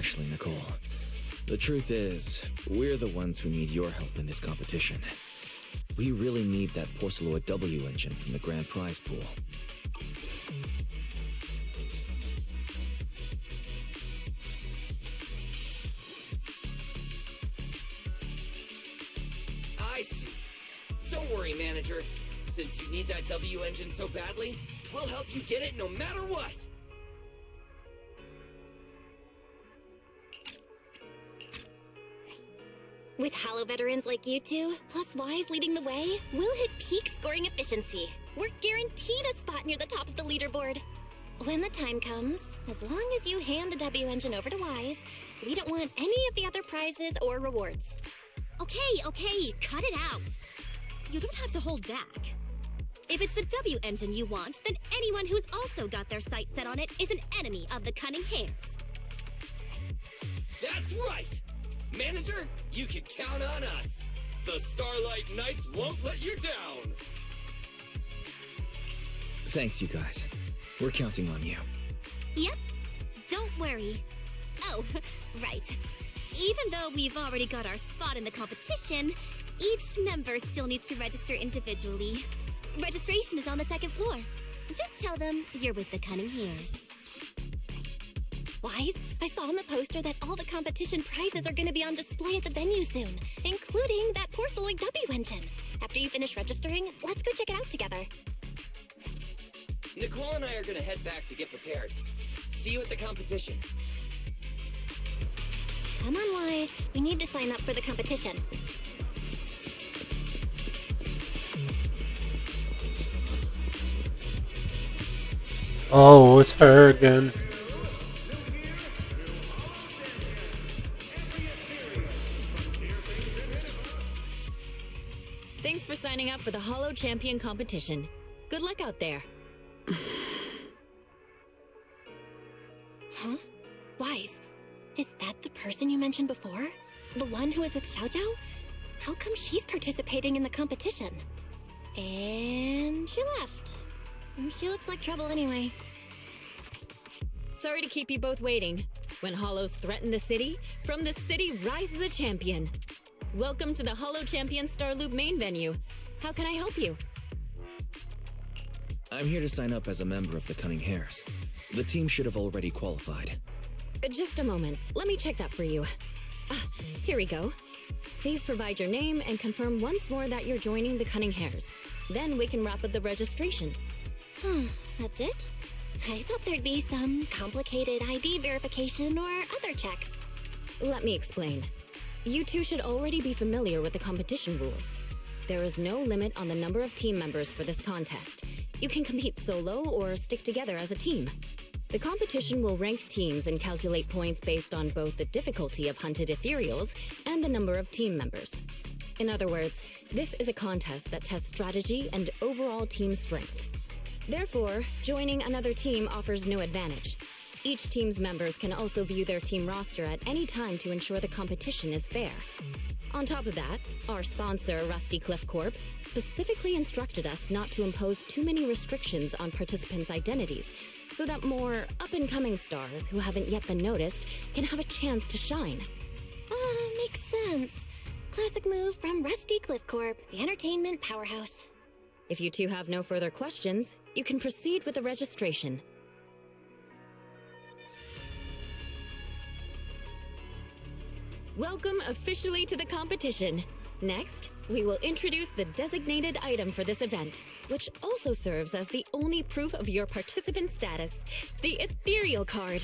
especially Nicole. The truth is, we're the ones who need your help in this competition. We really need that Porceloid W engine from the grand prize pool. I see. Don't worry, manager. Since you need that W engine so badly, we'll help you get it no matter what! With Hollow veterans like you two, plus Wise leading the way, we'll hit peak scoring efficiency. We're guaranteed a spot near the top of the leaderboard. When the time comes, as long as you hand the W engine over to Wise, we don't want any of the other prizes or rewards. Okay, cut it out. You don't have to hold back. If it's the W engine you want, then anyone who's also got their sights set on it is an enemy of the Cunning Hares. That's right! Manager, you can count on us. The Starlight Knights won't let you down. Thanks, you guys. We're counting on you. Yep, don't worry. Oh, right. Even though we've already got our spot in the competition, each member still needs to register individually. Registration is on the second floor. Just tell them you're with the Cunning Hares. Wise, I saw on the poster that all the competition prizes are going to be on display at the venue soon, including that Porceloid W engine. After you finish registering, let's go check it out together. Nicole and I are gonna head back to get prepared. See you at the competition. Come on, Wise. We need to sign up for the competition. Oh, it's her again. Thanks for signing up for the Hollow Champion competition. Good luck out there. Huh? Wise, is that the person you mentioned before? The one who was with Xiao Zhao? How come she's participating in the competition? And she left. She looks like trouble anyway. Sorry to keep you both waiting. When Hollows threaten the city, from the city rises a champion. Welcome to the Hollow Champion Star Loop main venue. How can I help you? I'm here to sign up as a member of the Cunning Hares. The team should have already qualified. Just a moment. Let me check that for you. Here we go. Please provide your name and confirm once more that you're joining the Cunning Hares. Then we can wrap up the registration. That's it? I thought there'd be some complicated ID verification or other checks. Let me explain. You two should already be familiar with the competition rules. There is no limit on the number of team members for this contest. You can compete solo or stick together as a team. The competition will rank teams and calculate points based on both the difficulty of hunted ethereals and the number of team members. In other words, this is a contest that tests strategy and overall team strength. Therefore, joining another team offers no advantage. Each team's members can also view their team roster at any time to ensure the competition is fair. On top of that, our sponsor, Rusty Cliff Corp, specifically instructed us not to impose too many restrictions on participants' identities, so that more up-and-coming stars who haven't yet been noticed can have a chance to shine. Makes sense. Classic move from Rusty Cliff Corp, the entertainment powerhouse. If you two have no further questions, you can proceed with the registration. Welcome officially to the competition. Next, we will introduce the designated item for this event, which also serves as the only proof of your participant status, the ethereal card.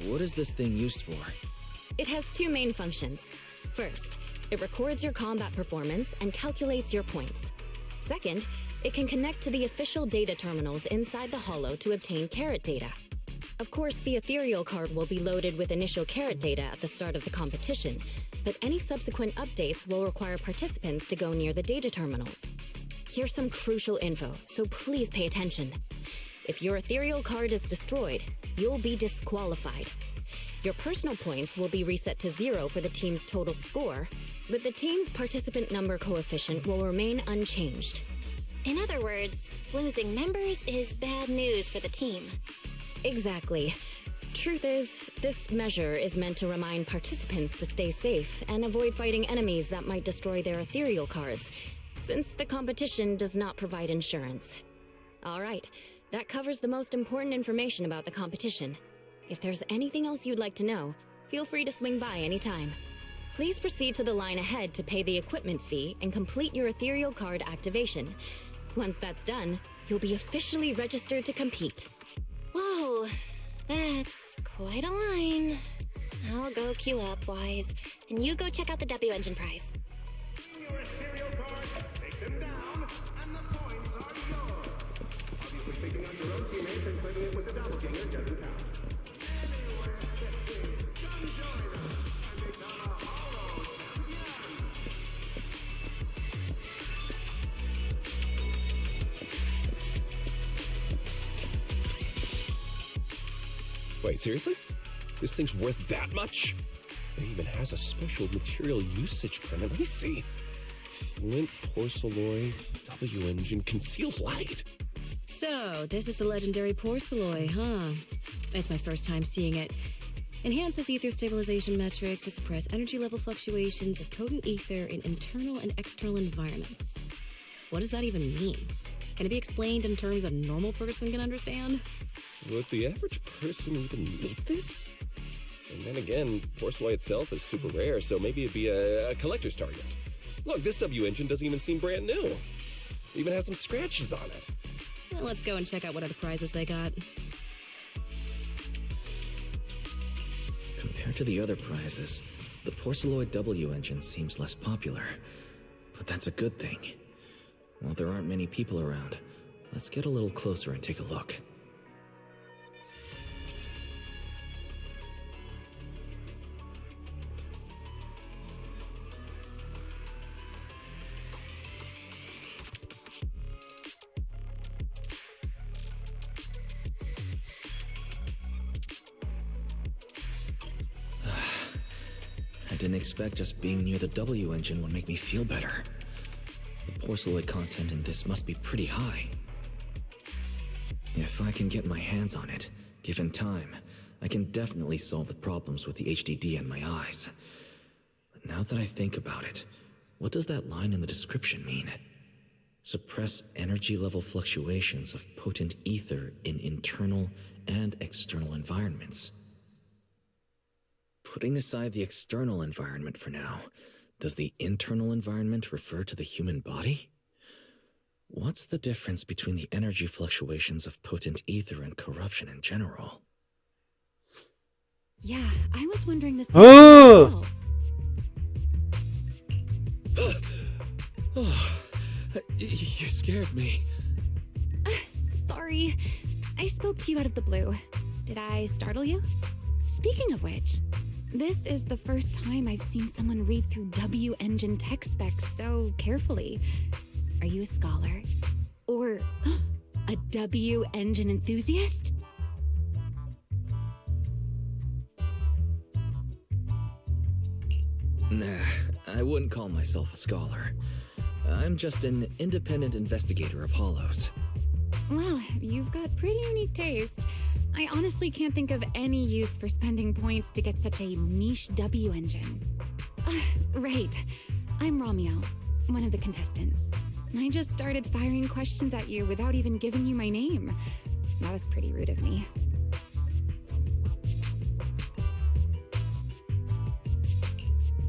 What is this thing used for? It has two main functions. First, it records your combat performance and calculates your points. Second, it can connect to the official data terminals inside the Hollow to obtain carrot data. Of course, the ethereal card will be loaded with initial carrot data at the start of the competition, but any subsequent updates will require participants to go near the data terminals. here's some crucial info, so please pay attention. If your ethereal card is destroyed, you'll be disqualified. Your personal points will be reset to 0 for the team's total score, but the team's participant number coefficient will remain unchanged. In other words, losing members is bad news for the team. Exactly. Truth is, this measure is meant to remind participants to stay safe and avoid fighting enemies that might destroy their ethereal cards, since the competition does not provide insurance. Alright, that covers the most important information about the competition. If there's anything else you'd like to know, feel free to swing by anytime. Please proceed to the line ahead to pay the equipment fee and complete your ethereal card activation. Once that's done, you'll be officially registered to compete. Whoa, that's quite a line. I'll go queue up, Wise, and you go check out the W Engine prize. Your ethereal cards, take them down, and the points are yours. Obviously, picking out your own teammates and claiming it was a doppelganger doesn't count. Anywhere that is, come join us and become a Hollow champion. Wait, seriously? This thing's worth that much? It even has a special material usage permit. Let me see. Flint, porcelloy, W engine, concealed light. So, this is the legendary porcelloy, huh? It's my first time seeing it. Enhances ether stabilization metrics to suppress energy level fluctuations of potent ether in internal and external environments. What does that even mean? Can it be explained in terms a normal person can understand? Would the average person even need this? And then again, porcelloy itself is super rare, so maybe it'd be a collector's target. Look, this W engine doesn't even seem brand new. It even has some scratches on it. Well, let's go and check out what other prizes they got. Compared to the other prizes, the porcelloid W engine seems less popular. But that's a good thing. While there aren't many people around, let's get a little closer and take a look. I didn't expect just being near the W engine would make me feel better. The porcelloid content in this must be pretty high. If I can get my hands on it, given time, I can definitely solve the problems with the HDD in my eyes. But now that I think about it, what does that line in the description mean? Suppress energy level fluctuations of potent ether in internal and external environments. Putting aside the external environment for now, does the internal environment refer to the human body? What's the difference between the energy fluctuations of potent ether and corruption in general? Yeah, I was wondering this. Oh! You scared me. Sorry, I spoke to you out of the blue. Did I startle you? Speaking of which, this is the first time I've seen someone read through W engine tech specs so carefully. Are you a scholar? Or a W engine enthusiast? Nah, I wouldn't call myself a scholar. I'm just an independent investigator of hollows. Well, you've got pretty unique taste. I honestly can't think of any use for spending points to get such a niche W engine. Right. I'm Romeo, one of the contestants. I just started firing questions at you without even giving you my name. That was pretty rude of me.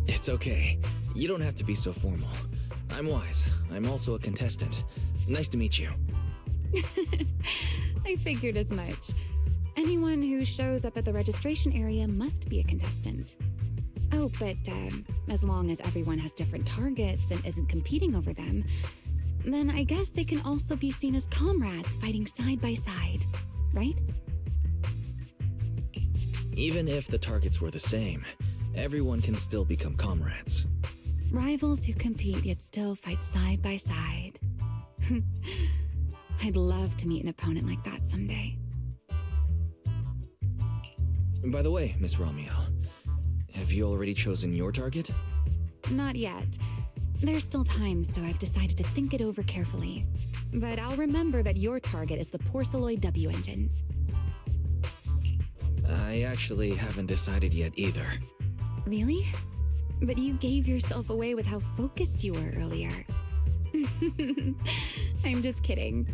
It's okay. You don't have to be so formal. I'm Wise. I'm also a contestant. Nice to meet you. I figured as much. Anyone who shows up at the registration area must be a contestant. Oh, but as long as everyone has different targets and isn't competing over them, then I guess they can also be seen as comrades fighting side by side, right? Even if the targets were the same, everyone can still become comrades. Rivals who compete yet still fight side by side. I'd love to meet an opponent like that someday. By the way, Miss Romeo, have you already chosen your target? Not yet. There's still time, so I've decided to think it over carefully. But I'll remember that your target is the Porceloid W engine. I actually haven't decided yet either. Really? But you gave yourself away with how focused you were earlier. I'm just kidding.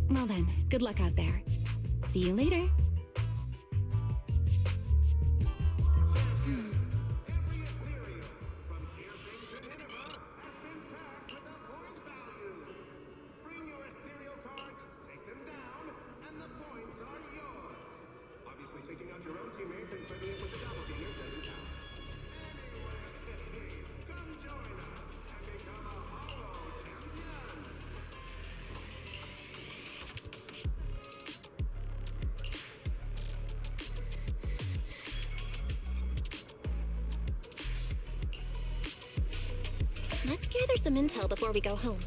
Well then, good luck out there. See you later. Taking out your own teammates and claiming it was a doppelganger doesn't count. Anyway, come join us and become a Hollow Champion! Let's gather some intel before we go home.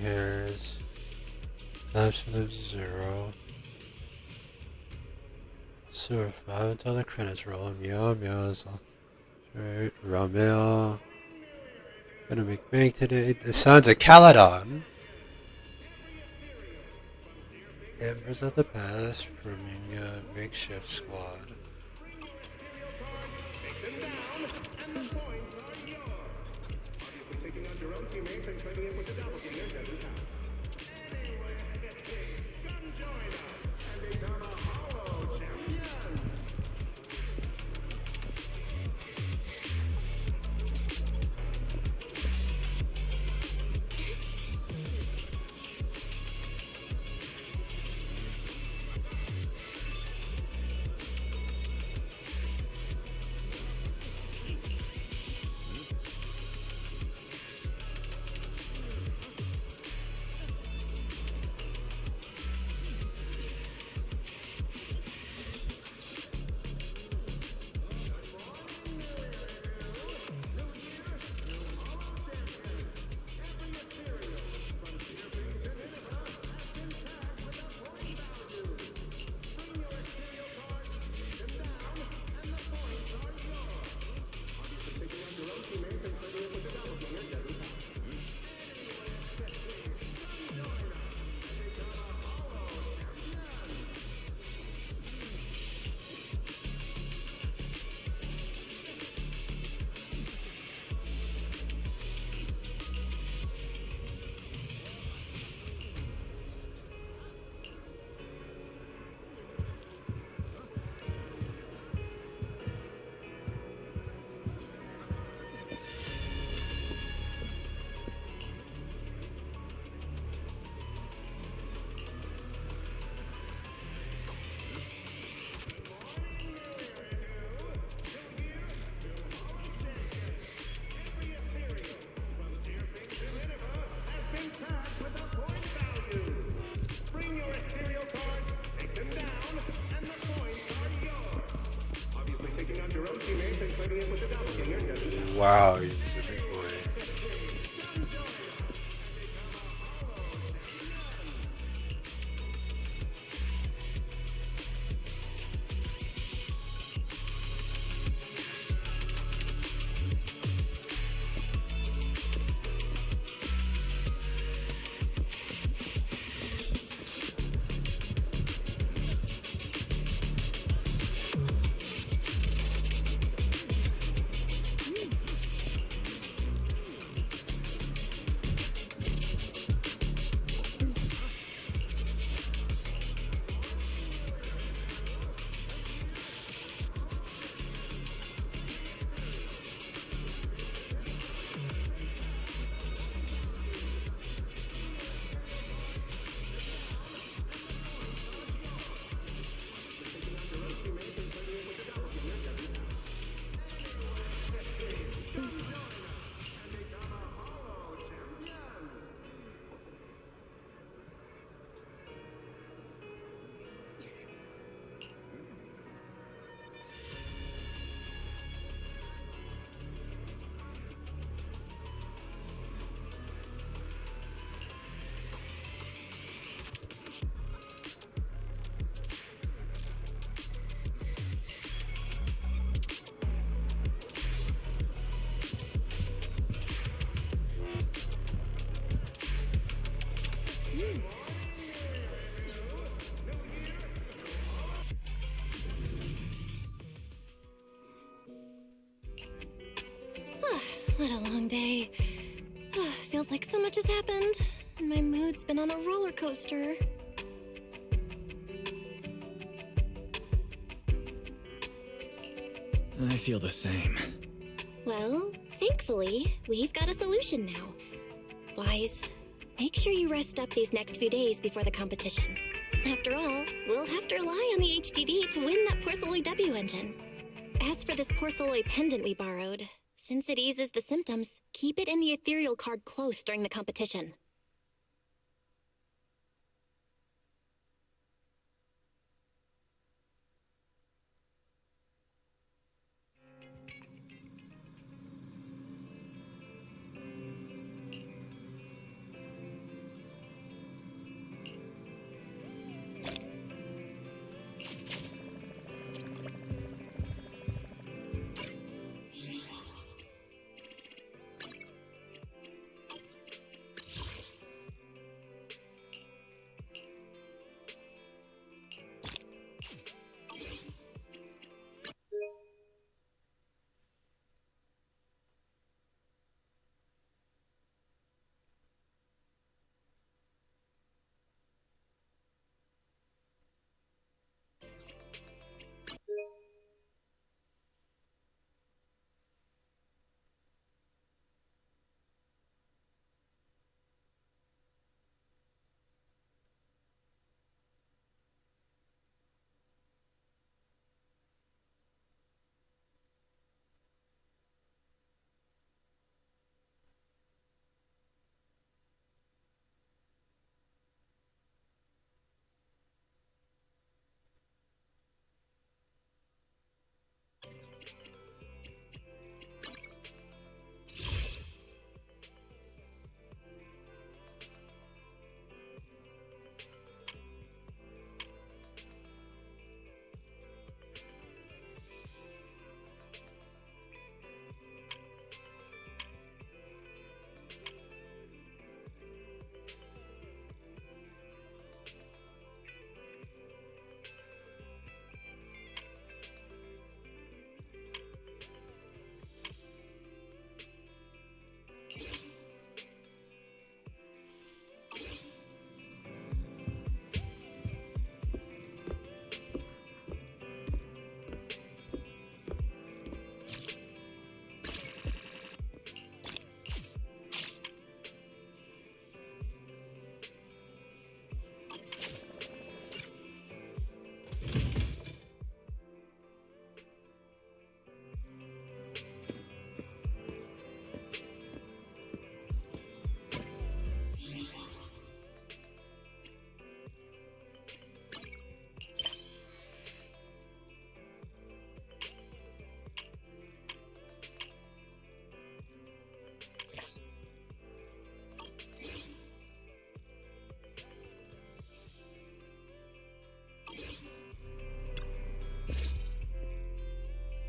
Here's absolute zero. Survived on the credits roll. Meow meow. Right, Romeo. Gonna make bank today. The Sons of Caledon. Embers of the Past. Romania Makeshift Squad. Taking out your own teammates and claiming it was a doppelganger doesn't count. Anyway, come join us and become a Hollow Champion! Wow, he's a big boy. What a long day. Feels like so much has happened, and my mood's been on a roller coaster. I feel the same. Well, thankfully, we've got a solution now. Wise, make sure you rest up these next few days before the competition. After all, we'll have to rely on the HDD to win that Porcelloy W engine. As for this Porcelloy pendant we borrowed, since it eases the symptoms, keep it in the ethereal card close during the competition.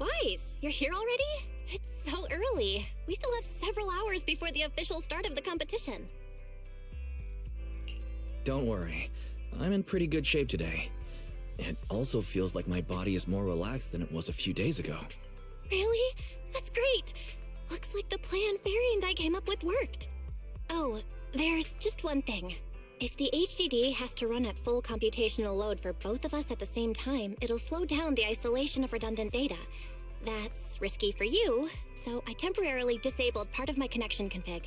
Wise, you're here already? It's so early. We still have several hours before the official start of the competition. Don't worry. I'm in pretty good shape today. It also feels like my body is more relaxed than it was a few days ago. Really? That's great! Looks like the plan Fairy and I came up with worked. Oh, there's just one thing. If the HDD has to run at full computational load for both of us at the same time, it'll slow down the isolation of redundant data. That's risky for you, so I temporarily disabled part of my connection config.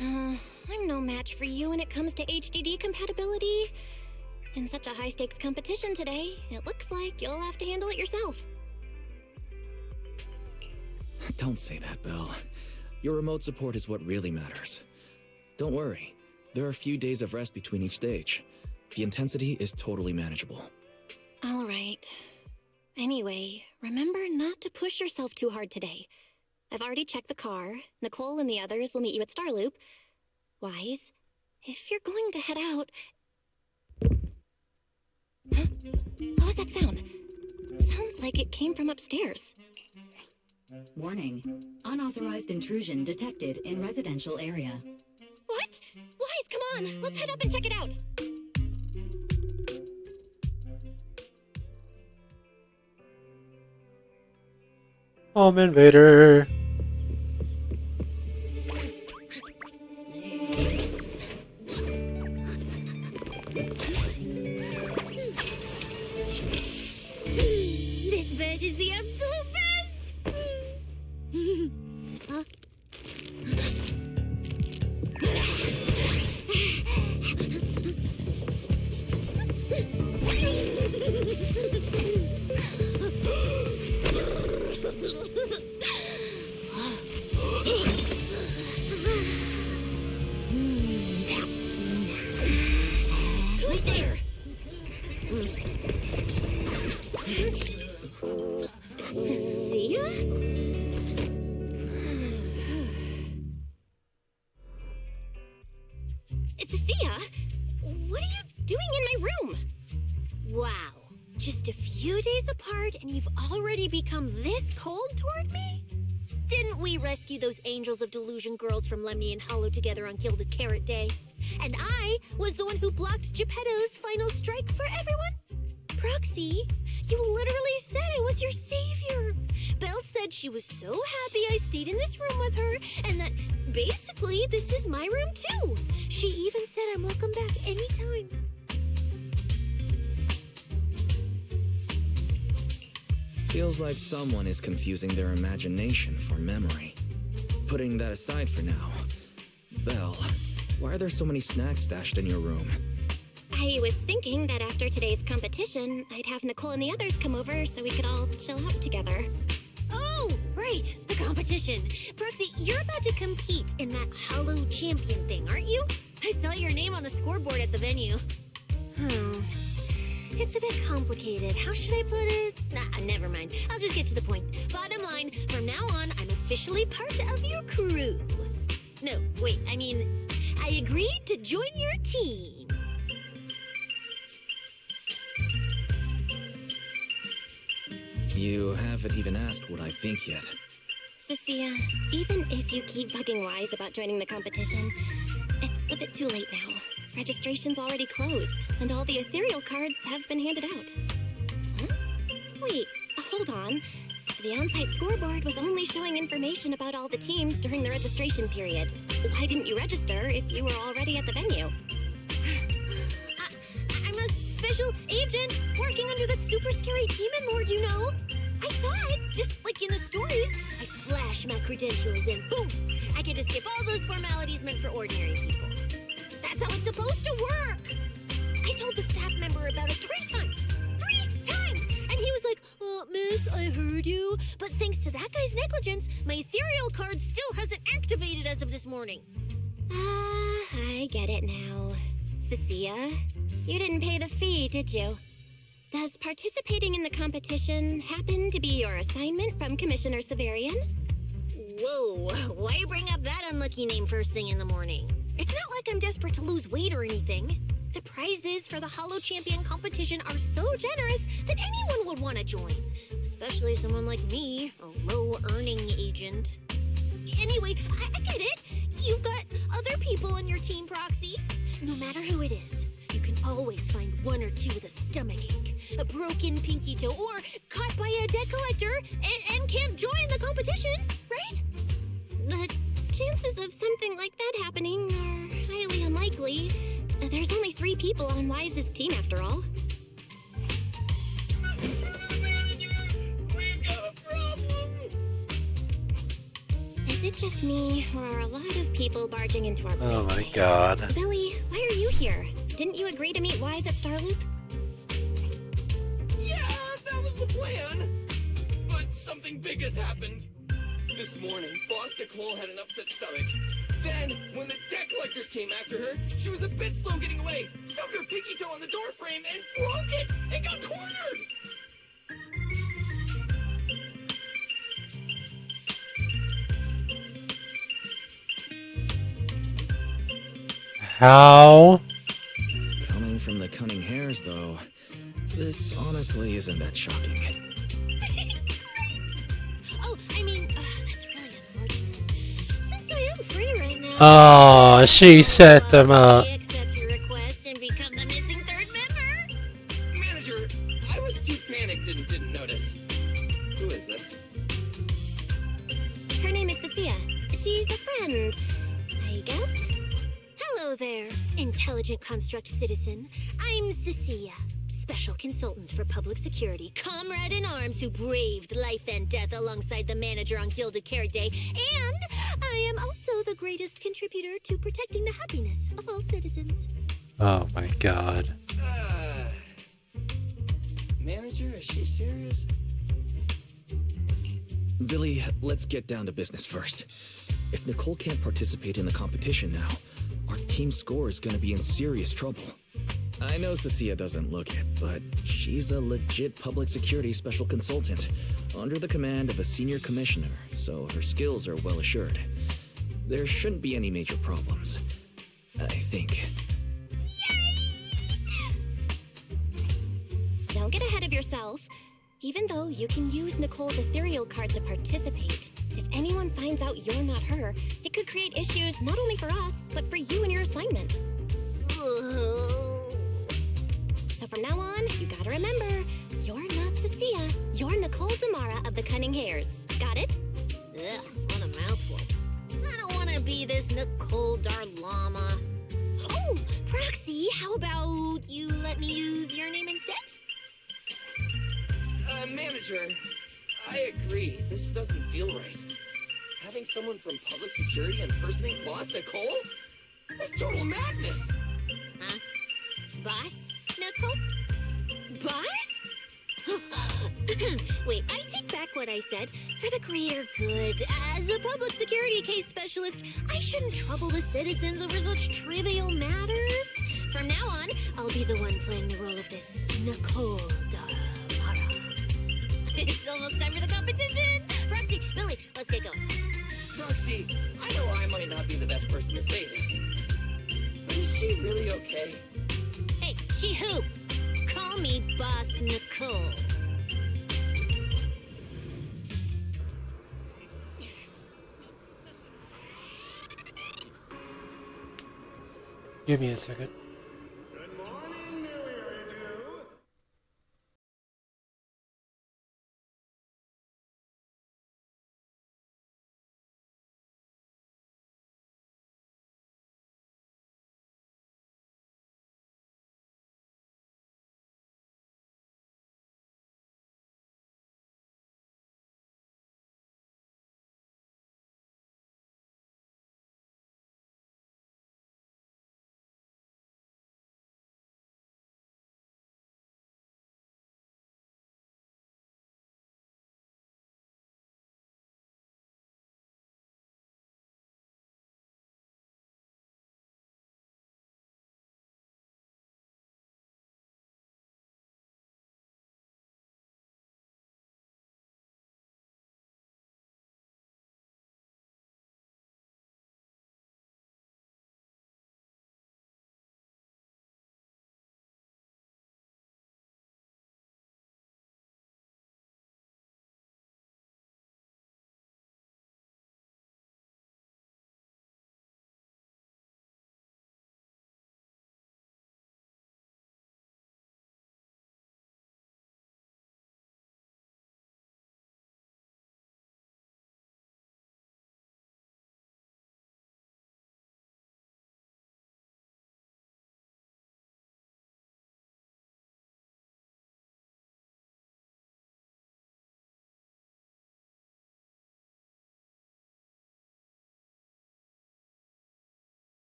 I'm no match for you when it comes to HDD compatibility. In such a high-stakes competition today, it looks like you'll have to handle it yourself. Don't say that, Belle. Your remote support is what really matters. Don't worry. There are a few days of rest between each stage. The intensity is totally manageable. All right. Anyway, remember not to push yourself too hard today. I've already checked the car. Nicole and the others will meet you at Starloop. Wise, if you're going to head out... Huh? What was that sound? Sounds like it came from upstairs. Warning. Unauthorized intrusion detected in residential area. What? Wise, come on! Let's head up and check it out! Home invader. Who's there? Cecilia? Cecilia? What are you doing in my room? Wow. Just a few days apart and you've already become this cold toward me? Didn't we rescue those Angels of Delusion girls from Lemny and Hollow together on Gilded Carrot Day? And I was the one who blocked Geppetto's final strike for everyone? Proxy, you literally said I was your savior. Belle said she was so happy I stayed in this room with her, and that basically this is my room too. She even said I'm welcome back anytime. Feels like someone is confusing their imagination for memory. Putting that aside for now, Belle, why are there so many snacks stashed in your room? I was thinking that after today's competition, I'd have Nicole and the others come over so we could all chill out together. Oh, right, the competition. Proxy, you're about to compete in that Hollow Champion thing, aren't you? I saw your name on the scoreboard at the venue. It's a bit complicated. How should I put it? Nah, never mind. I'll just get to the point. Bottom line, from now on, I'm officially part of your crew. No, wait, I mean, I agreed to join your team. You haven't even asked what I think yet. Cecilia, even if you keep bugging Wise about joining the competition, it's a bit too late now. Registration's already closed, and all the ethereal cards have been handed out. Huh? Wait, hold on. The on-site scoreboard was only showing information about all the teams during the registration period. Why didn't you register if you were already at the venue? I'm a special agent working under that super scary demon lord, you know? I thought, just like in the stories, I flash my credentials and boom! I get to skip all those formalities meant for ordinary people. That's how it's supposed to work! I told the staff member about it 3 times! 3 times! And he was like, miss, I heard you. But thanks to that guy's negligence, my ethereal card still hasn't activated as of this morning. I get it now. Cecilia, you didn't pay the fee, did you? Does participating in the competition happen to be your assignment from Commissioner Severian? Whoa, why bring up that unlucky name first thing in the morning? It's not like I'm desperate to lose weight or anything. The prizes for the Hollow Champion competition are so generous that anyone would want to join. Especially someone like me, a low-earning agent. Anyway, I get it. You've got other people on your team, Proxy. No matter who it is, you can always find 1 or 2 with a stomachache, a broken pinky toe, or caught by a debt collector and can't join the competition, right? The chances of something like that happening are highly unlikely. There's only 3 people on Wise's team after all. We've got a problem! Is it just me, or are a lot of people barging into our place Oh my today? god. Billy, why are you here? Didn't you agree to meet Wise at Starloop? Yeah, that was the plan. But something big has happened. This morning, Boss Nicole had an upset stomach. Then, when the debt collectors came after her, she was a bit slow getting away, stubbed her pinky toe on the door frame, and broke it, and got cornered! How? Coming from the cunning hares, though, this honestly isn't that shocking. Oh, I mean, that's really unfortunate. Since I am free right now... Oh, she set them up. I accept your request and become the missing 3rd member? Manager, I was too panicked and didn't notice. Who is this? Her name is Cecilia. She's a friend, I guess. Hello there, intelligent construct citizen. I'm Cecilia, special consultant for public security, comrade in arms who braved life and death alongside the manager on Gilded Carrot Day, and I am also the greatest contributor to protecting the happiness of all citizens. Oh my god. Manager, is she serious? Billy, let's get down to business first. If Nicole can't participate in the competition now, our team score is gonna be in serious trouble. I know Cecilia doesn't look it, but she's a legit public security special consultant, under the command of a senior commissioner, so her skills are well assured. There shouldn't be any major problems, I think. Don't get ahead of yourself. Even though you can use Nicole's ethereal card to participate, if anyone finds out you're not her, it could create issues not only for us, but for you and your assignment. So from now on, you gotta remember, you're not Cecilia. You're Nicole Damara of the Cunning Hairs. Got it? Ugh, what a mouthful. I don't want to be this Nicole Darlama. Oh, Proxy, how about you let me use your name instead? Manager, I agree. This doesn't feel right. Having someone from public security impersonate Boss Nicole? That's total madness. Huh? Boss? Nicole? Boss? Wait, I take back what I said. For the greater good, as a public security case specialist, I shouldn't trouble the citizens over such trivial matters. From now on, I'll be the one playing the role of this Nicole Damara. It's almost time for the competition! Proxy, Billy, let's get going. Roxy, I know I might not be the best person to say this, but is she really okay? Hey, she who? Call me Boss Nicole. Give me a second.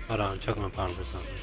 Hold on, check my palm for something.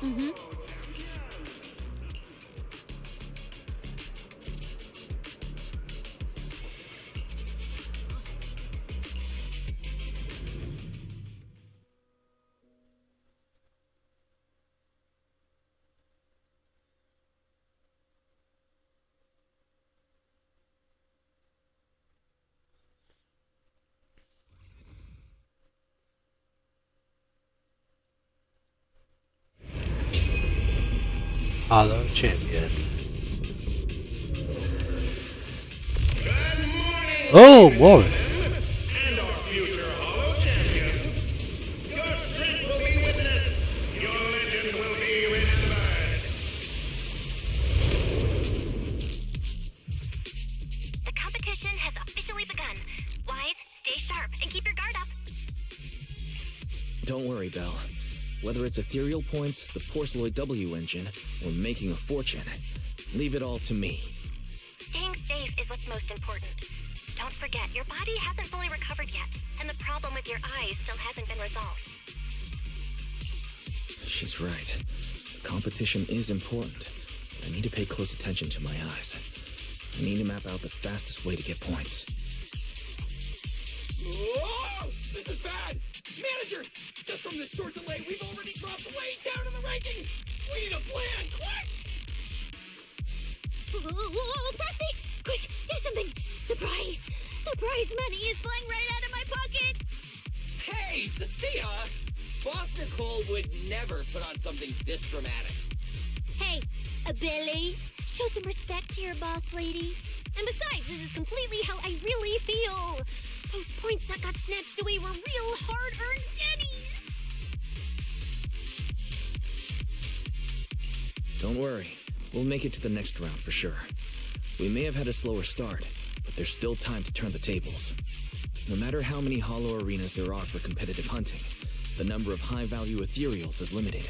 Mm-hmm. Hollow Champion. Oh, boy. And our future Hollow Champion. Your strength will be witnessed. Your legend will be remembered. Don't worry, Belle. Whether it's ethereal points, the Porceloid W engine, or making a fortune, leave it all to me. Staying safe is what's most important. Don't forget, your body hasn't fully recovered yet, and the problem with your eyes still hasn't been resolved. She's right. The competition is important. I need to pay close attention to my eyes. I need to map out the fastest way to get points. Whoa! This is bad! Manager! Just from this short delay, we've already dropped way down in the rankings! We need a plan, quick! Whoa, Proxy! Quick, do something! The prize money is flying right out of my pocket! Hey, Cecilia! Boss Nicole would never put on something this dramatic. Hey, Billy, show some respect to your boss lady. And besides, this is completely how I really feel. Those points that got snatched away were real hard-earned dennies. Don't worry. We'll make it to the next round for sure. We may have had a slower start, but there's still time to turn the tables. No matter how many hollow arenas there are for competitive hunting, the number of high-value ethereals is limited.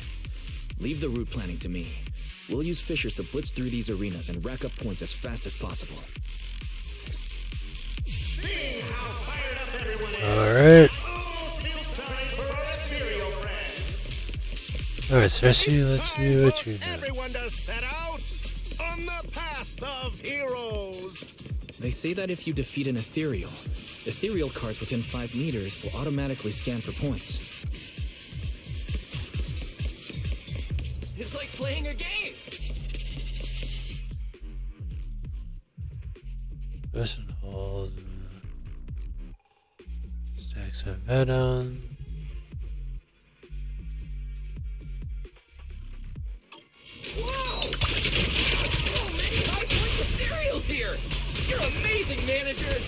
Leave the route planning to me. We'll use fishers to blitz through these arenas and rack up points as fast as possible. Seeing how fired up everyone is, Alright. almost feels time for our ethereal friends. Alright, Cersei, let's see what you have. Everyone to set out on the path of heroes. They say that if you defeat an ethereal cards within 5 meters will automatically scan for points. It's like playing a game! Press and hold. Stacks of venom. Whoa! So many high-point ethereals here! You're amazing, manager!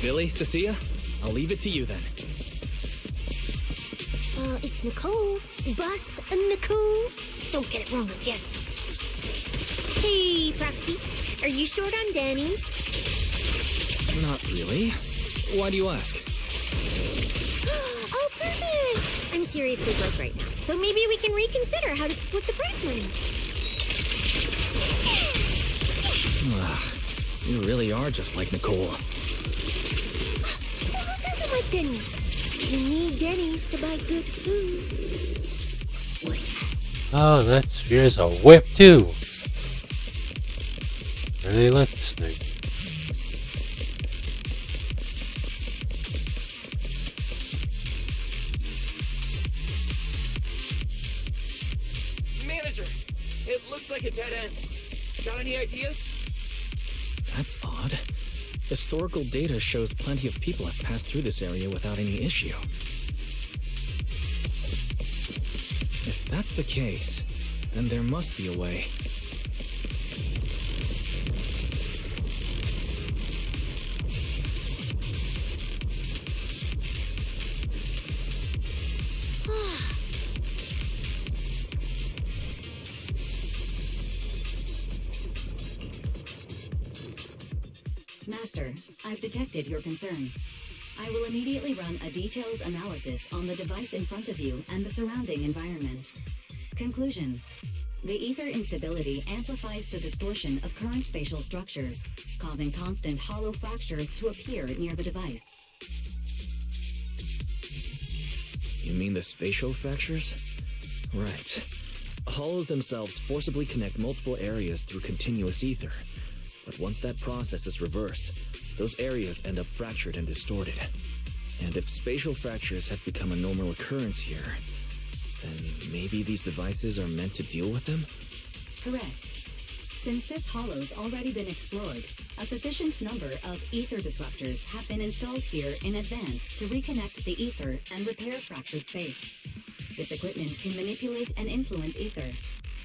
Billy, Cecilia, I'll leave it to you then. It's Nicole. Boss Nicole. Don't get it wrong again. Hey, Proxy. Are you short on Danny? Not really. Why do you ask? Oh, perfect. I'm seriously broke right now, so maybe we can reconsider how to split the prize money. You really are just like Nicole. Well, who doesn't like Denny's? You need Denny's to buy good food. Oh, that sphere's a whip too. Really like this thing. Manager, it looks like a dead end. Got any ideas? That's odd. Historical data shows plenty of people have passed through this area without any issue. If that's the case, then there must be a way. Master, I've detected your concern. I will immediately run a detailed analysis on the device in front of you and the surrounding environment. Conclusion. The ether instability amplifies the distortion of current spatial structures, causing constant hollow fractures to appear near the device. You mean the spatial fractures? Right. Hollows themselves forcibly connect multiple areas through continuous ether. But once that process is reversed, those areas end up fractured and distorted. And if spatial fractures have become a normal occurrence here, then maybe these devices are meant to deal with them? Correct. Since this hollow's already been explored, a sufficient number of ether disruptors have been installed here in advance to reconnect the ether and repair fractured space. This equipment can manipulate and influence ether,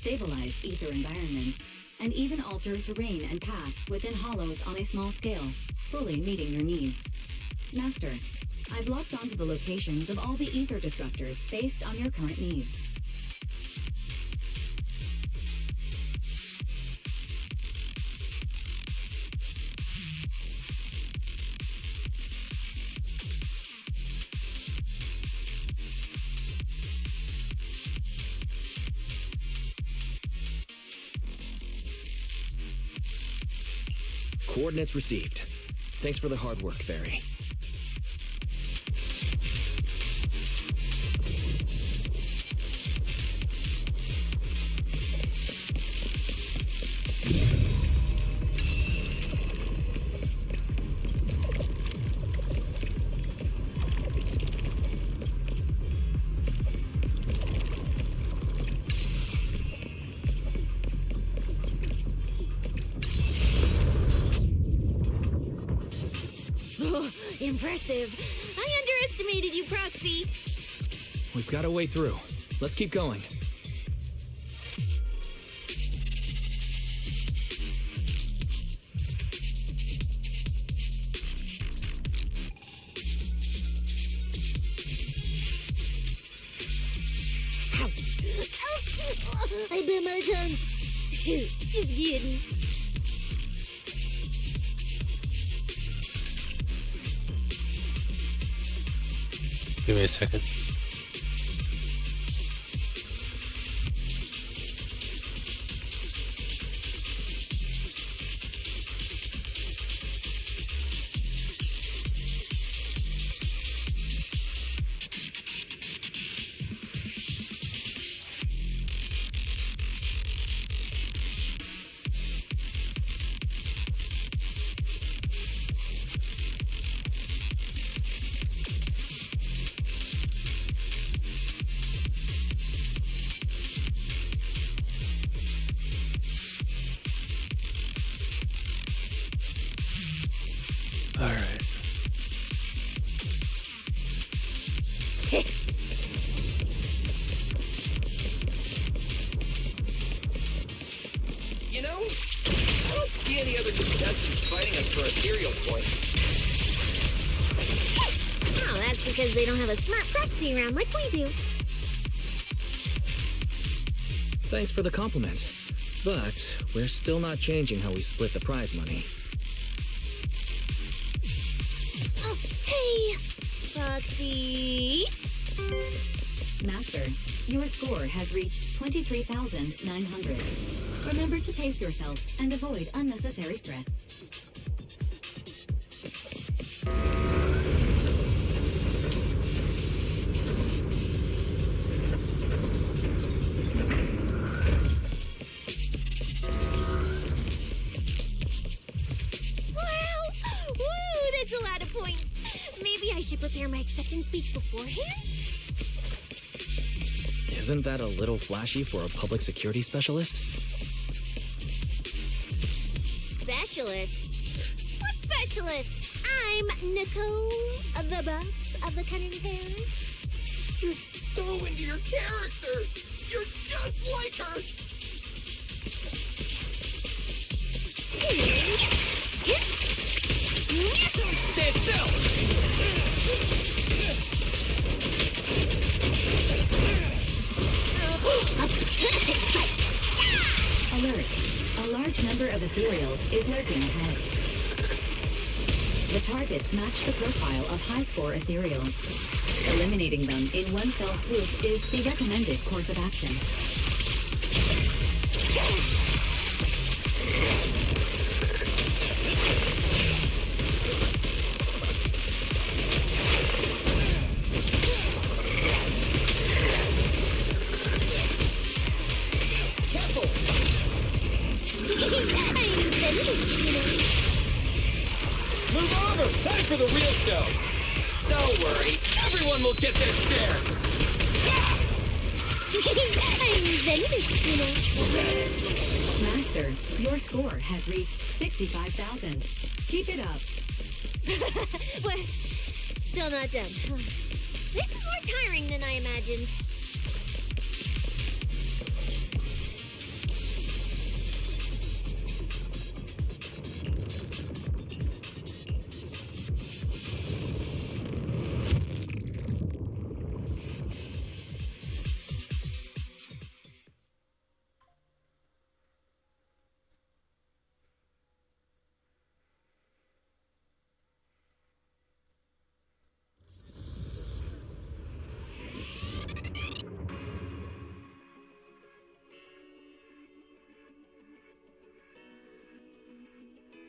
stabilize ether environments, and even alter terrain and paths within hollows on a small scale, fully meeting your needs. Master, I've locked onto the locations of all the ether disruptors based on your current needs. Coordinates received. Thanks for the hard work, Fairy. Oh, impressive. I underestimated you, Proxy. We've got a way through. Let's keep going. Ow. Ow. I bit my tongue. Shoot, just kidding. Give me a second. Alright. You know, I don't see any other contestants fighting us for a cereal point. Oh, that's because they don't have a smart proxy around like we do. Thanks for the compliment. But we're still not changing how we split the prize money. Oh, hey! Proxy! Master, your score has reached 23,900. Remember to pace yourself and avoid unnecessary stress. Wow! Woo! That's a lot of points. Maybe I should prepare my acceptance speech beforehand? Isn't that a little flashy for a public security specialist? Specialist? What specialist? I'm Nicole, the boss of the Cunning Pairs. You're so into your character. You're just like her. Stand still. Alert! A large number of ethereals is lurking ahead. The targets match the profile of high-score ethereals. Eliminating them in one fell swoop is the recommended course of action. Move over. Time for the real show. Don't worry. Everyone will get their share. I'm Zenith, you know. Master, your score has reached 65,000. Keep it up. We're still not done. This is more tiring than I imagined.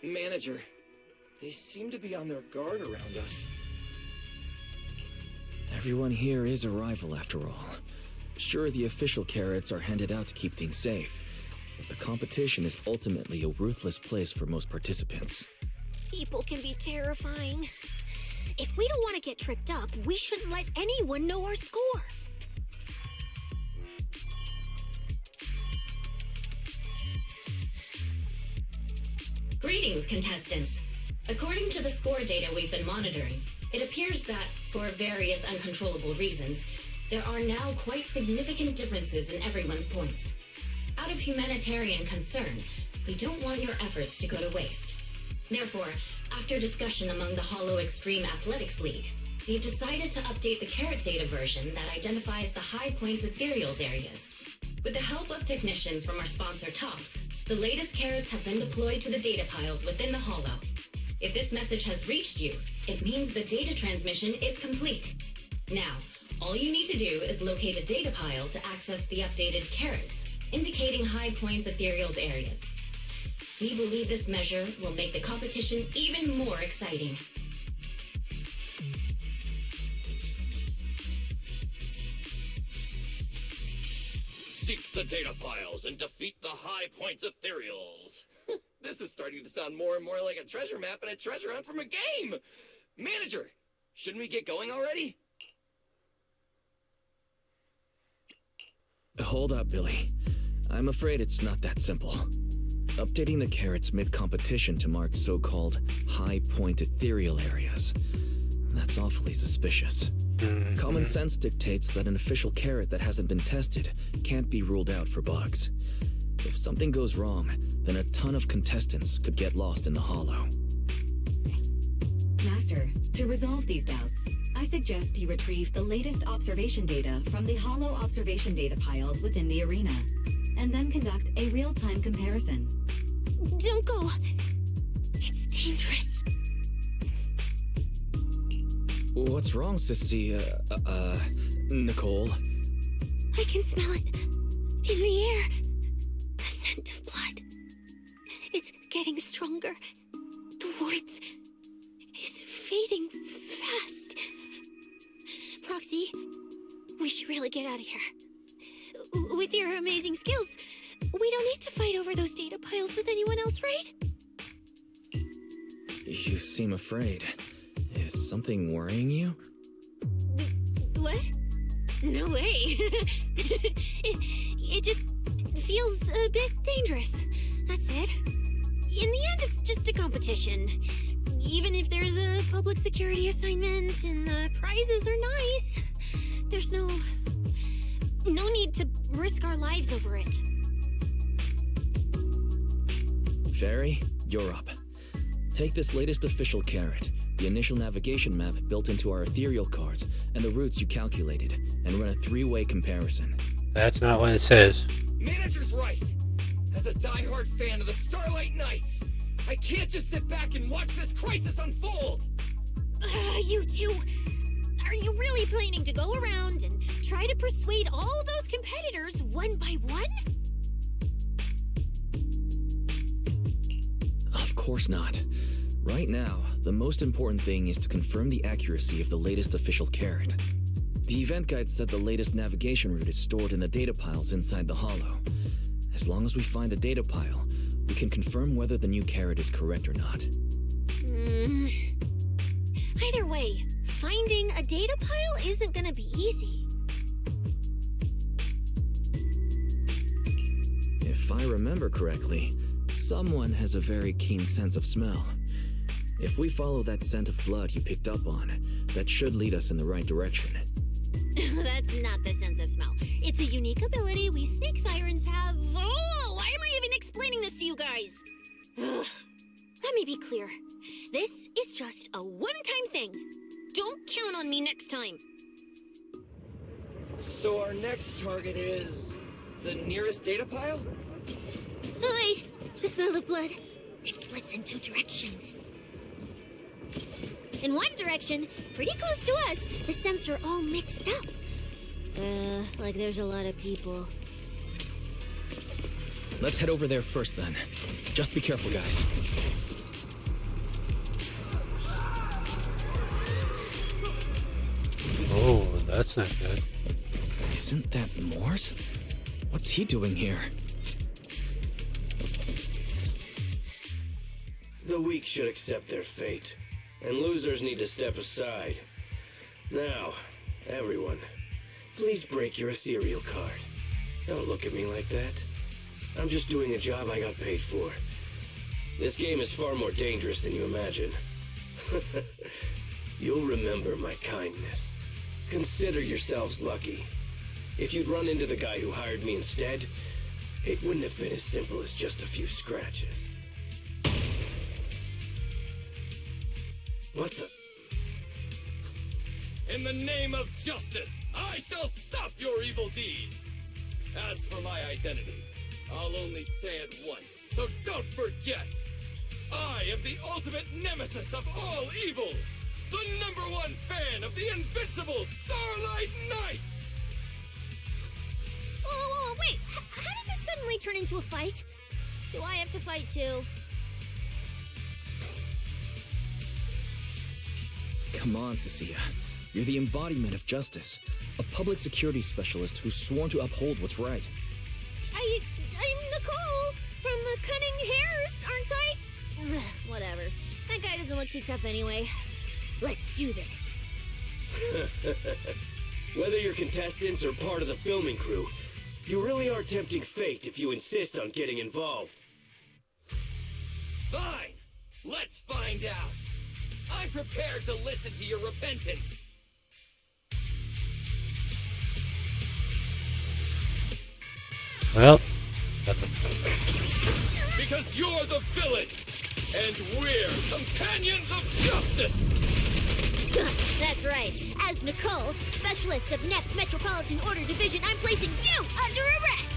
Manager, they seem to be on their guard around us. Everyone here is a rival after all. Sure, the official carrots are handed out to keep things safe, but the competition is ultimately a ruthless place for most participants. People can be terrifying. If we don't want to get tricked up, we shouldn't let anyone know our score. Greetings, contestants. According to the score data we've been monitoring, it appears that, for various uncontrollable reasons, there are now quite significant differences in everyone's points. Out of humanitarian concern, we don't want your efforts to go to waste. Therefore, after discussion among the Hollow Extreme Athletics League, we've decided to update the carrot data version that identifies the high points ethereals areas. With the help of technicians from our sponsor Tops, the latest carrots have been deployed to the data piles within the Hollow. If this message has reached you, it means the data transmission is complete. Now, all you need to do is locate a data pile to access the updated carrots, indicating high points ethereals areas. We believe this measure will make the competition even more exciting. Seek the data piles and defeat the high points ethereals. This is starting to sound more and more like a treasure map and a treasure hunt from a game. Manager, shouldn't we get going already? Hold up, Billy. I'm afraid it's not that simple. Updating the carrots mid-competition to mark so-called high-point ethereal areas. That's awfully suspicious. Common sense dictates that an official carrot that hasn't been tested can't be ruled out for bugs. If something goes wrong, then a ton of contestants could get lost in the Hollow. Master, to resolve these doubts, I suggest you retrieve the latest observation data from the Hollow observation data piles within the arena, and then conduct a real-time comparison. Don't go. It's dangerous. What's wrong, Sissy? Nicole? I can smell it. In the air. The scent of blood. It's getting stronger. The warmth is fading fast. Proxy, we should really get out of here. With your amazing skills, we don't need to fight over those data piles with anyone else, right? You seem afraid. Is something worrying you? What? No way. it just feels a bit dangerous. That's it. In the end, it's just a competition. Even if there's a public security assignment and the prizes are nice, there's no need to risk our lives over it. Fairy, you're up. Take this latest official carrot, the initial navigation map built into our ethereal cards, and the routes you calculated, and run a three-way comparison. That's not what it says. Manager's right. As a diehard fan of the Starlight Knights, I can't just sit back and watch this crisis unfold. You two, are you really planning to go around and try to persuade all those competitors one by one? Of course not. Right now, the most important thing is to confirm the accuracy of the latest official carrot. The event guide said the latest navigation route is stored in the data piles inside the Hollow. As long as we find a data pile, we can confirm whether the new carrot is correct or not. Either way, finding a data pile isn't gonna be easy. If I remember correctly, someone has a very keen sense of smell. If we follow that scent of blood you picked up on, that should lead us in the right direction. That's not the sense of smell. It's a unique ability we snake sirens have. Oh, why am I even explaining this to you guys? Let me be clear. This is just a one-time thing. Don't count on me next time. So our next target is the nearest data pile? Oi! The smell of blood. It splits in two directions. In one direction, pretty close to us, the scents are all mixed up. Like there's a lot of people. Let's head over there first then. Just be careful, guys. Oh, that's not good. Isn't that Morse? What's he doing here? The weak should accept their fate, and losers need to step aside. Now, everyone, please break your ethereal card. Don't look at me like that. I'm just doing a job I got paid for. This game is far more dangerous than you imagine. You'll remember my kindness. Consider yourselves lucky. If you'd run into the guy who hired me instead, it wouldn't have been as simple as just a few scratches. What the? In the name of justice, I shall stop your evil deeds. As for my identity, I'll only say it once, so don't forget. I am the ultimate nemesis of all evil. The #1 fan of the invincible Starlight Knights. Whoa, wait! How did this suddenly turn into a fight? Do I have to fight too? Come on, Cecilia. You're the embodiment of justice. A public security specialist who's sworn to uphold what's right. I'm Nicole from the Cunning Hairs, aren't I? Whatever. That guy doesn't look too tough anyway. Let's do this. Whether you're contestants or part of the filming crew, you really are tempting fate if you insist on getting involved. Fine. Let's find out. I'm prepared to listen to your repentance. Well, Because you're the villain, and we're companions of justice. That's right. As Nicole, specialist of Next Metropolitan Order Division, I'm placing you under arrest.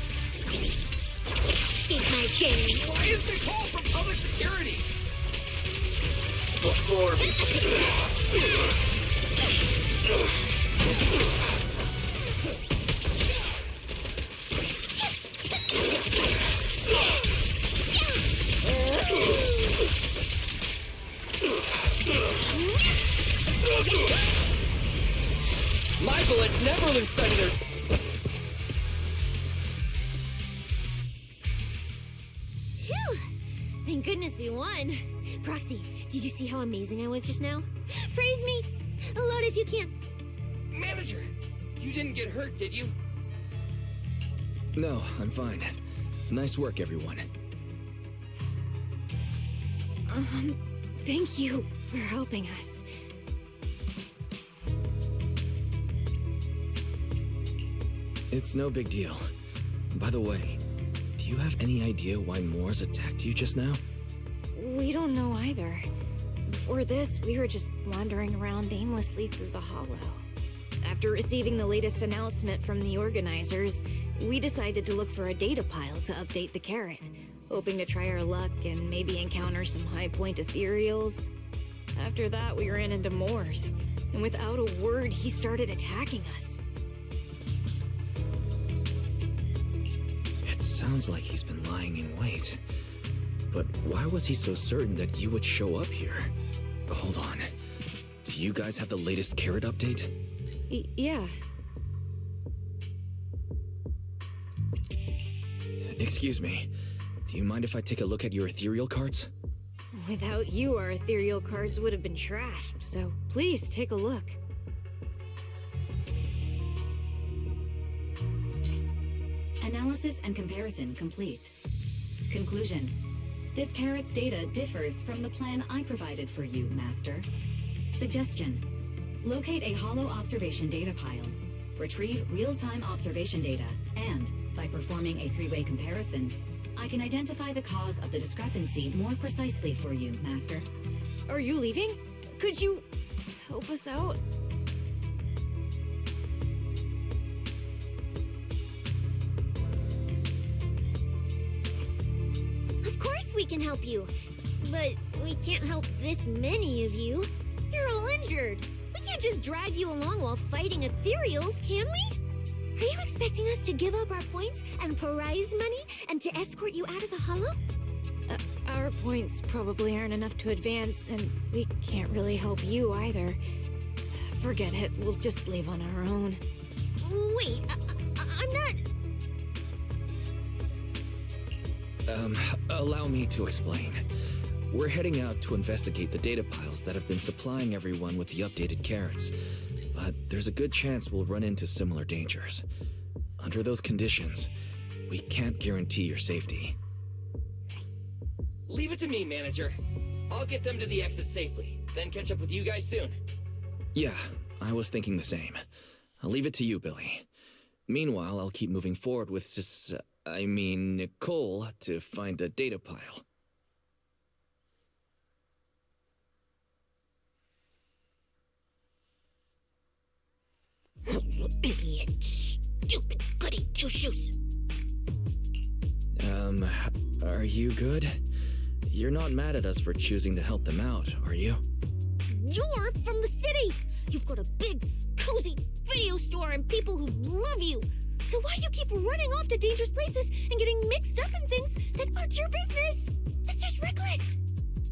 Take my game. Why is Nicole from public security? Before My bullets never lose sight of their... Phew! Thank goodness we won. Proxy, did you see how amazing I was just now? Praise me! Load if you can. Manager, you didn't get hurt, did you? No, I'm fine. Nice work, everyone. Thank you for helping us. It's no big deal. By the way, do you have any idea why Moores attacked you just now? We don't know either. Before this, we were just wandering around aimlessly through the hollow. After receiving the latest announcement from the organizers, we decided to look for a data pile to update the carrot, hoping to try our luck and maybe encounter some high-point ethereals. After that, we ran into Moores, and without a word, he started attacking us. It sounds like he's been lying in wait. But why was he so certain that you would show up here? Hold on. Do you guys have the latest carrot update? Yeah. Excuse me. Do you mind if I take a look at your ethereal cards? Without you, our ethereal cards would have been trashed, so please take a look. Analysis and comparison complete. Conclusion. This carrot's data differs from the plan I provided for you, Master. Suggestion. Locate a hollow observation data pile. Retrieve real-time observation data, and, by performing a three-way comparison, I can identify the cause of the discrepancy more precisely for you, Master. Are you leaving? Could you help us out? Of course we can help you, but we can't help this many of you. You're all injured. We can't just drag you along while fighting ethereals, can we? Are you expecting us to give up our points and prize money and to escort you out of the hollow? Our points probably aren't enough to advance, and we can't really help you either. Forget it. We'll just leave on our own. Wait, I'm not... Allow me to explain. We're heading out to investigate the data piles that have been supplying everyone with the updated carrots. But there's a good chance we'll run into similar dangers. Under those conditions, we can't guarantee your safety. Leave it to me, manager. I'll get them to the exit safely, then catch up with you guys soon. Yeah, I was thinking the same. I'll leave it to you, Billy. Meanwhile, I'll keep moving forward with Nicole to find a data pile. Idiot. Stupid goody two-shoes. Are you good? You're not mad at us for choosing to help them out, are you? You're from the city! You've got a big, cozy video store and people who love you! So why do you keep running off to dangerous places and getting mixed up in things that aren't your business? That's just reckless!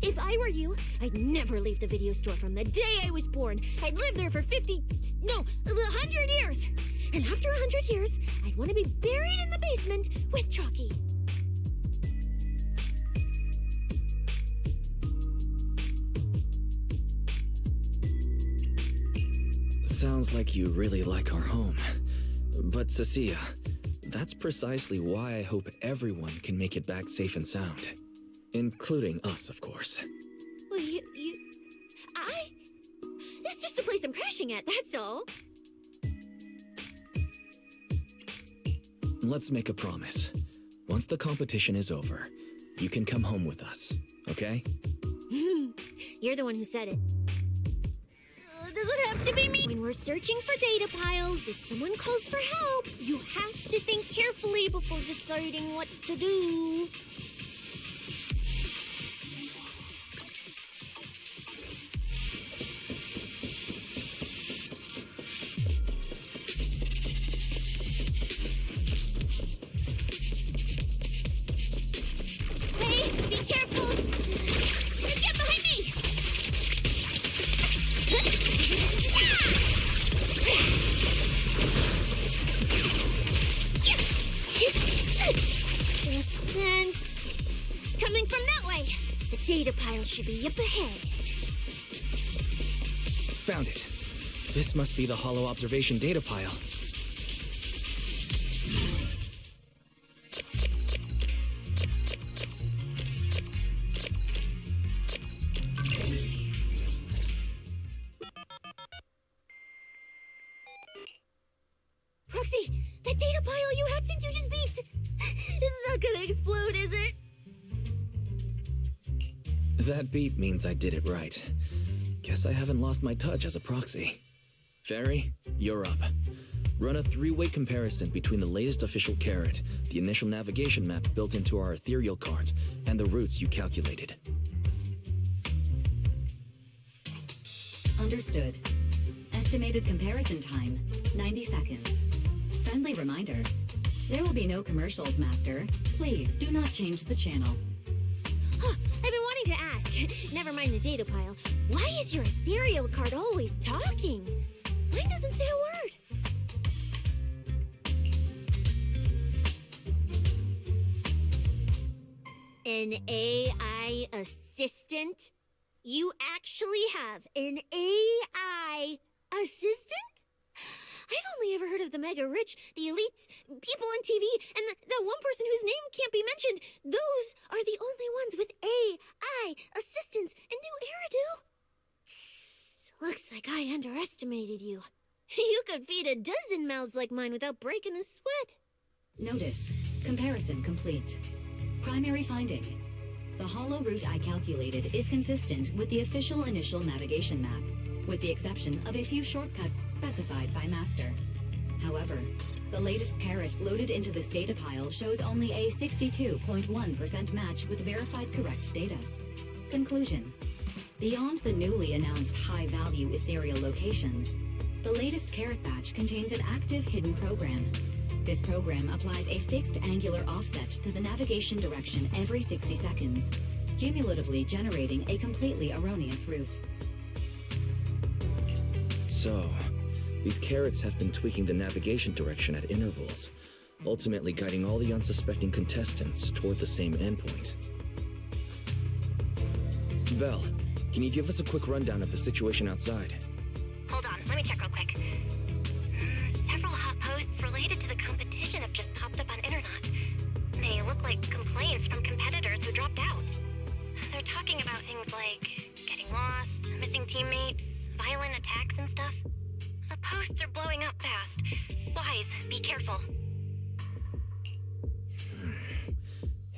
If I were you, I'd never leave the video store from the day I was born. I'd live there for 100 years! And after 100 years, I'd want to be buried in the basement with Chalky. Sounds like you really like our home. But Cecilia, that's precisely why I hope everyone can make it back safe and sound. Including us, of course. Well, That's just a place I'm crashing at, that's all. Let's make a promise. Once the competition is over, you can come home with us, okay? You're the one who said it. Does it have to be me? When we're searching for data piles, if someone calls for help, you have to think carefully before deciding what to do. Hey, be careful! Get behind me! Sense. Coming from that way. The data pile should be up ahead. Found it. This must be the hollow observation data pile. Roxy, that data pile you hacked into just beeped. It's not gonna explode, is it? That beep means I did it right. Guess I haven't lost my touch as a proxy. Fairy, you're up. Run a three-way comparison between the latest official carrot, the initial navigation map built into our ethereal cards, and the routes you calculated. Understood. Estimated comparison time, 90 seconds. Friendly reminder, there will be no commercials, Master. Please do not change the channel. Huh, I've been wanting to ask. Never mind the data pile. Why is your ethereal card always talking? Mine doesn't say a word. An AI assistant? You actually have an AI assistant? I've only ever heard of the mega rich, the elites, people on TV, and the one person whose name can't be mentioned. Those are the only ones with AI assistants and new Eridu. Looks like I underestimated you. You could feed a dozen mouths like mine without breaking a sweat. Notice, comparison complete. Primary finding. The hollow route I calculated is consistent with the official initial navigation map, with the exception of a few shortcuts specified by Master. However, the latest carrot loaded into this data pile shows only a 62.1% match with verified correct data. Conclusion. Beyond the newly announced high-value ethereal locations, the latest carrot batch contains an active hidden program. This program applies a fixed angular offset to the navigation direction every 60 seconds, cumulatively generating a completely erroneous route. So, these carrots have been tweaking the navigation direction at intervals, ultimately guiding all the unsuspecting contestants toward the same endpoint. Belle, can you give us a quick rundown of the situation outside? Hold on, let me check real quick. Several hot posts related to the competition have just popped up on Internet. They look like complaints from competitors who dropped out. They're talking about things like getting lost, missing teammates, violent attacks and stuff. The posts are blowing up fast. Wise, be careful.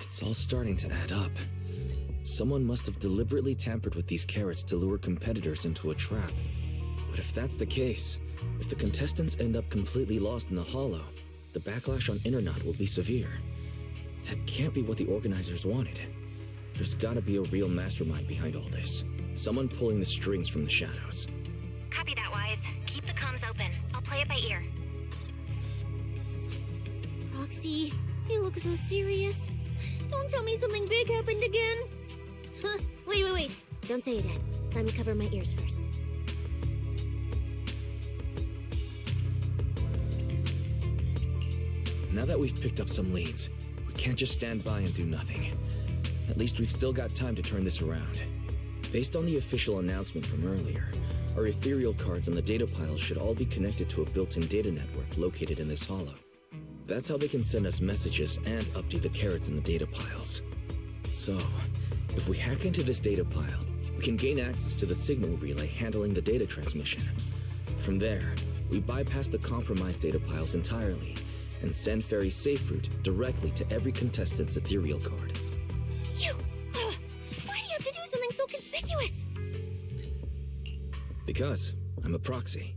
It's all starting to add up. Someone must have deliberately tampered with these carrots to lure competitors into a trap. But if that's the case, if the contestants end up completely lost in the hollow, the backlash on Internet will be severe. That can't be what the organizers wanted. There's gotta be a real mastermind behind all this. Someone pulling the strings from the shadows. Copy that, Wise. Keep the comms open. I'll play it by ear. Roxy, you look so serious. Don't tell me something big happened again. Huh, wait. Don't say it yet. Let me cover my ears first. Now that we've picked up some leads, we can't just stand by and do nothing. At least we've still got time to turn this around. Based on the official announcement from earlier, our ethereal cards and the data piles should all be connected to a built-in data network located in this hollow. That's how they can send us messages and update the carrots in the data piles. So, if we hack into this data pile, we can gain access to the signal relay handling the data transmission. From there, we bypass the compromised data piles entirely and send Fairy's safe route directly to every contestant's ethereal card. Why do you have to do something so conspicuous? Because I'm a proxy.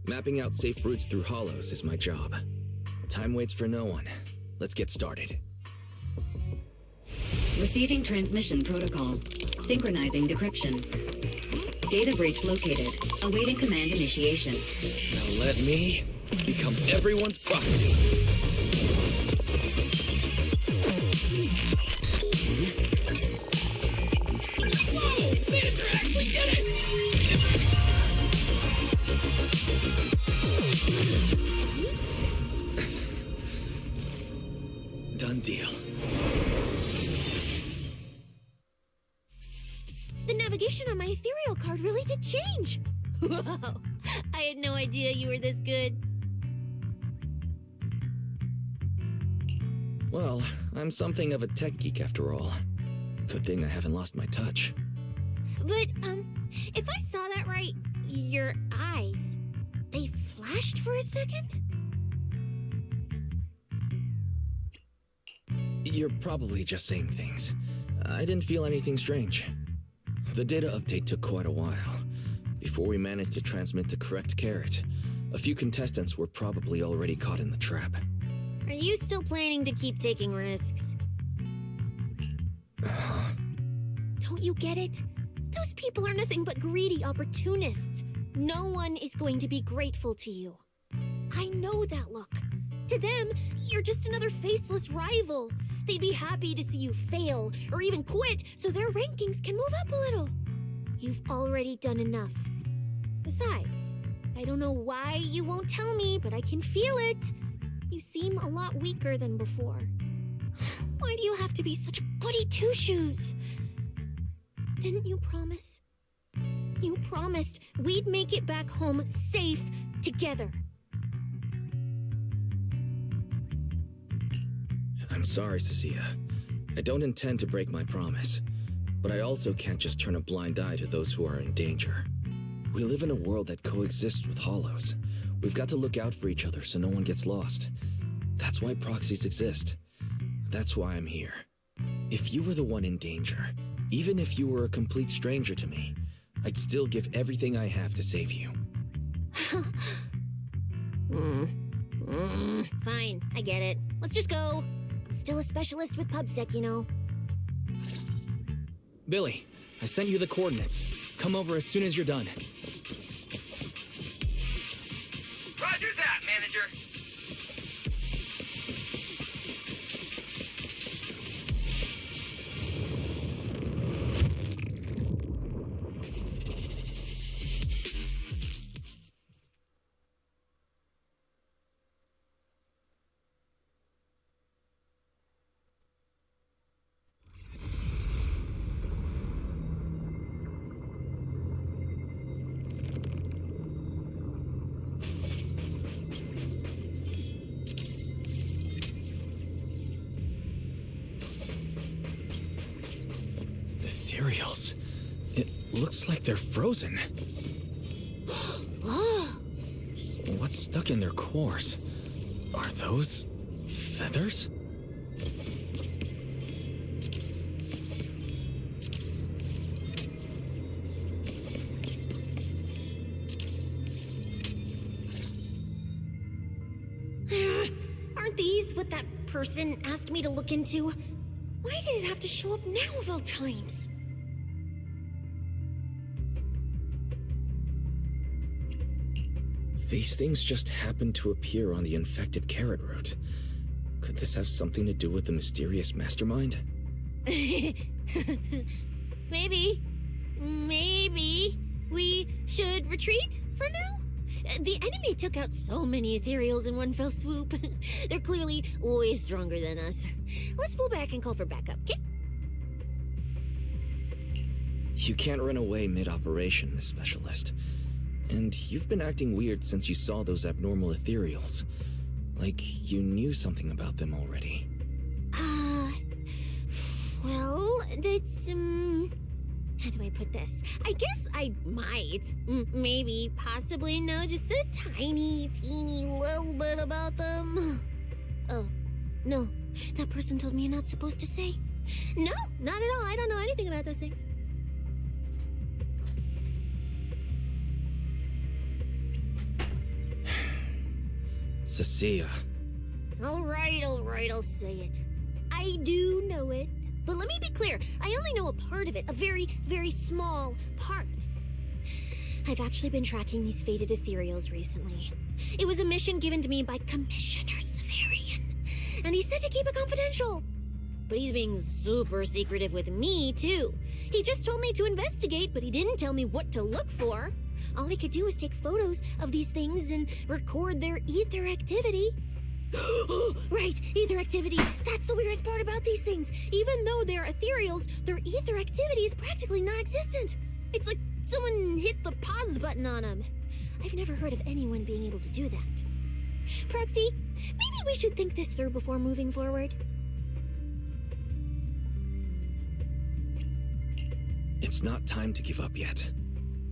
Mapping out safe routes through hollows is my job. Time waits for no one. Let's get started. Receiving transmission protocol. Synchronizing decryption. Data breach located. Awaiting command initiation. Now let me become everyone's proxy. Whoa! Manager actually did it! Done deal. The navigation on my ethereal card really did change. Wow, I had no idea you were this good. Well, I'm something of a tech geek after all. Good thing I haven't lost my touch. But, if I saw that right, your eyes, they flashed for a second? You're probably just saying things. I didn't feel anything strange. The data update took quite a while. Before we managed to transmit the correct carrot, a few contestants were probably already caught in the trap. Are you still planning to keep taking risks? Don't you get it? Those people are nothing but greedy opportunists. No one is going to be grateful to you. I know that look. To them, you're just another faceless rival. They'd be happy to see you fail or even quit so their rankings can move up a little. You've already done enough. Besides, I don't know why you won't tell me, but I can feel it. You seem a lot weaker than before. Why do you have to be such a goody two-shoes? Didn't you promise? You promised we'd make it back home safe together. I'm sorry, Cecilia. I don't intend to break my promise. But I also can't just turn a blind eye to those who are in danger. We live in a world that coexists with hollows. We've got to look out for each other so no one gets lost. That's why proxies exist. That's why I'm here. If you were the one in danger, even if you were a complete stranger to me, I'd still give everything I have to save you. Fine, I get it. Let's just go. I'm still a specialist with PubSec, you know. Billy, I've sent you the coordinates. Come over as soon as you're done. Roger that, manager. ethereals. It looks like they're frozen. What's stuck in their cores? Are those feathers? Aren't these what that person asked me to look into? Why did it have to show up now of all times? These things just happened to appear on the infected carrot root. Could this have something to do with the mysterious mastermind? Maybe. Maybe we should retreat for now? The enemy took out so many ethereals in one fell swoop. They're clearly way stronger than us. Let's pull back and call for backup, okay? You can't run away mid-operation, Miss Specialist. And you've been acting weird since you saw those abnormal ethereals. Like you knew something about them already. Well, that's, how do I put this? I guess I might, maybe, possibly know just a tiny, teeny little bit about them. Oh, no. That person told me you're not supposed to say. No, not at all. I don't know anything about those things. Cecilia. All right, I'll say it. I do know it. But let me be clear, I only know a part of it, a very, very small part. I've actually been tracking these fated ethereals recently. It was a mission given to me by Commissioner Severian, and he said to keep it confidential. But he's being super secretive with me, too. He just told me to investigate, but he didn't tell me what to look for. All he could do was take photos of these things and record their ether activity. Right, ether activity. That's the weirdest part about these things. Even though they're ethereals, their ether activity is practically non-existent. It's like someone hit the pause button on them. I've never heard of anyone being able to do that. Proxy, maybe we should think this through before moving forward. It's not time to give up yet.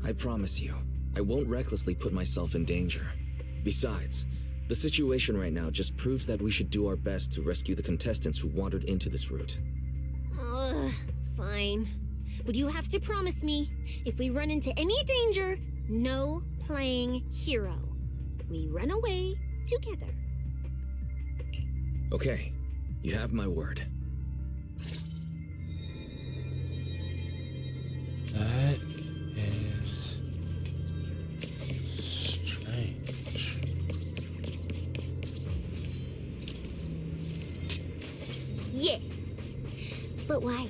I promise you, I won't recklessly put myself in danger. Besides, the situation right now just proves that we should do our best to rescue the contestants who wandered into this route. Fine. But you have to promise me, if we run into any danger, no playing hero. We run away together. Okay, you have my word. That is strange. Yeah. But why?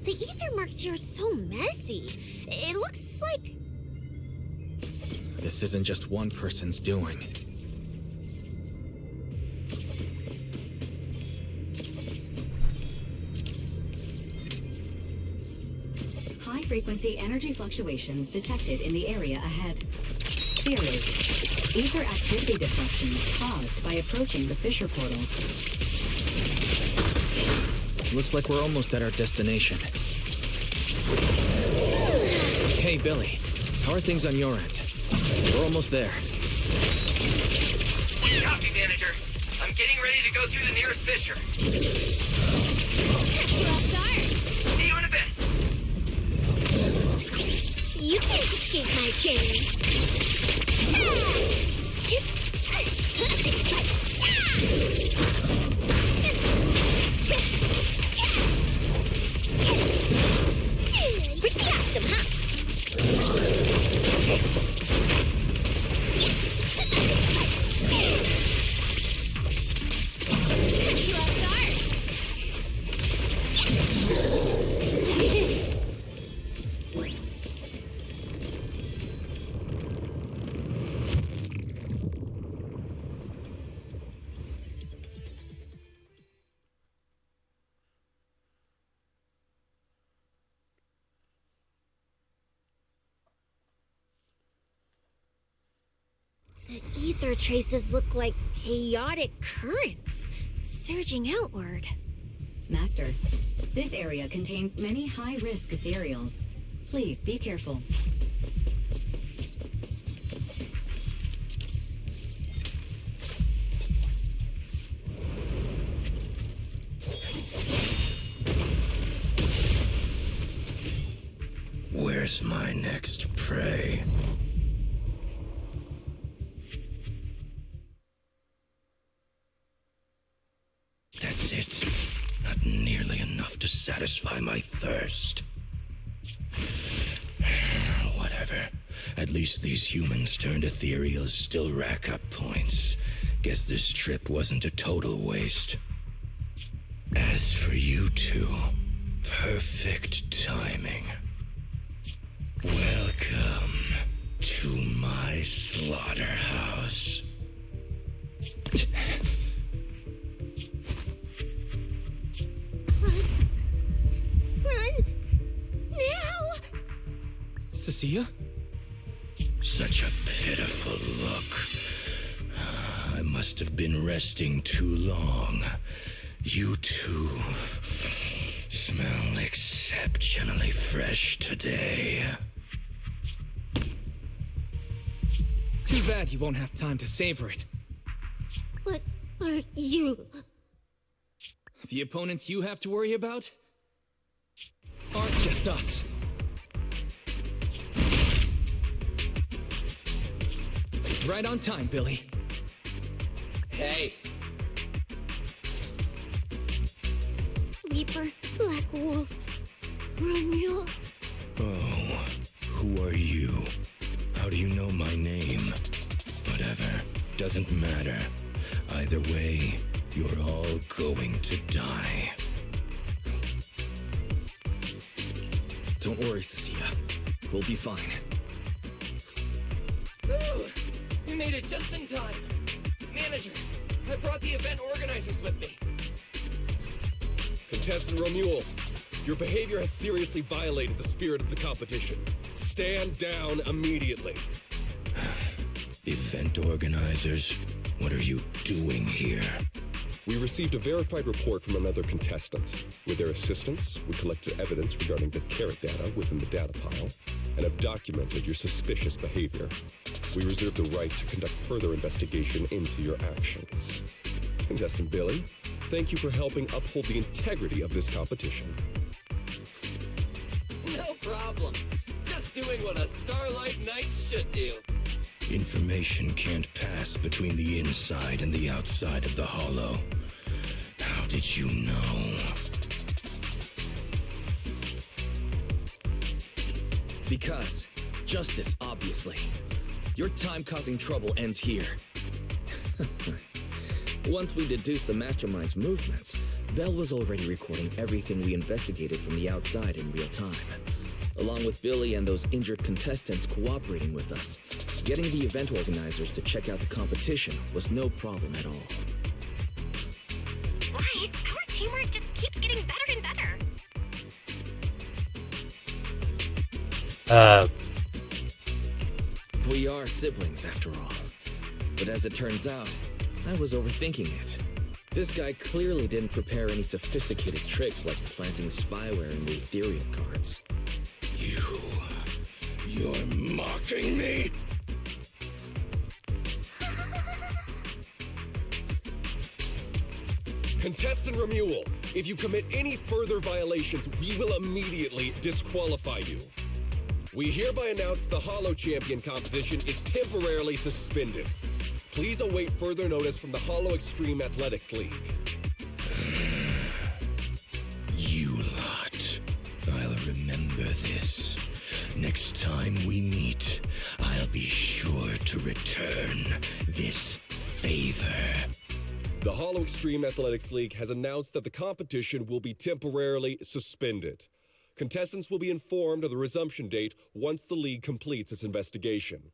The ether marks here are so messy. It looks like... This isn't just one person's doing. High-frequency energy fluctuations detected in the area ahead. Theory: ether activity disruptions caused by approaching the fissure portals. Looks like we're almost at our destination. Hey, Billy. How are things on your end? We're almost there. Copy, manager. I'm getting ready to go through the nearest fissure. See you in a bit. You can't escape my gaze. Pretty awesome, huh? You off guard. The ether traces look like chaotic currents, surging outward. Master, this area contains many high-risk ethereals. Please be careful. Where's my next prey? That's it. Not nearly enough to satisfy my thirst. Whatever. At least these humans turned ethereals still rack up points. Guess this trip wasn't a total waste. As for you two, perfect timing. Welcome to my slaughterhouse. Run! Now! Cecilia? Such a pitiful look. I must have been resting too long. You two smell exceptionally fresh today. Too bad you won't have time to savor it. What are you? The opponents you have to worry about aren't just us. Right on time, Billy. Hey, Sweeper, Black Wolf, Romeo. Oh, who are you? How do you know my name? Whatever, doesn't matter. Either way, you're all going to die. Don't worry, Cecilia. We'll be fine. Ooh, we made it just in time. Manager, I brought the event organizers with me. Contestant Romuald, your behavior has seriously violated the spirit of the competition. Stand down immediately. Event organizers, what are you doing here? We received a verified report from another contestant. With their assistance, we collected evidence regarding the carrot data within the data pile and have documented your suspicious behavior. We reserve the right to conduct further investigation into your actions. Contestant Billy, thank you for helping uphold the integrity of this competition. No problem. Just doing what a Starlight Knight should do. Information can't pass between the inside and the outside of the hollow. How did you know? Because justice, obviously. Your time causing trouble ends here. Once we deduced the mastermind's movements, Bell was already recording everything we investigated from the outside in real time. Along with Billy and those injured contestants cooperating with us, getting the event organizers to check out the competition was no problem at all. Wise, our teamwork just keeps getting better and better. We are siblings, after all. But as it turns out, I was overthinking it. This guy clearly didn't prepare any sophisticated tricks like planting spyware in the ethereal cards. You're mocking me? Contestant Romuald, if you commit any further violations, we will immediately disqualify you. We hereby announce the Hollow Champion competition is temporarily suspended. Please await further notice from the Hollow Extreme Athletics League. You lot. I'll remember this. Next time we meet, I'll be sure to return this favor. The Hollow Extreme Athletics League has announced that the competition will be temporarily suspended. Contestants will be informed of the resumption date once the league completes its investigation.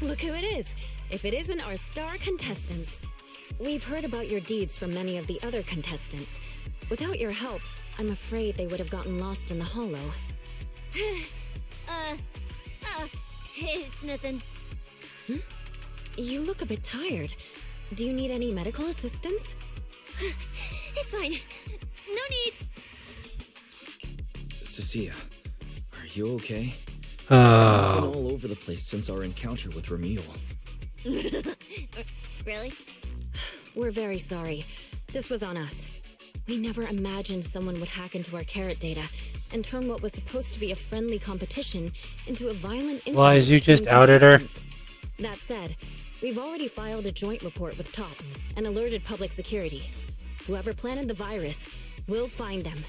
Look who it is. If it isn't our star contestants. We've heard about your deeds from many of the other contestants. Without your help, I'm afraid they would have gotten lost in the hollow. It's nothing. You look a bit tired. Do you need any medical assistance? It's fine. No need. Cecilia, are you okay? I've been all over the place since our encounter with Ramil. Really? We're very sorry. This was on us. We never imagined someone would hack into our carrot data and turn what was supposed to be a friendly competition into a violent incident. Why, you just outed her? That said, we've already filed a joint report with TOPS and alerted public security. Whoever planted the virus, we'll find them.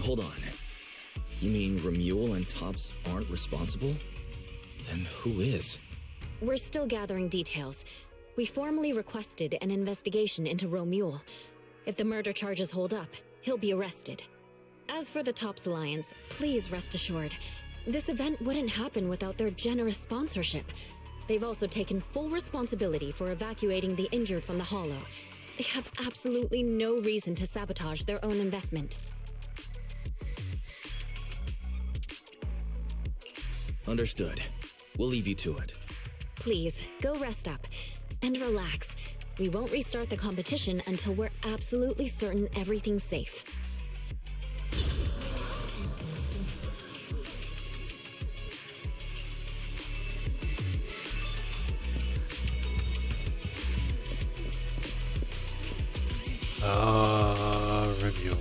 Hold on. You mean Ramil and Tops aren't responsible? Then who is? We're still gathering details. We formally requested an investigation into Ramil. If the murder charges hold up, he'll be arrested. As for the Tops Alliance, please rest assured, this event wouldn't happen without their generous sponsorship. They've also taken full responsibility for evacuating the injured from the hollow. They have absolutely no reason to sabotage their own investment. Understood. We'll leave you to it. Please, go rest up. And relax. We won't restart the competition until we're absolutely certain everything's safe. Review.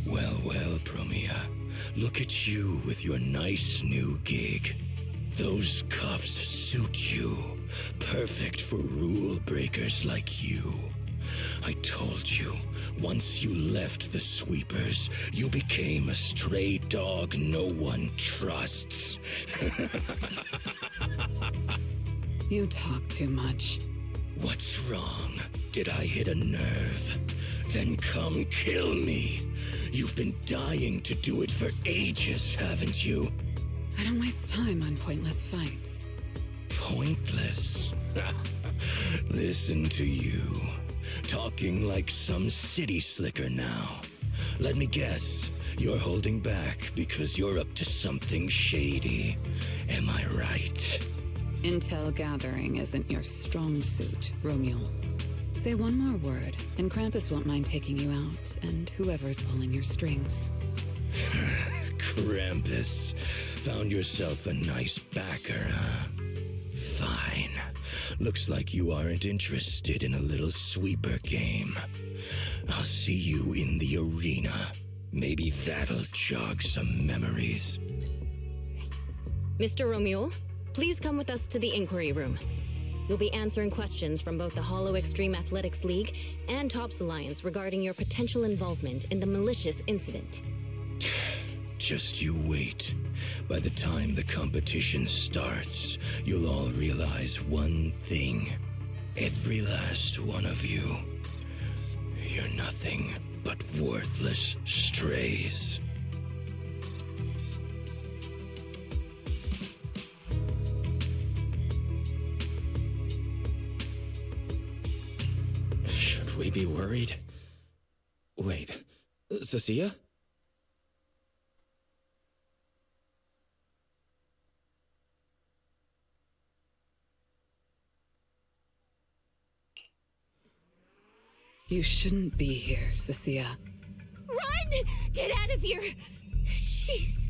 Well, Promia. Look at you with your nice new gig. Those cuffs suit you. Perfect for rule breakers like you. I told you, once you left the sweepers, you became a stray dog no one trusts. You talk too much. What's wrong? Did I hit a nerve? Then come kill me. You've been dying to do it for ages, haven't you? I don't waste time on pointless fights. Pointless? Listen to you. Talking like some city slicker now. Let me guess, you're holding back because you're up to something shady. Am I right? Intel gathering isn't your strong suit, Romeo. Say one more word, and Krampus won't mind taking you out, and whoever's pulling your strings. Krampus. Found yourself a nice backer, huh? Fine. Looks like you aren't interested in a little sweeper game. I'll see you in the arena. Maybe that'll jog some memories. Mr. Romule, please come with us to the inquiry room. You'll be answering questions from both the Hollow Extreme Athletics League and Tops Alliance regarding your potential involvement in the malicious incident. Just you wait. By the time the competition starts, you'll all realize one thing. Every last one of you. You're nothing but worthless strays. Should we be worried? Wait, Cecilia? You shouldn't be here, Cecilia. Run! Get out of here! She's...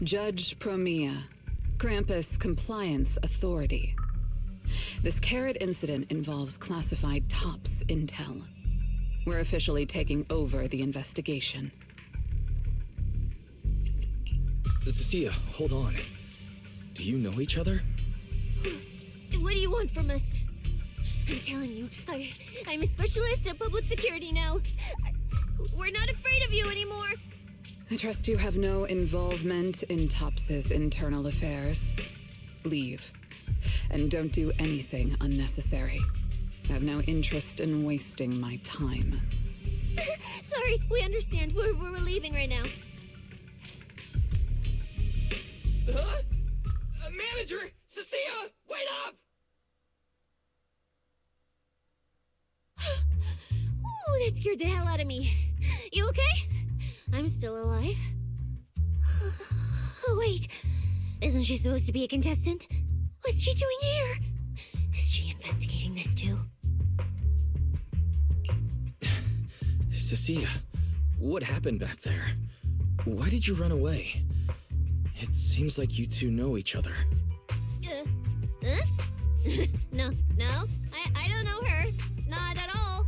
Judge Promia, Krampus Compliance Authority. This carrot incident involves classified TOPS intel. We're officially taking over the investigation. Cecilia, hold on. Do you know each other? What do you want from us? I'm telling you, I'm a specialist at public security now. We're not afraid of you anymore. I trust you have no involvement in Tops's internal affairs. Leave. And don't do anything unnecessary. I have no interest in wasting my time. Sorry, we understand. We're leaving right now. Huh? Manager! Cecilia! Wait up! Ooh, that scared the hell out of me. You okay? I'm still alive. Oh, wait. Isn't she supposed to be a contestant? What's she doing here? Is she investigating this too? Cecilia, what happened back there? Why did you run away? It seems like you two know each other. Huh? No, I don't know her. Not at all.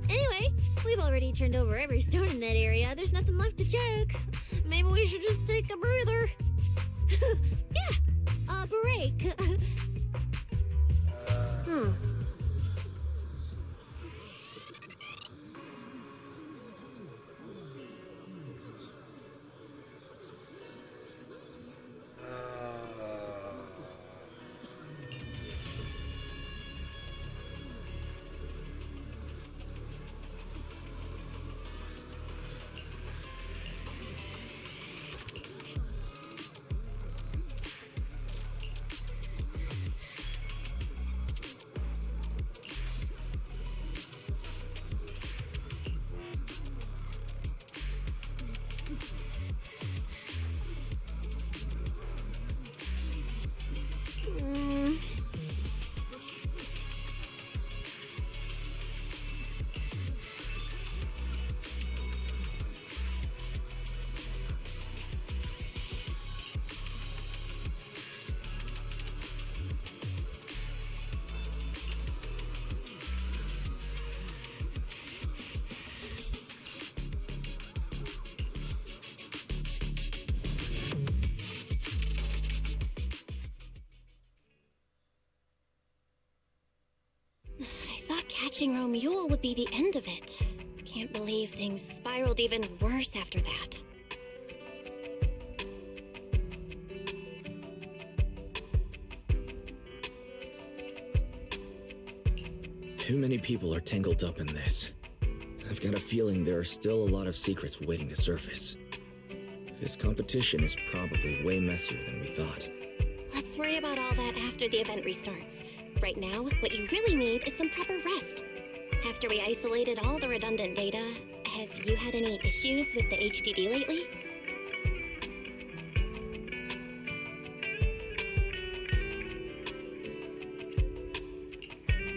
Anyway, we've already turned over every stone in that area. There's nothing left to check. Maybe we should just take a breather. Yeah, a break. Catching Romule would be the end of it. Can't believe things spiraled even worse after that. Too many people are tangled up in this. I've got a feeling there are still a lot of secrets waiting to surface. This competition is probably way messier than we thought. Let's worry about all that after the event restarts. Right now, what you really need is some proper rest. After we isolated all the redundant data, have you had any issues with the HDD lately?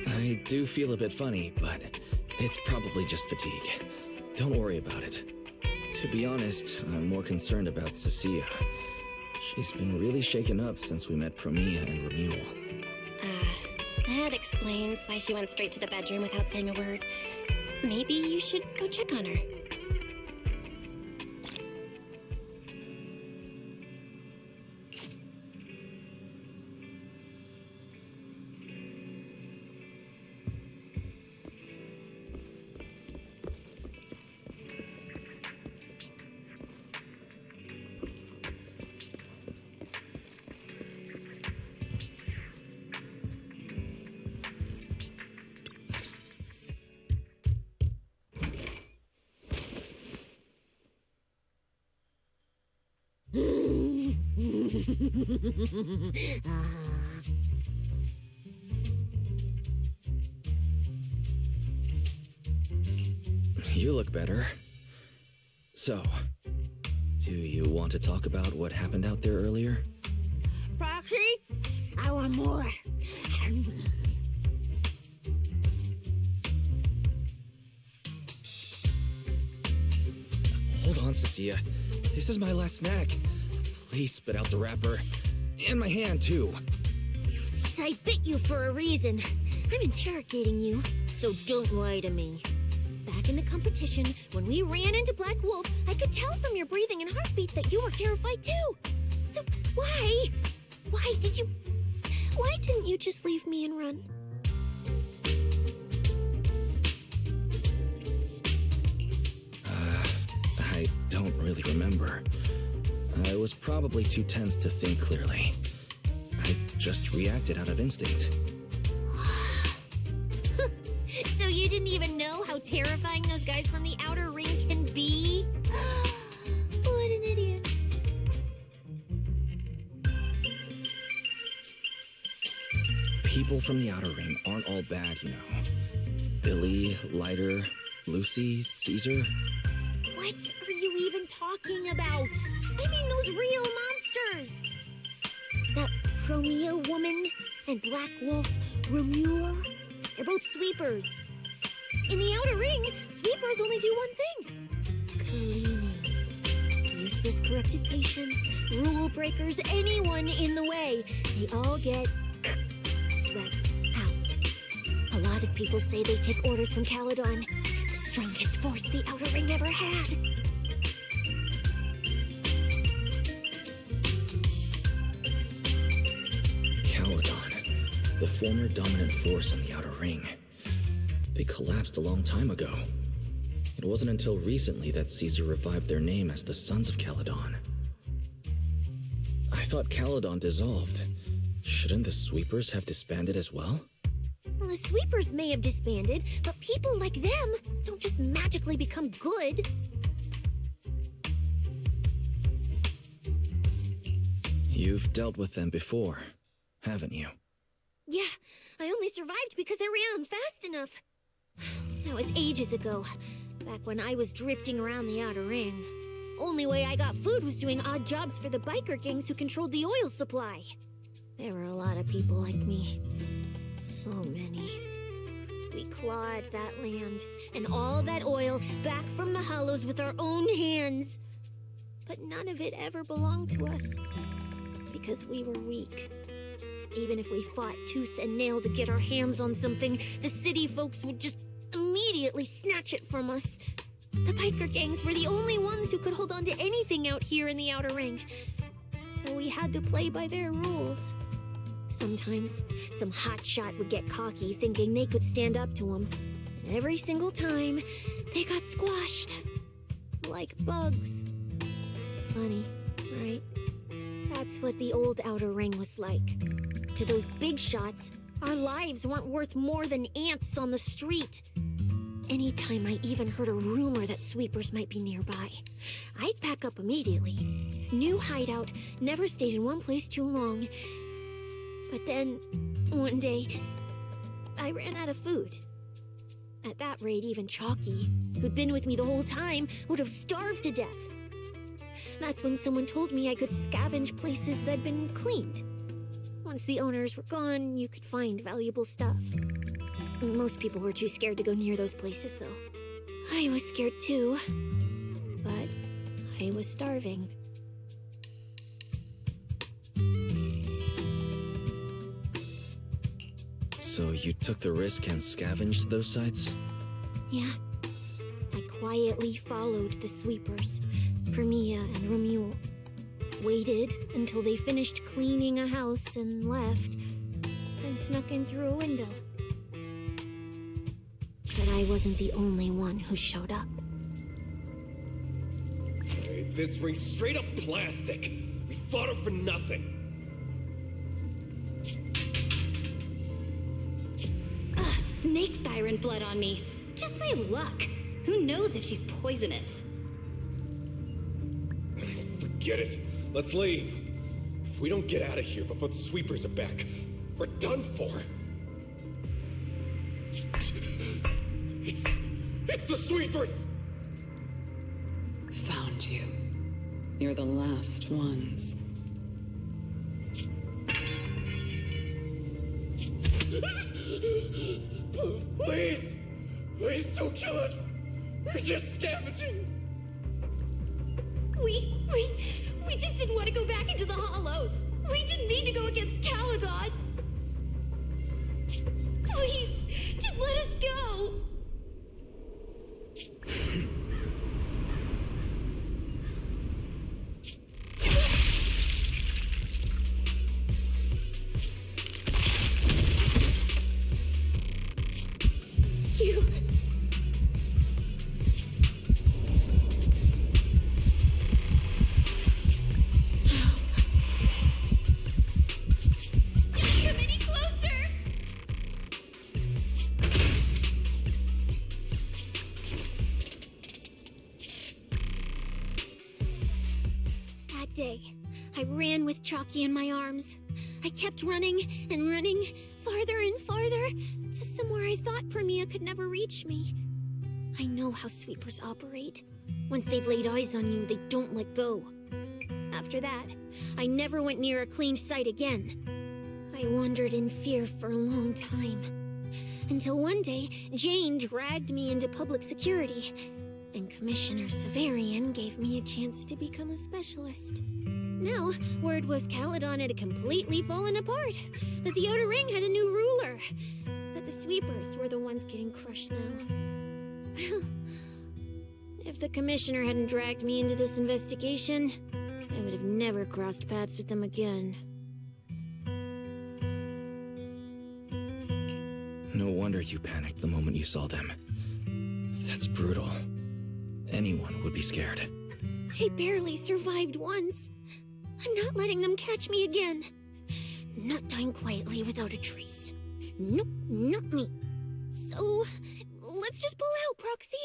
I do feel a bit funny, but it's probably just fatigue. Don't worry about it. To be honest, I'm more concerned about Cecilia. She's been really shaken up since we met Promia and Romule. That explains why she went straight to the bedroom without saying a word. Maybe you should go check on her. You look better. So, do you want to talk about what happened out there earlier? Proxy, I want more. Hold on, Cecilia. This is my last snack. Please spit out the wrapper. And my hand, too. I bit you for a reason. I'm interrogating you, so don't lie to me. Back in the competition, when we ran into Black Wolf, I could tell from your breathing and heartbeat that you were terrified too. So why? Why didn't you just leave me and run? don't really remember. I was probably too tense to think clearly. I just reacted out of instinct. So you didn't even know how terrifying those guys from the outer ring can be? What an idiot. People from the outer ring aren't all bad, you know. Billy, Leiter, Lucy, Caesar. What are you even talking about? I mean those real monsters! That Chromia woman and Black Wolf Romule, they're both sweepers. In the outer ring, sweepers only do one thing. Cleaning. Useless corrupted patients, rule breakers, anyone in the way. They all get swept out. A lot of people say they take orders from Caledon, the strongest force the outer ring ever had. Caledon, the former dominant force on the outer ring. They collapsed a long time ago. It wasn't until recently that Caesar revived their name as the Sons of Caledon. I thought Caledon dissolved. Shouldn't the Sweepers have disbanded as well? Well, the sweepers may have disbanded, but people like them don't just magically become good. You've dealt with them before, haven't you? Yeah, I only survived because I ran fast enough. That was ages ago, back when I was drifting around the outer ring. Only way I got food was doing odd jobs for the biker gangs who controlled the oil supply. There were a lot of people like me. So many. We clawed that land and all that oil back from the hollows with our own hands. But none of it ever belonged to us. Because we were weak. Even if we fought tooth and nail to get our hands on something, the city folks would just immediately snatch it from us. The biker gangs were the only ones who could hold on to anything out here in the outer ring. So we had to play by their rules. Sometimes, some hotshot would get cocky thinking they could stand up to him. And every single time, they got squashed. Like bugs. Funny, right? That's what the old outer ring was like. To those big shots, our lives weren't worth more than ants on the street. Anytime I even heard a rumor that sweepers might be nearby, I'd pack up immediately. New hideout, never stayed in one place too long. But then, one day, I ran out of food. At that rate, even Chalky, who'd been with me the whole time, would have starved to death. That's when someone told me I could scavenge places that'd been cleaned. Once the owners were gone, you could find valuable stuff. Most people were too scared to go near those places, though. I was scared too. But I was starving. So you took the risk and scavenged those sites? Yeah. I quietly followed the sweepers, Chromia and Romule. Waited until they finished cleaning a house and left, then snuck in through a window. But I wasn't the only one who showed up. Hey, this ring's straight up plastic. We fought her for nothing. Snake tyrant blood on me. Just my luck. Who knows if she's poisonous? Forget it. Let's leave. If we don't get out of here before the sweepers are back, we're done for. It's the sweepers! Found you. You're the last ones. Please! Please don't kill us! We're just scavenging! We just didn't want to go back into the hollows. We didn't mean to go against Caledon. Please, just let us go. I ran with Chalky in my arms. I kept running and running, farther and farther, to somewhere I thought Premia could never reach me. I know how sweepers operate. Once they've laid eyes on you, they don't let go. After that, I never went near a clean sight again. I wandered in fear for a long time. Until one day, Jane dragged me into public security, and Commissioner Severian gave me a chance to become a specialist. Now, word was Caledon had completely fallen apart, that the Outer Ring had a new ruler, that the sweepers were the ones getting crushed now. Well, if the Commissioner hadn't dragged me into this investigation, I would have never crossed paths with them again. No wonder you panicked the moment you saw them. That's brutal. Anyone would be scared. I barely survived once. I'm not letting them catch me again. Not dying quietly without a trace. Nope, not me. So, let's just pull out, Proxy.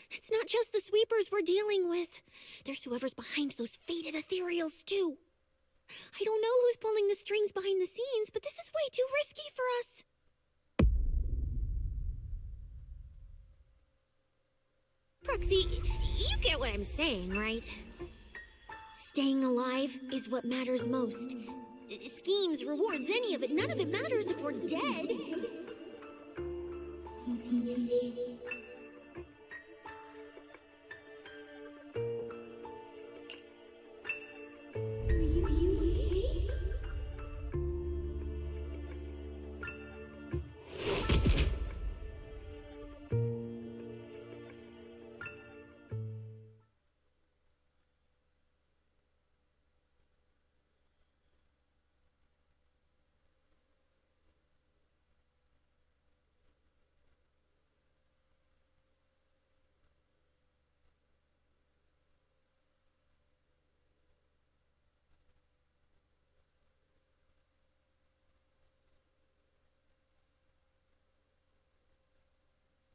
It's not just the sweepers we're dealing with. There's whoever's behind those faded ethereals, too. I don't know who's pulling the strings behind the scenes, but this is way too risky for us. Proxy, you get what I'm saying, right? Staying alive is what matters most. Schemes, rewards, any of it, none of it matters if we're dead.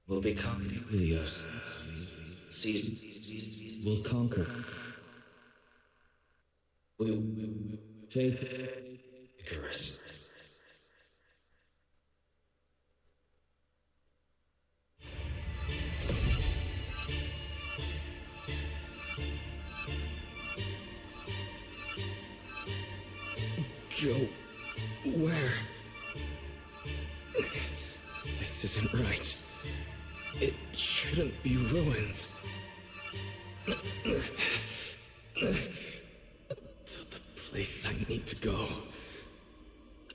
We'll be conquered, Helios. ZZZ will conquer. Faith Icarus. Go where? This isn't right. It shouldn't be ruins. The place I need to go.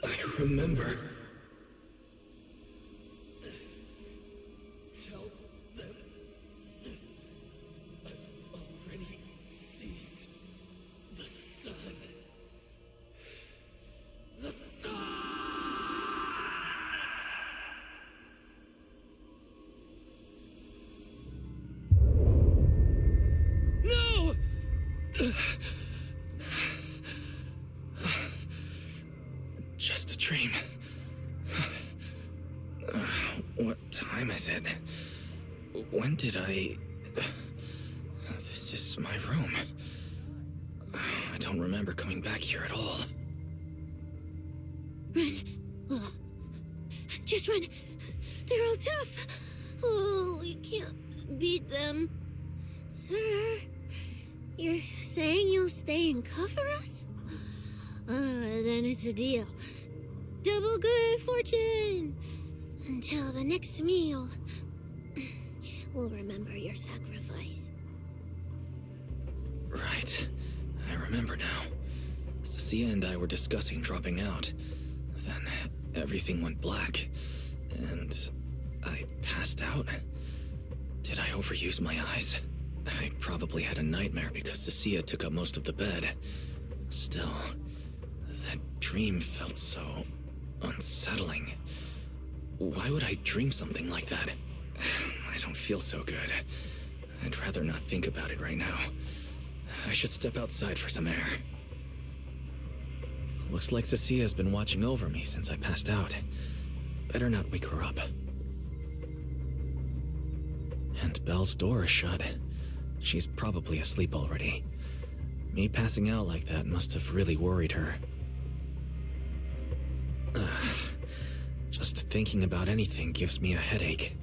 I remember. Tell them I've already seized the sun. The sun! No! Just a dream. What time is it? When did I... This is my room. I don't remember coming back here at all. Run. Just run. They're all tough. Oh, we can't beat them. Sir, you're saying you'll stay and cover us? Then it's a deal. Double good fortune. Until the next meal. We'll remember your sacrifice. Right. I remember now. Cecilia and I were discussing dropping out. Then everything went black, and I passed out. Did I overuse my eyes? I probably had a nightmare because Cecilia took up most of the bed. Still, that dream felt so unsettling. Why would I dream something like that? I don't feel so good. I'd rather not think about it right now. I should step outside for some air. Looks like Cecilia's been watching over me since I passed out. Better not wake her up. And Belle's door is shut. She's probably asleep already. Me passing out like that must have really worried her. Ugh. Just thinking about anything gives me a headache.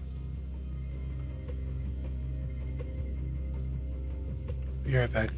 Be right back.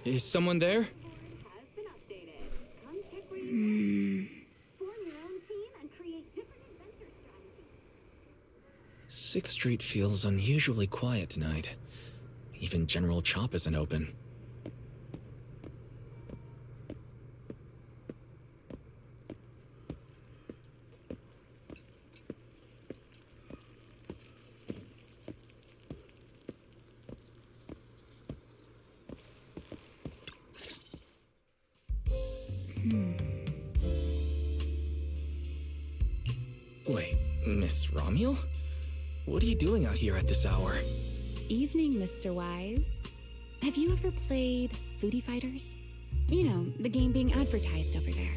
Is someone there? Sixth Street feels unusually quiet tonight. Even General Chop isn't open. Wait, Miss Romuel? What are you doing out here at this hour? Evening, Mr. Wise. Have you ever played Foodie Fighters? You know, the game being advertised over there.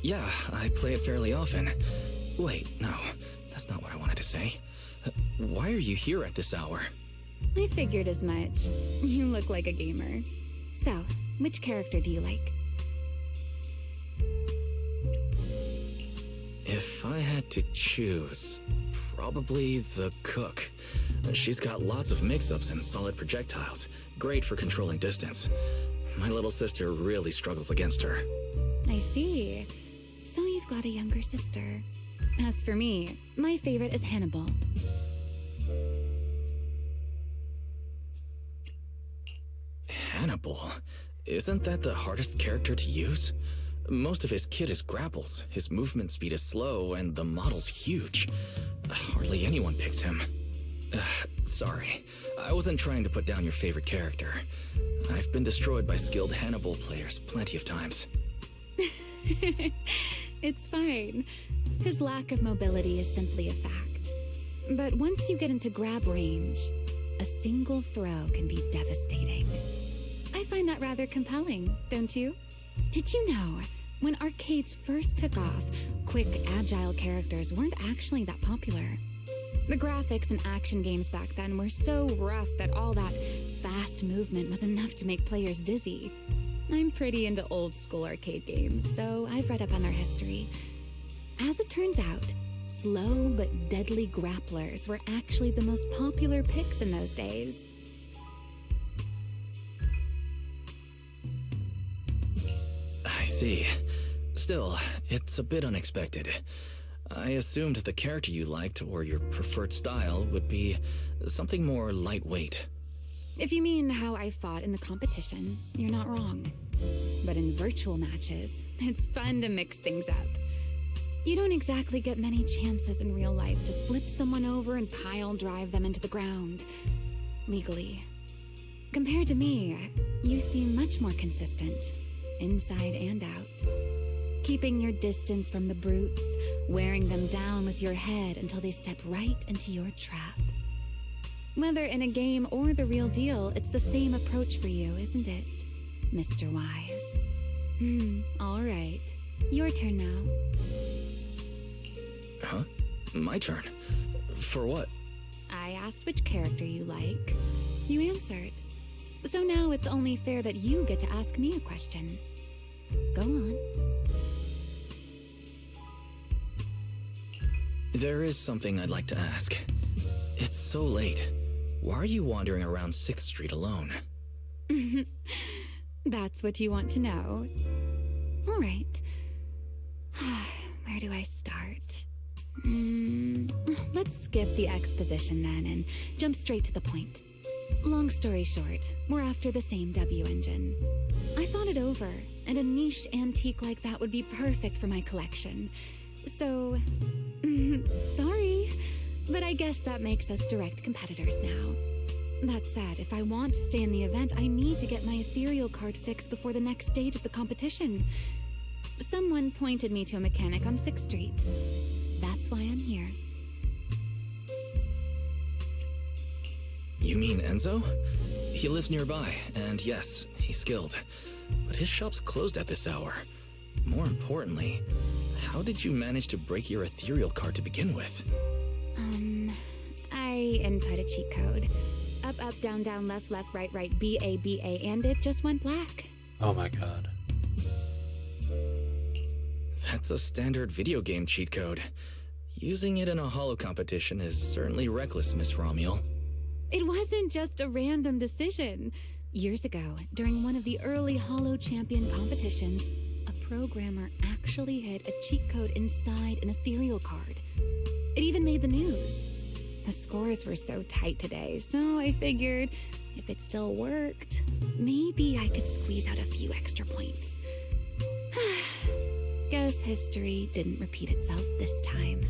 Yeah, I play it fairly often. Wait, no, that's not what I wanted to say. Why are you here at this hour? I figured as much. You look like a gamer. So, which character do you like? If I had to choose, probably the cook. She's got lots of mix-ups and solid projectiles. Great for controlling distance. My little sister really struggles against her. I see. So you've got a younger sister. As for me, my favorite is Hannibal. Hannibal? Isn't that the hardest character to use? Most of his kit is grapples, his movement speed is slow, and the model's huge. Hardly anyone picks him. Sorry, I wasn't trying to put down your favorite character. I've been destroyed by skilled Hannibal players plenty of times. It's fine. His lack of mobility is simply a fact. But once you get into grab range, a single throw can be devastating. I find that rather compelling, don't you? Did you know, when arcades first took off, quick, agile characters weren't actually that popular. The graphics in action games back then were so rough that all that fast movement was enough to make players dizzy. I'm pretty into old school arcade games, so I've read up on their history. As it turns out, slow but deadly grapplers were actually the most popular picks in those days. I see. Still, it's a bit unexpected. I assumed the character you liked or your preferred style would be something more lightweight. If you mean how I fought in the competition, you're not wrong. But in virtual matches, it's fun to mix things up. You don't exactly get many chances in real life to flip someone over and pile drive them into the ground. Legally. Compared to me, you seem much more consistent, inside and out. Keeping your distance from the brutes, wearing them down with your head until they step right into your trap. Whether in a game or the real deal, it's the same approach for you, isn't it, Mr. Wise? All right. Your turn now. Huh? My turn? For what? I asked which character you like. You answered. So now it's only fair that you get to ask me a question. Go on. There is something I'd like to ask. It's so late. Why are you wandering around 6th Street alone? That's what you want to know. All right. Where do I start? Let's skip the exposition then and jump straight to the point. Long story short, we're after the same W engine. I thought it over, and a niche antique like that would be perfect for my collection. So, sorry, but I guess that makes us direct competitors now. That said, if I want to stay in the event, I need to get my ethereal card fixed before the next stage of the competition. Someone pointed me to a mechanic on 6th Street. That's why I'm here. You mean Enzo? He lives nearby, and yes, he's skilled. But his shop's closed at this hour. More importantly, how did you manage to break your ethereal card to begin with? I input a cheat code. Up, up, down, down, left, left, right, right, B-A, B-A, and it just went black. Oh my god. That's a standard video game cheat code. Using it in a holo competition is certainly reckless, Miss Romuel. It wasn't just a random decision. Years ago, during one of the early Holo Champion competitions, a programmer actually hid a cheat code inside an ethereal card. It even made the news. The scores were so tight today, so I figured if it still worked, maybe I could squeeze out a few extra points. Guess history didn't repeat itself this time.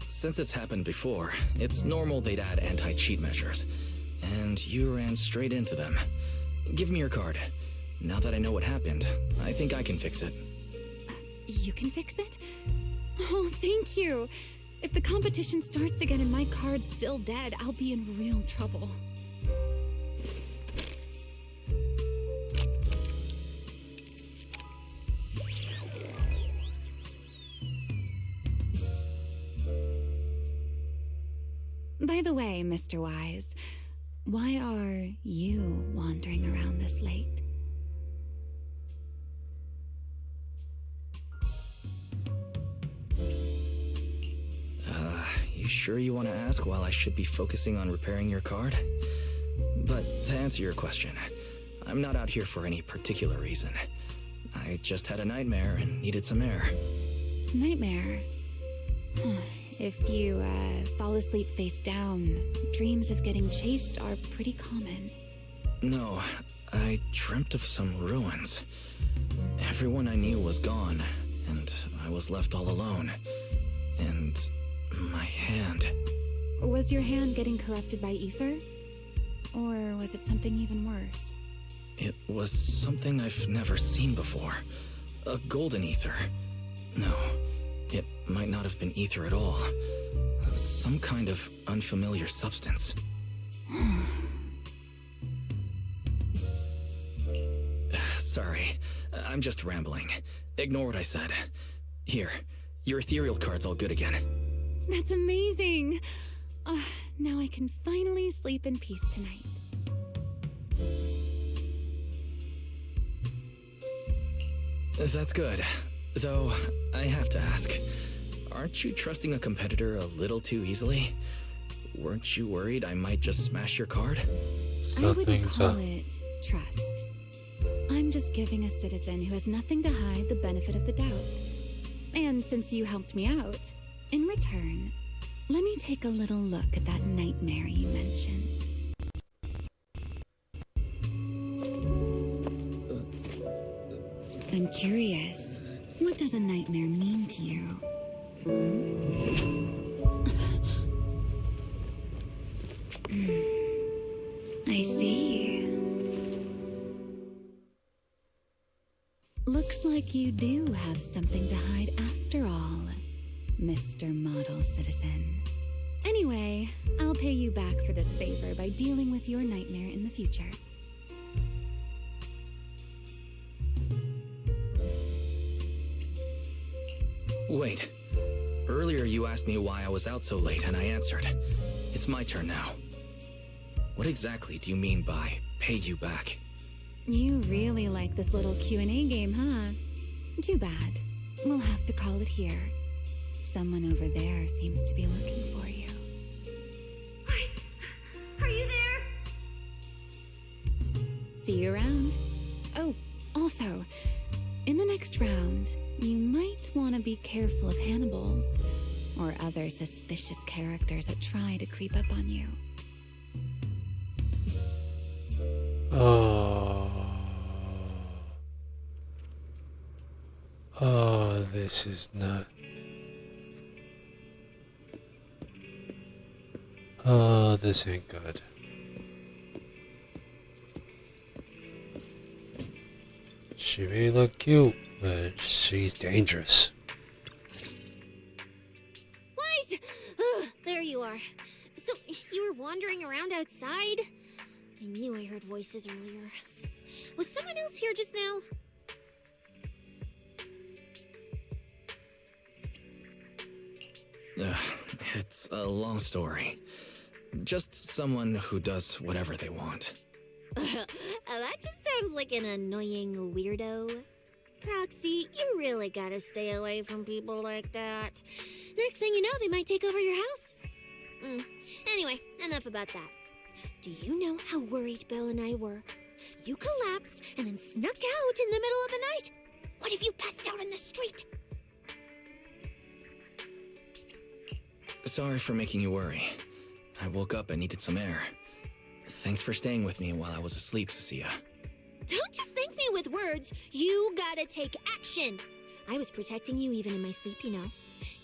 Since it's happened before, it's normal they'd add anti-cheat measures. And you ran straight into them. Give me your card. Now that I know what happened, I think I can fix it. You can fix it? Oh, thank you. If the competition starts again and my card's still dead, I'll be in real trouble. By the way, Mr. Wise, why are you wandering around this late? You sure you want to ask while I should be focusing on repairing your card? But to answer your question, I'm not out here for any particular reason. I just had a nightmare and needed some air. Nightmare? If you fall asleep face down, dreams of getting chased are pretty common. No, I dreamt of some ruins. Everyone I knew was gone, and I was left all alone. And my hand. Was your hand getting corrupted by ether? Or was it something even worse? It was something I've never seen before. A golden ether. No, it might not have been ether at all. Some kind of unfamiliar substance. Sorry, I'm just rambling. Ignore what I said. Here, your ethereal card's all good again. That's amazing! Now I can finally sleep in peace tonight. That's good. Though, I have to ask, aren't you trusting a competitor a little too easily? Weren't you worried I might just smash your card? I wouldn't call it trust. I'm just giving a citizen who has nothing to hide the benefit of the doubt. And since you helped me out, in return, let me take a little look at that nightmare you mentioned. I'm curious, what does a nightmare mean to you? I see. Looks like you do have something to hide after all, Mr. Model Citizen. Anyway, I'll pay you back for this favor by dealing with your nightmare in the future. Wait. Earlier you asked me why I was out so late and I answered. It's my turn now. What exactly do you mean by pay you back? You really like this little Q&A game, huh? Too bad. We'll have to call it here. Someone over there seems to be looking for you. Are you there? See you around. Oh, also, in the next round, you might want to be careful of Hannibals or other suspicious characters that try to creep up on you. Oh, this is not. Oh, this ain't good. She may look cute, but she's dangerous. Wise! There you are. So, you were wandering around outside? I knew I heard voices earlier. Was someone else here just now? It's a long story. Just someone who does whatever they want. That just sounds like an annoying weirdo. Proxy, you really gotta stay away from people like that. Next thing you know, they might take over your house. Anyway, enough about that. Do you know how worried Belle and I were? You collapsed and then snuck out in the middle of the night. What if you passed out in the street? Sorry for making you worry. I woke up and needed some air. Thanks for staying with me while I was asleep, Cecilia. Don't just thank me with words. You gotta take action. I was protecting you even in my sleep, you know.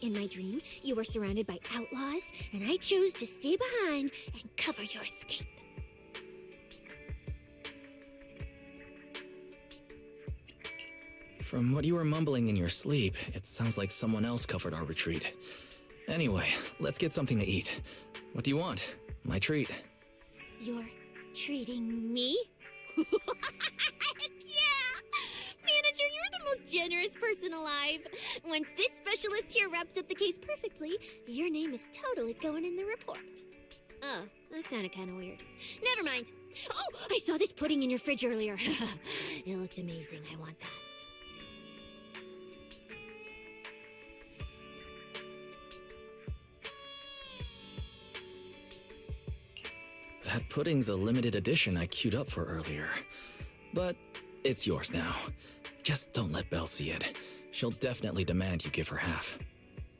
In my dream, you were surrounded by outlaws, and I chose to stay behind and cover your escape. From what you were mumbling in your sleep, it sounds like someone else covered our retreat. Anyway, let's get something to eat. What do you want? My treat. You're treating me? Heck yeah! Manager, you're the most generous person alive. Once this specialist here wraps up the case perfectly, your name is totally going in the report. Oh, that sounded kind of weird. Never mind. Oh, I saw this pudding in your fridge earlier. It looked amazing. I want that. That pudding's a limited edition I queued up for earlier. But it's yours now. Just don't let Belle see it. She'll definitely demand you give her half.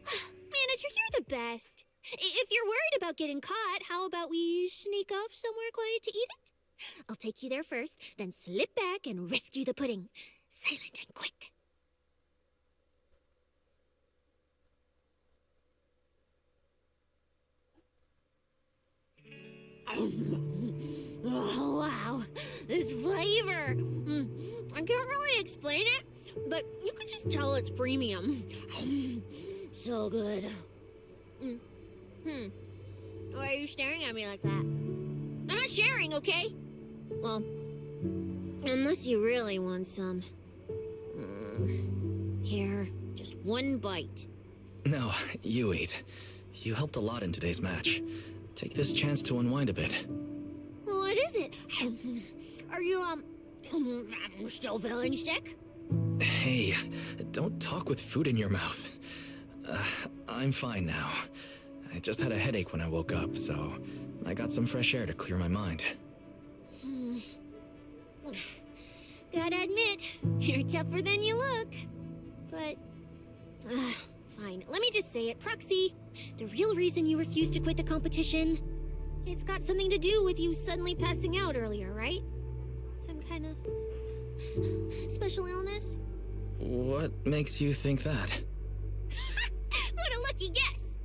Manager, you're the best. If you're worried about getting caught, how about we sneak off somewhere quiet to eat it? I'll take you there first, then slip back and rescue the pudding. Silent and quick. Oh, wow. This flavor. I can't really explain it, but you can just tell it's premium. So good. Why are you staring at me like that? I'm not sharing, okay? Well, unless you really want some. Here, just one bite. No, you eat. You helped a lot in today's match. Take this chance to unwind a bit. What is it? Are you, still feeling sick? Hey, don't talk with food in your mouth. I'm fine now. I just had a headache when I woke up, so I got some fresh air to clear my mind. Gotta admit, you're tougher than you look. But, fine. Let me just say it, Proxy. The real reason you refused to quit the competition, it's got something to do with you suddenly passing out earlier, right? Some kind of special illness? What makes you think that? What a lucky guess!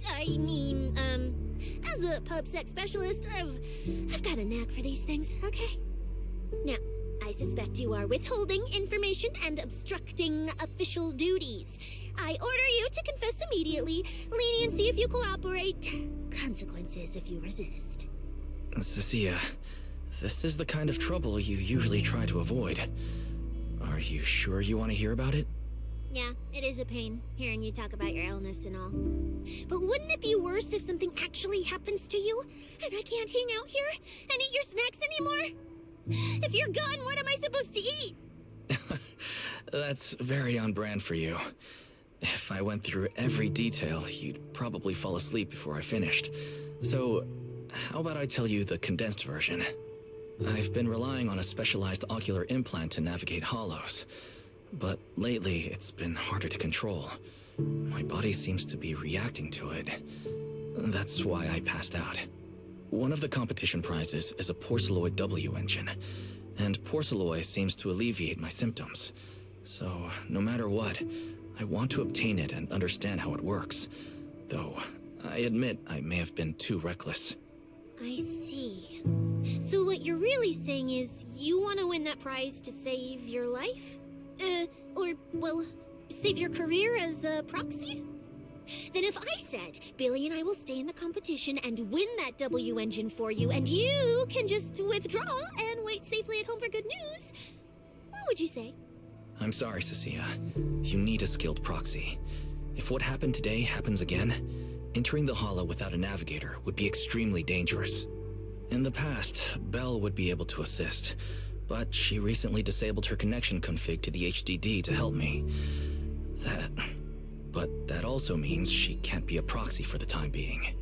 I mean, as a pub sex specialist, I've got a knack for these things, okay? Now, I suspect you are withholding information and obstructing official duties. I order you to confess immediately, leniency if you cooperate, consequences if you resist. Cecilia, this is the kind of trouble you usually try to avoid. Are you sure you want to hear about it? Yeah, it is a pain, hearing you talk about your illness and all. But wouldn't it be worse if something actually happens to you, and I can't hang out here and eat your snacks anymore? If you're gone, what am I supposed to eat? That's very on brand for you. If I went through every detail, you'd probably fall asleep before I finished. So, how about I tell you the condensed version? I've been relying on a specialized ocular implant to navigate hollows. But lately, it's been harder to control. My body seems to be reacting to it. That's why I passed out. One of the competition prizes is a Porceloid W engine, and Porceloid seems to alleviate my symptoms. So, no matter what, I want to obtain it and understand how it works. Though, I admit I may have been too reckless. I see. So what you're really saying is you want to win that prize to save your life? Well, save your career as a proxy? Then if I said, Billy and I will stay in the competition and win that W engine for you, and you can just withdraw and wait safely at home for good news, what would you say? I'm sorry, Cecilia. You need a skilled proxy. If what happened today happens again, entering the hollow without a navigator would be extremely dangerous. In the past, Belle would be able to assist, but she recently disabled her connection config to the HDD to help me. But that also means she can't be a proxy for the time being.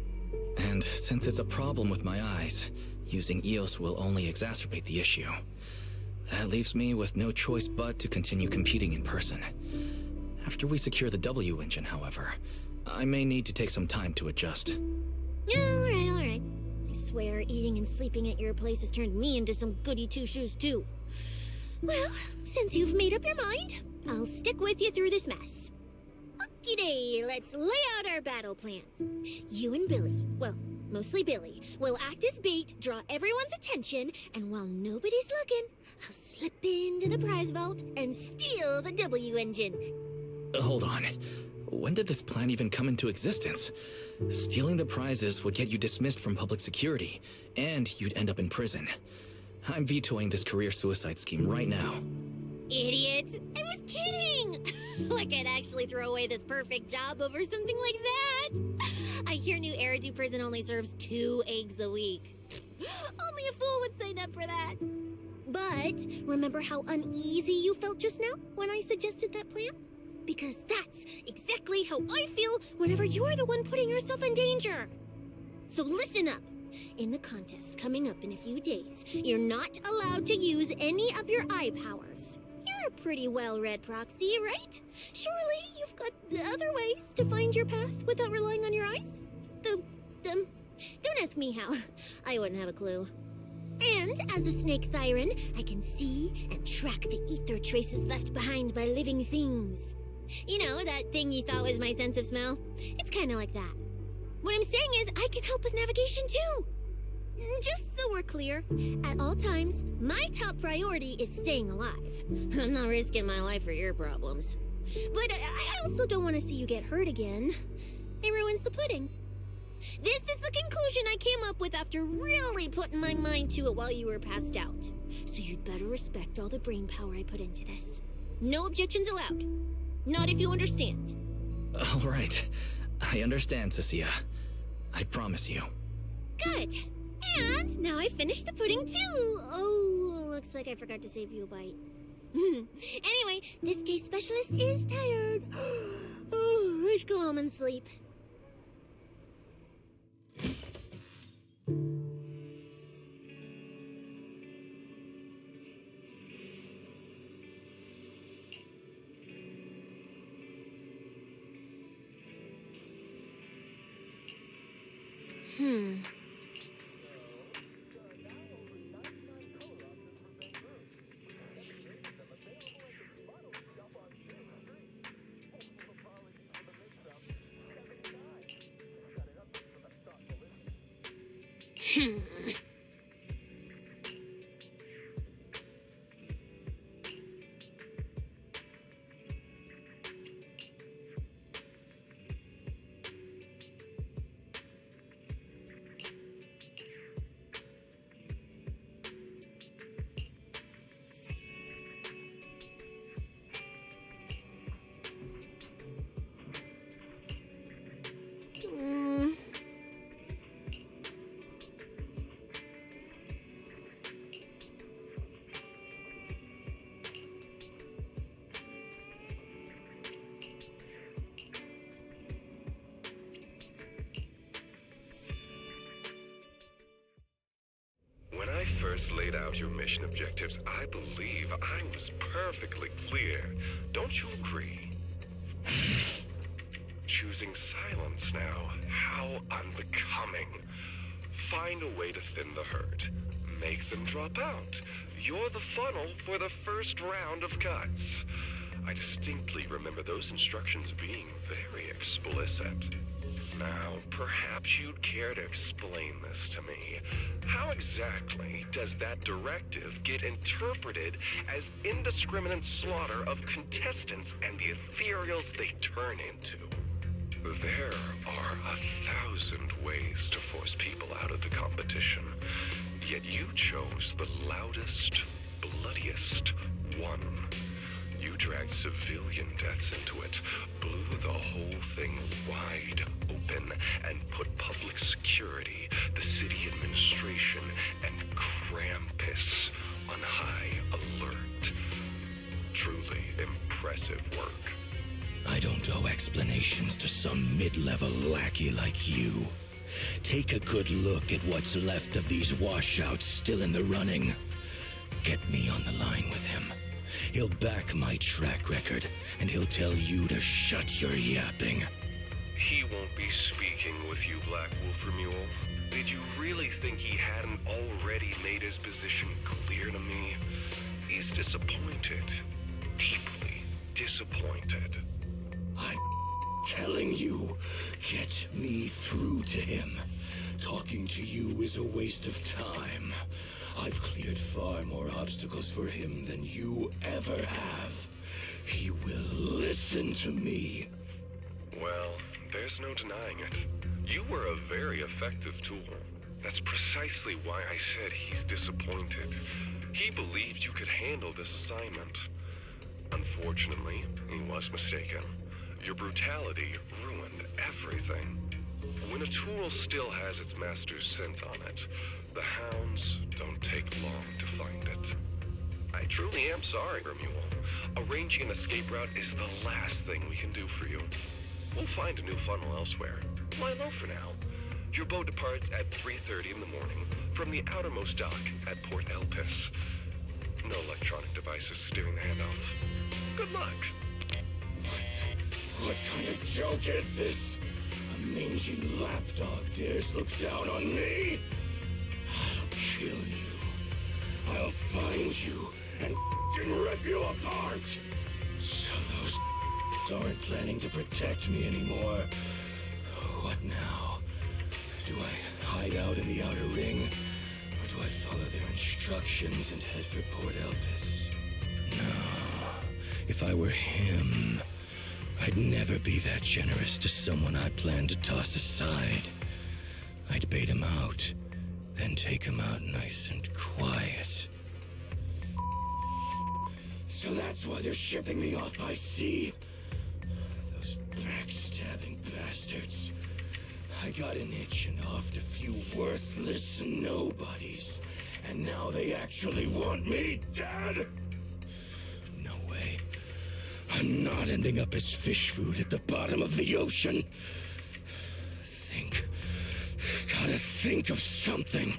And since it's a problem with my eyes, using EOS will only exacerbate the issue. That leaves me with no choice but to continue competing in person. After we secure the W engine, however, I may need to take some time to adjust. Alright. I swear eating and sleeping at your place has turned me into some goody two-shoes too. Well, since you've made up your mind, I'll stick with you through this mess. Okie-day, let's lay out our battle plan. You and Billy, well, mostly Billy, will act as bait, draw everyone's attention, and while nobody's looking, I'll slip into the prize vault and steal the W engine. Hold on. When did this plan even come into existence? Stealing the prizes would get you dismissed from public security, and you'd end up in prison. I'm vetoing this career suicide scheme right now. Idiot! I was kidding! Like I'd actually throw away this perfect job over something like that! I hear New Eridu Prison only serves 2 eggs a week. Only a fool would sign up for that. But remember how uneasy you felt just now when I suggested that plan? Because that's exactly how I feel whenever you're the one putting yourself in danger. So listen up. In the contest coming up in a few days, you're not allowed to use any of your eye powers. You're a pretty well-read proxy, right? Surely you've got other ways to find your path without relying on your eyes? Don't ask me how. I wouldn't have a clue. And as a snake Thyran, I can see and track the ether traces left behind by living things. You know, that thing you thought was my sense of smell? It's kinda like that. What I'm saying is, I can help with navigation too. Just so we're clear, at all times, my top priority is staying alive. I'm not risking my life for your problems. But I also don't want to see you get hurt again. It ruins the pudding. This is the conclusion I came up with after really putting my mind to it while you were passed out. So you'd better respect all the brain power I put into this. No objections allowed. Not if you understand. All right. I understand, Cecilia. I promise you. Good. And now I finished the pudding too. Oh, looks like I forgot to save you a bite. Anyway, this case specialist is tired. Oh, let's go home and sleep. When I first laid out your mission objectives, I believe I was perfectly clear. Don't you agree? Choosing silence now. How unbecoming. Find a way to thin the herd. Make them drop out. You're the funnel for the first round of cuts. I distinctly remember those instructions being very explicit. Now, perhaps you'd care to explain this to me. How exactly does that directive get interpreted as indiscriminate slaughter of contestants and the ethereals they turn into? There are 1,000 ways to force people out of the competition, yet you chose the loudest, bloodiest one. You dragged civilian deaths into it, blew the whole thing wide open, and put public security, the city administration, and Krampus on high impressive work. I don't owe explanations to some mid-level lackey like you. Take a good look at what's left of these washouts still in the running. Get me on the line with him. He'll back my track record, and he'll tell you to shut your yapping. He won't be speaking with you, Black Wolfer Mule. Did you really think he hadn't already made his position clear to me? He's disappointed. Deeply disappointed. I'm telling you, get me through to him. Talking to you is a waste of time. I've cleared far more obstacles for him than you ever have. He will listen to me. Well, there's no denying it. You were a very effective tool. That's precisely why I said he's disappointed. He believed you could handle this assignment. Unfortunately, he was mistaken. Your brutality ruined everything. When a tool still has its master's scent on it, the hounds don't take long to find it. I truly am sorry, Mule. Arranging an escape route is the last thing we can do for you. We'll find a new funnel elsewhere. Lie low for now. Your boat departs at 3:30 in the morning from the outermost dock at Port Elpis. No electronic devices steering the handoff. Good luck. What kind of joke is this? A mangy lapdog dares look down on me? I'll kill you. I'll find you and rip you apart. So those aren't planning to protect me anymore. What now? Do I hide out in the outer ring? Or do I follow their instructions and head for Port Elpis? No. If I were him, I'd never be that generous to someone I planned to toss aside. I'd bait him out, then take him out nice and quiet. So that's why they're shipping me off by sea. Those backstabbing bastards. I got an itch and offed a few worthless nobodies, and now they actually want me dead? No way. I'm not ending up as fish food at the bottom of the ocean. Gotta think of something.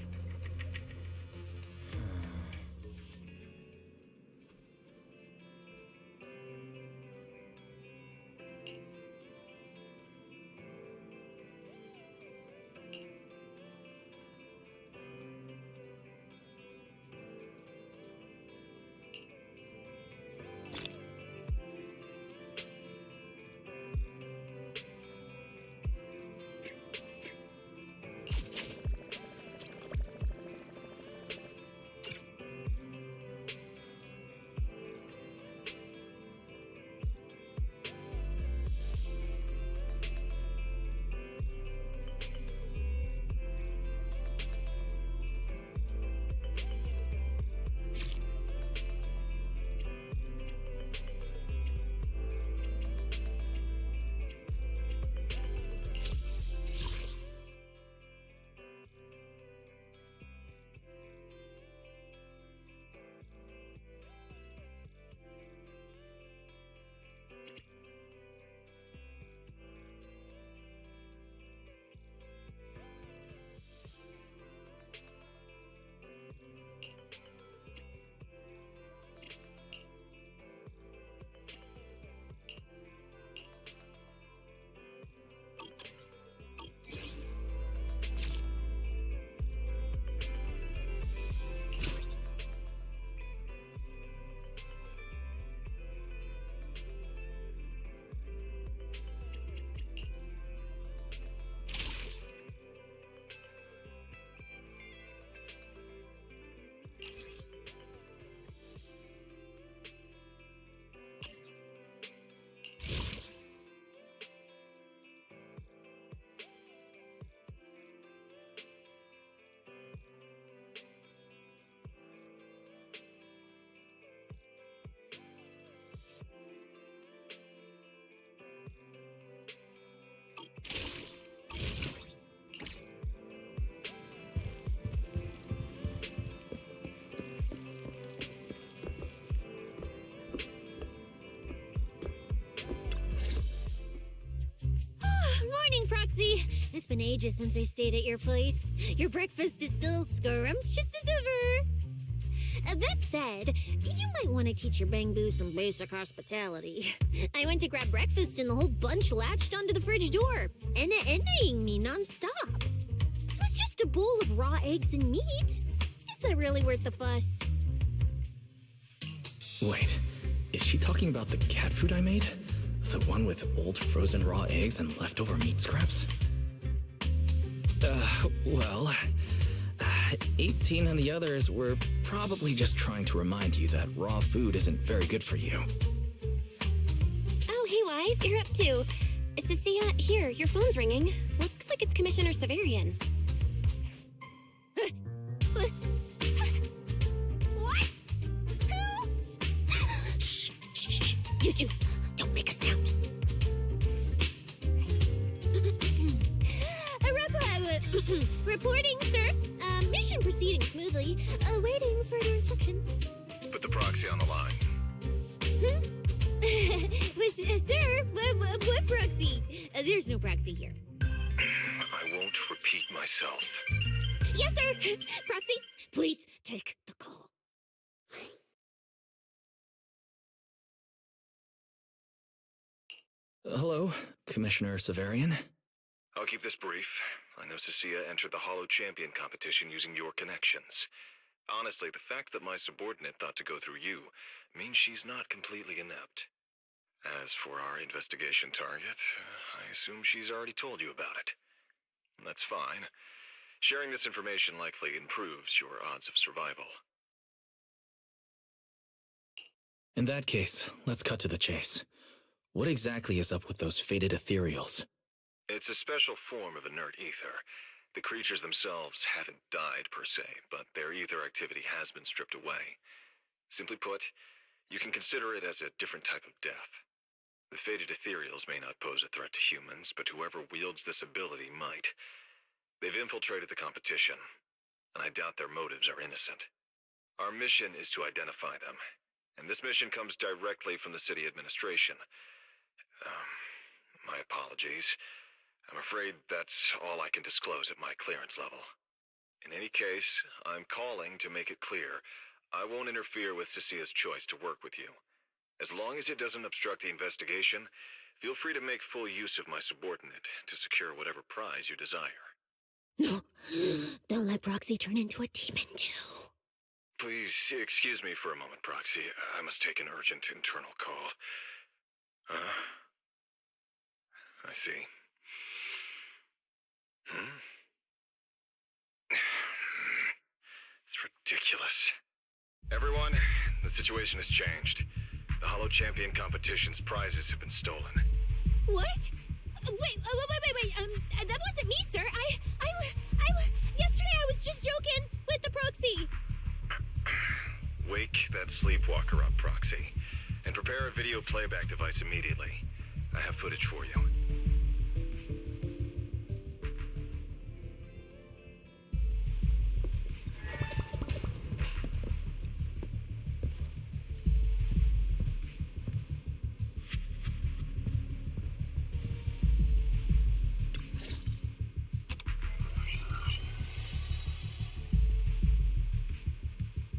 ages since I stayed at your place. Your breakfast is still scrumptious as ever. That said, you might want to teach your Bangbu some basic hospitality. I went to grab breakfast and the whole bunch latched onto the fridge door, envying me nonstop. It was just a bowl of raw eggs and meat. Is that really worth the fuss? Wait, is she talking about the cat food I made? The one with old frozen raw eggs and leftover meat scraps? Well, 18 and the others were probably just trying to remind you that raw food isn't very good for you. Oh, hey, Wise, you're up too. Cecilia, here, your phone's ringing. Looks like it's Commissioner Severian. What? Who? Shh, shh, shh. You two, don't make a sound. Reporting, sir. Mission proceeding smoothly. Waiting further instructions. Put the proxy on the line. Sir, what proxy? There's no proxy here. I won't repeat myself. Yes, sir. Proxy, please take the call. Hello, Commissioner Severian. I'll keep this brief. I know Cecilia entered the Hollow Champion competition using your connections. Honestly, the fact that my subordinate thought to go through you means she's not completely inept. As for our investigation target, I assume she's already told you about it. That's fine. Sharing this information likely improves your odds of survival. In that case, let's cut to the chase. What exactly is up with those fated ethereals? It's a special form of inert ether. The creatures themselves haven't died per se, but their ether activity has been stripped away. Simply put, you can consider it as a different type of death. The fated ethereals may not pose a threat to humans, but whoever wields this ability might. They've infiltrated the competition, and I doubt their motives are innocent. Our mission is to identify them, and this mission comes directly from the city administration. My apologies. I'm afraid that's all I can disclose at my clearance level. In any case, I'm calling to make it clear I won't interfere with Cecilia's choice to work with you. As long as it doesn't obstruct the investigation, feel free to make full use of my subordinate to secure whatever prize you desire. No, don't let Proxy turn into a demon too. Please excuse me for a moment, Proxy. I must take an urgent internal call. I see. It's ridiculous. Everyone, the situation has changed. The Hollow Champion competition's prizes have been stolen. What? Wait, that wasn't me, sir. Yesterday I was just joking with the Proxy. Wake that sleepwalker up, Proxy, and prepare a video playback device immediately. I have footage for you.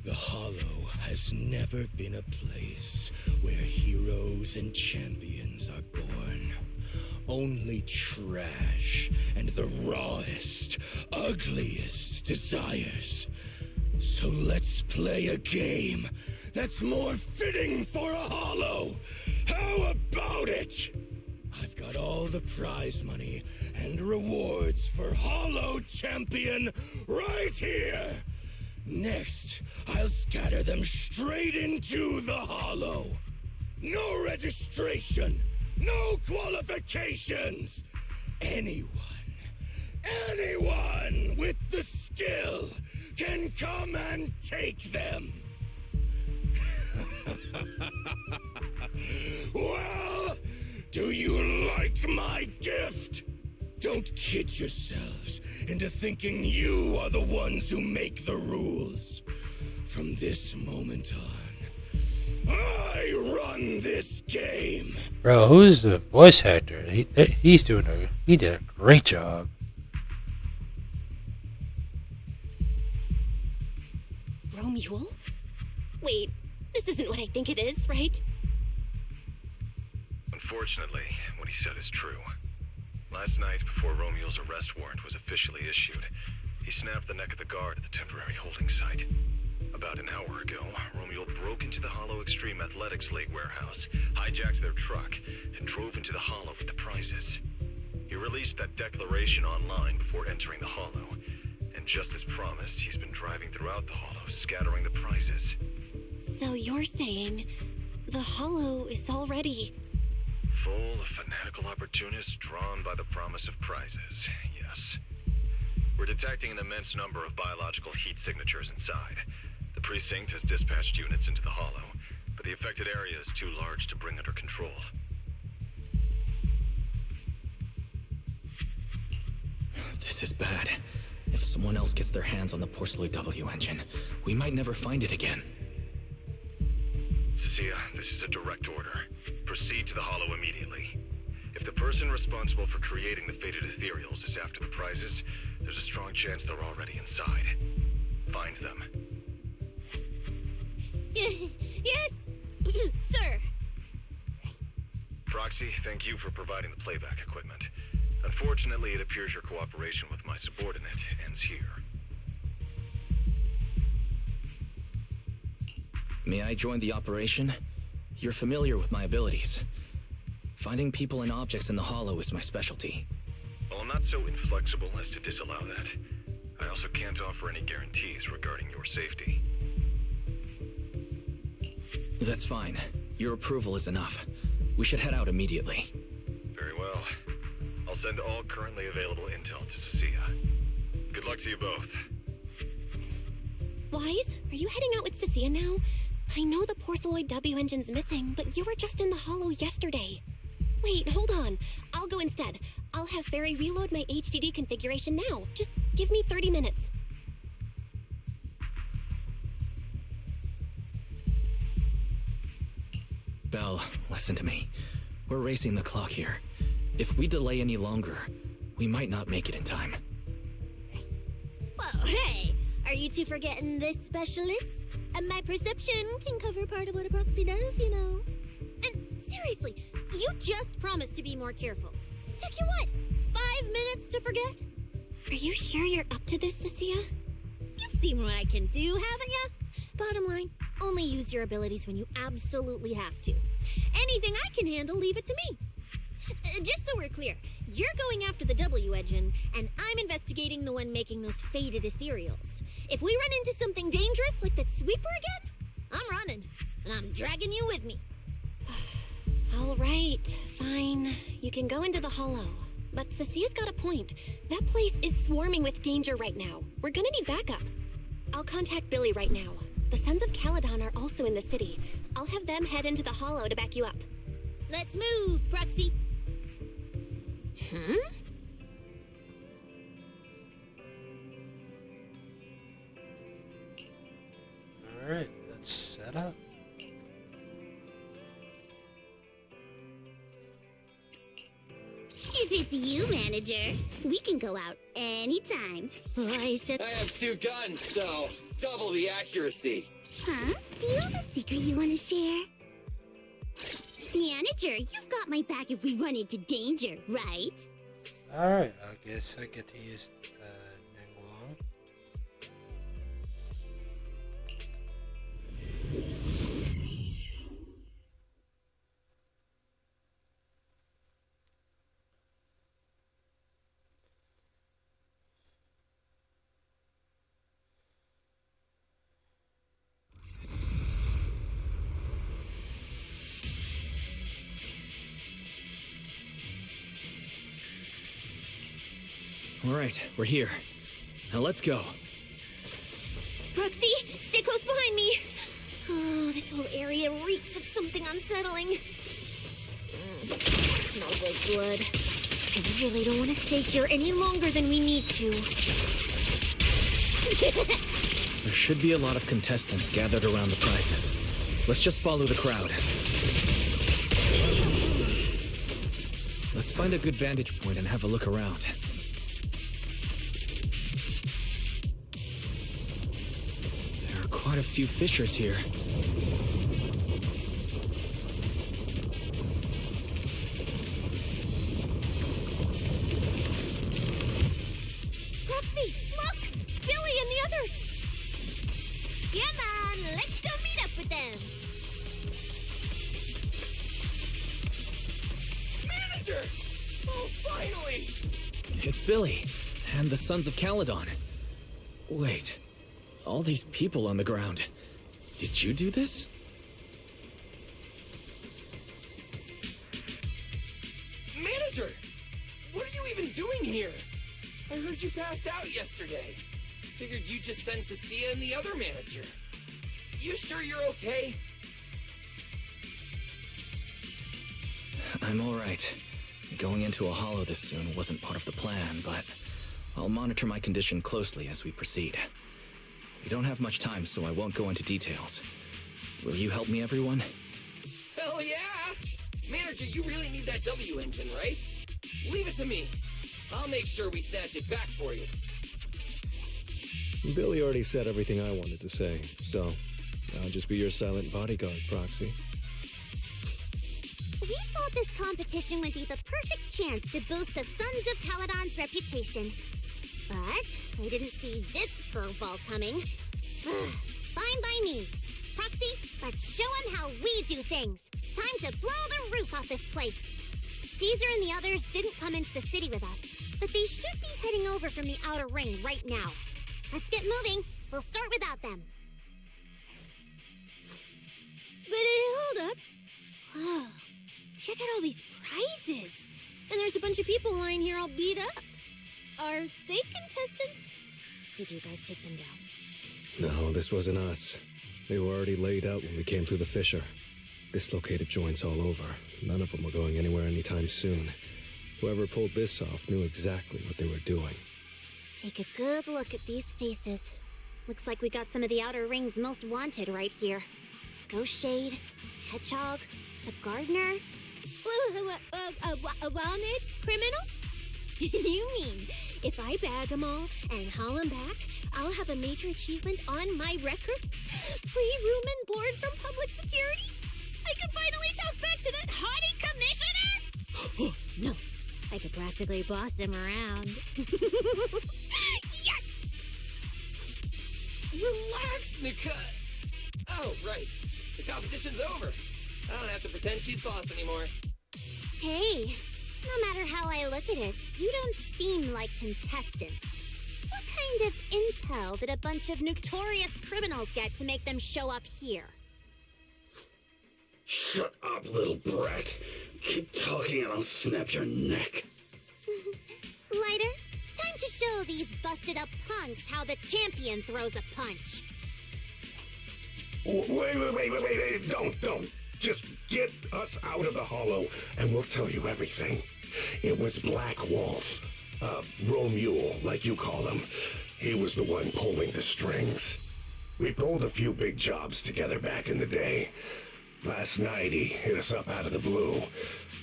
The Hollow has never been a place where heroes and champions are born. Only trash and the rawest, ugliest desires. So let's play a game that's more fitting for a Hollow. How about it? I've got all the prize money and rewards for Hollow Champion right here. Next, I'll scatter them straight into the Hollow. No registration, no qualifications. Anyone with the skill can come and take them. Well, do you like my gift? Don't kid yourselves into thinking you are the ones who make the rules. From this moment on, I run this game. Bro, who's the voice actor? He did a great job. Romule? Wait, this isn't what I think it is, right? Unfortunately, what he said is true. Last night, before Romule's arrest warrant was officially issued, he snapped the neck of the guard at the temporary holding site. About an hour ago, Romule broke into the Hollow Extreme Athletics League warehouse, hijacked their truck, and drove into the Hollow with the prizes. He released that declaration online before entering the Hollow, and just as promised, he's been driving throughout the Hollow, scattering the prizes. So you're saying the Hollow is already... Full of fanatical opportunists drawn by the promise of prizes, yes. We're detecting an immense number of biological heat signatures inside. The precinct has dispatched units into the Hollow, but the affected area is too large to bring under control. This is bad. If someone else gets their hands on the Porcelloy W engine, we might never find it again. Cecilia, this is a direct order. Proceed to the Hollow immediately. If the person responsible for creating the fated ethereals is after the prizes, there's a strong chance they're already inside. Find them. Yes, sir. Proxy, thank you for providing the playback equipment. Unfortunately, it appears your cooperation with my subordinate ends here. May I join the operation? You're familiar with my abilities. Finding people and objects in the Hollow is my specialty. Well, I'm not so inflexible as to disallow that. I also can't offer any guarantees regarding your safety. That's fine. Your approval is enough. We should head out immediately. Very well. I'll send all currently available intel to Cecilia. Good luck to you both. Wise, are you heading out with Cecilia now? I know the Porcelloid W engine's missing, but you were just in the Hollow yesterday. Wait, hold on. I'll go instead. I'll have Fairy reload my HDD configuration now. Just give me 30 minutes. Belle, listen to me. We're racing the clock here. If we delay any longer, we might not make it in time. Whoa, hey! Are you two forgetting this specialist? My perception can cover part of what a proxy does, you know. And seriously, you just promised to be more careful. Took you what, 5 minutes to forget? Are you sure you're up to this, Cecilia? You've seen what I can do, haven't you? Bottom line, only use your abilities when you absolutely have to. Anything I can handle, leave it to me. Just so we're clear, you're going after the W engine, and I'm investigating the one making those faded ethereals. If we run into something dangerous like that sweeper again, I'm running, and I'm dragging you with me. All right, fine. You can go into the Hollow. But Cecilia's got a point. That place is swarming with danger right now. We're gonna need backup. I'll contact Billy right now. The Sons of Caledon are also in the city. I'll have them head into the Hollow to back you up. Let's move, Proxy. Alright, let's set up. If it's you, manager, we can go out anytime. I have 2 guns, so double the accuracy. Huh? Do you have a secret you want to share? Manager, you've got my back if we run into danger, right? Alright, I guess I get to use Nangwang. All right, we're here. Now let's go. Proxy, stay close behind me. Oh, this whole area reeks of something unsettling. Smells like blood. I really don't want to stay here any longer than we need to. There should be a lot of contestants gathered around the prizes. Let's just follow the crowd. Let's find a good vantage point and have a look around. They're quite a few fissures here. Roxy, look! Billy and the others! Come on, let's go meet up with them! Manager! Oh, finally! It's Billy, and the Sons of Caledon. Wait, all these people on the ground. Did you do this? Manager! What are you even doing here? I heard you passed out yesterday. Figured you'd just send Cecilia and the other manager. You sure you're okay? I'm alright. Going into a hollow this soon wasn't part of the plan, but I'll monitor my condition closely as we proceed. We don't have much time, so I won't go into details. Will you help me, everyone? Hell yeah! Manager, you really need that W engine, right? Leave it to me. I'll make sure we snatch it back for you. Billy already said everything I wanted to say, so I'll just be your silent bodyguard, Proxy. We thought this competition would be the perfect chance to boost the Sons of Caledon's reputation. But I didn't see this curveball coming. Fine by me. Proxy, let's show them how we do things. Time to blow the roof off this place. Caesar and the others didn't come into the city with us, but they should be heading over from the outer ring right now. Let's get moving. We'll start without them. But hold up. Whoa. Check out all these prizes. And there's a bunch of people lying here all beat up. Are they contestants? Did you guys take them down? No, this wasn't us. They were already laid out when we came through the fissure. Dislocated joints all over. None of them were going anywhere anytime soon. Whoever pulled this off knew exactly what they were doing. Take a good look at these faces. Looks like we got some of the outer ring's most wanted right here. Ghost Shade, Hedgehog, the Gardener. Wanted criminals? You mean, if I bag them all and haul them back, I'll have a major achievement on my record? Free room and board from public security? I could finally talk back to that haughty commissioner! No, I could practically boss him around. Yes! Relax, Nika! Oh, right. The competition's over. I don't have to pretend she's boss anymore. Hey, no matter how I look at it, you don't seem like contestants. What kind of intel did a bunch of notorious criminals get to make them show up here? Shut up, little brat. Keep talking and I'll snap your neck. Lighter, time to show these busted up punks how the champion throws a punch. Wait, don't. Just get us out of the hollow and we'll tell you everything. It was Black Wolf, Romule, like you call him. He was the one pulling the strings. We pulled a few big jobs together back in the day. Last night he hit us up out of the blue.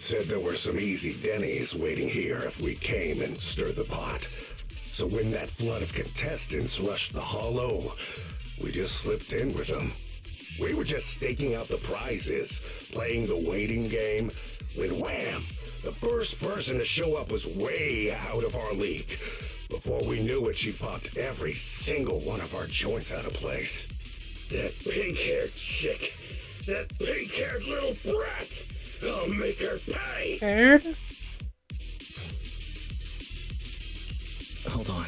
Said there were some easy Denny's waiting here if we came and stirred the pot. So when that flood of contestants rushed the hollow, we just slipped in with them. We were just staking out the prizes, playing the waiting game, when wham! The first person to show up was way out of our league. Before we knew it, she popped every single one of our joints out of place. That pink-haired chick. That pink-haired little brat. I'll make her pay. Scared? Hold on.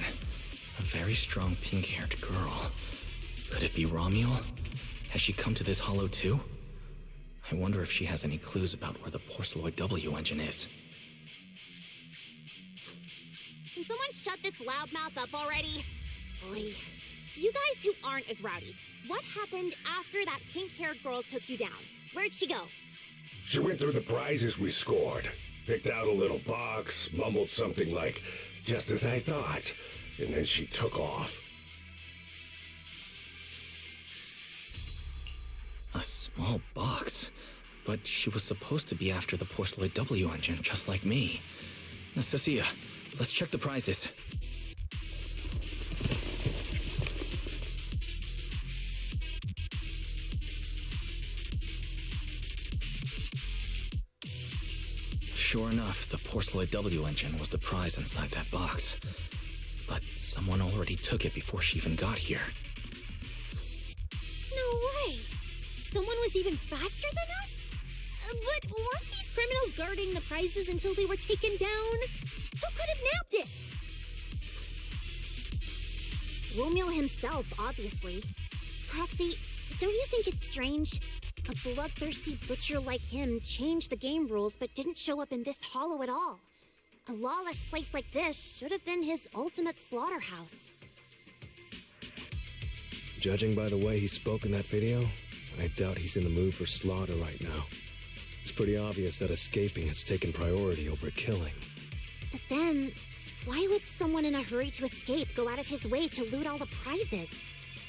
A very strong pink-haired girl. Could it be Romule? Has she come to this hollow too? I wonder if she has any clues about where the Porceloid W engine is. Can someone shut this loudmouth up already? Boy, you guys who aren't as rowdy, what happened after that pink-haired girl took you down? Where'd she go? She went through the prizes we scored, picked out a little box, mumbled something like, "just as I thought," and then she took off. A small box? But she was supposed to be after the Porceloid W engine, just like me. Now, Cecilia, let's check the prizes. Sure enough, the Porceloid W engine was the prize inside that box. But someone already took it before she even got here. No way! Someone was even faster than us? But weren't these criminals guarding the prizes until they were taken down? Who could have nabbed it? Romeo himself, obviously. Proxy, don't you think it's strange? A bloodthirsty butcher like him changed the game rules but didn't show up in this hollow at all. A lawless place like this should have been his ultimate slaughterhouse. Judging by the way he spoke in that video, I doubt he's in the mood for slaughter right now. It's pretty obvious that escaping has taken priority over killing. But then, why would someone in a hurry to escape go out of his way to loot all the prizes?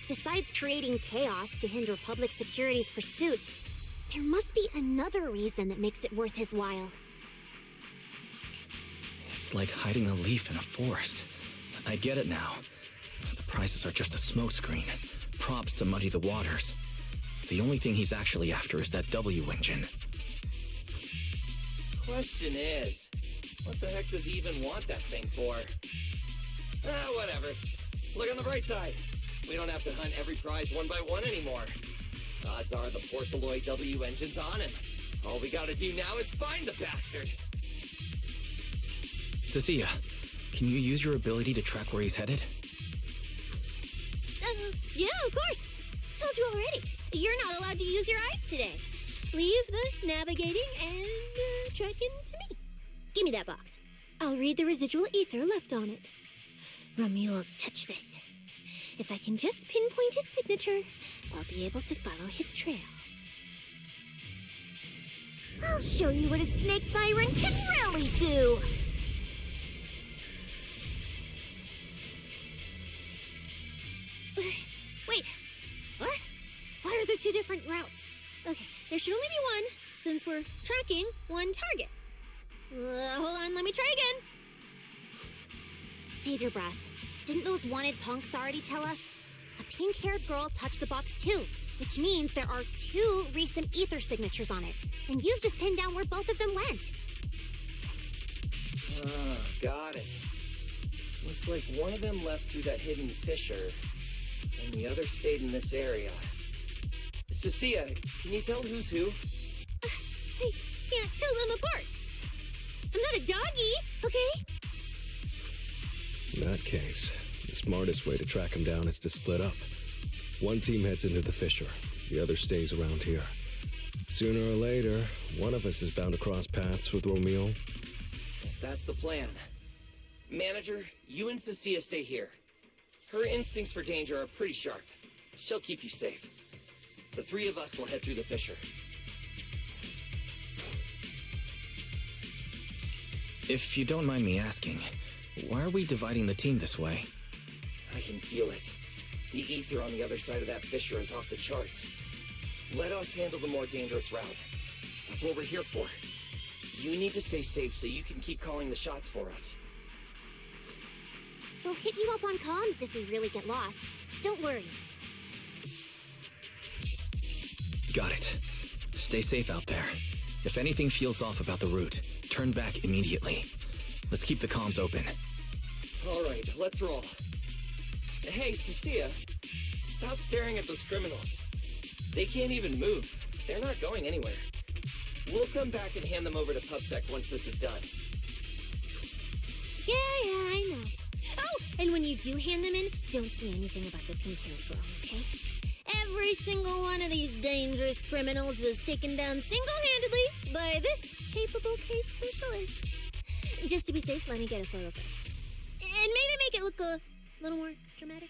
Besides creating chaos to hinder public security's pursuit, there must be another reason that makes it worth his while. It's like hiding a leaf in a forest. I get it now. The prizes are just a smokescreen, props to muddy the waters. The only thing he's actually after is that W engine. Question is, what the heck does he even want that thing for? Whatever. Look on the bright side. We don't have to hunt every prize one by one anymore. Odds are the Porceloid W engine's on him. All we gotta do now is find the bastard. Cecilia, can you use your ability to track where he's headed? Yeah, of course. Told you already. You're not allowed to use your eyes today. Leave the navigating and tracking to me. Give me that box. I'll read the residual ether left on it. Romuald's touch this. If I can just pinpoint his signature, I'll be able to follow his trail. I'll show you what a snake tyrant can really do! Wait, what? Why are there two different routes? Okay, there should only be one, since we're tracking one target. Hold on, let me try again. Save your breath. Didn't those wanted punks already tell us? A pink-haired girl touched the box too, which means there are two recent ether signatures on it. And you've just pinned down where both of them went. Got it. Looks like one of them left through that hidden fissure, and the other stayed in this area. Cecilia, can you tell who's who? I can't tell them apart. I'm not a doggy, okay? In that case, the smartest way to track him down is to split up. One team heads into the fissure, the other stays around here. Sooner or later, one of us is bound to cross paths with Romeo. If that's the plan. Manager, you and Cecilia stay here. Her instincts for danger are pretty sharp. She'll keep you safe. The three of us will head through the fissure. If you don't mind me asking, why are we dividing the team this way? I can feel it. The ether on the other side of that fissure is off the charts. Let us handle the more dangerous route. That's what we're here for. You need to stay safe so you can keep calling the shots for us. They'll hit you up on comms if we really get lost. Don't worry. Got it. Stay safe out there. If anything feels off about the route, turn back immediately. Let's keep the comms open. All right, let's roll. Hey, Cecilia, stop staring at those criminals. They can't even move. They're not going anywhere. We'll come back and hand them over to PubSec once this is done. Yeah, I know. Oh, and when you do hand them in, don't say anything about the pink-haired girl, okay? Every single one of these dangerous criminals was taken down single-handedly by this capable case specialist. Just to be safe, let me get a photo first. And maybe make it look a little more dramatic.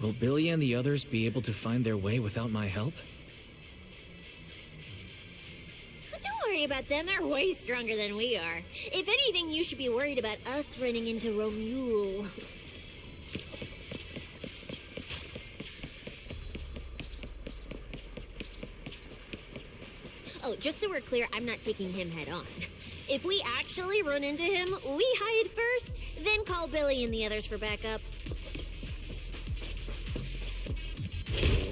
Will Billy and the others be able to find their way without my help? Don't worry about them, they're way stronger than we are. If anything, you should be worried about us running into Romuald. Oh, just so we're clear, I'm not taking him head on. If we actually run into him, we hide first, then call Billy and the others for backup.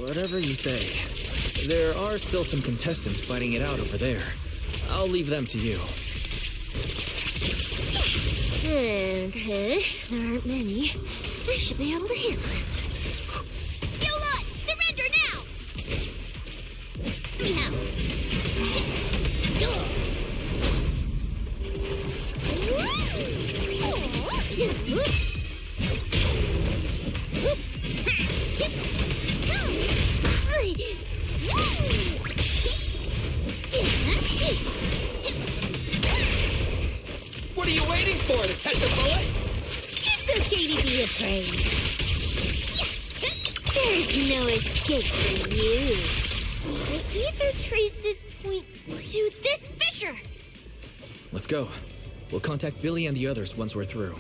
Whatever you say. There are still some contestants fighting it out over there. I'll leave them to you. Okay, there aren't many. I should be able to handle it. You lot, surrender now! What are you waiting for, to catch a bullet? It's okay to be afraid. There's no escape for you. The ether traces point to this fissure. Let's go. We'll contact Billy and the others once we're through.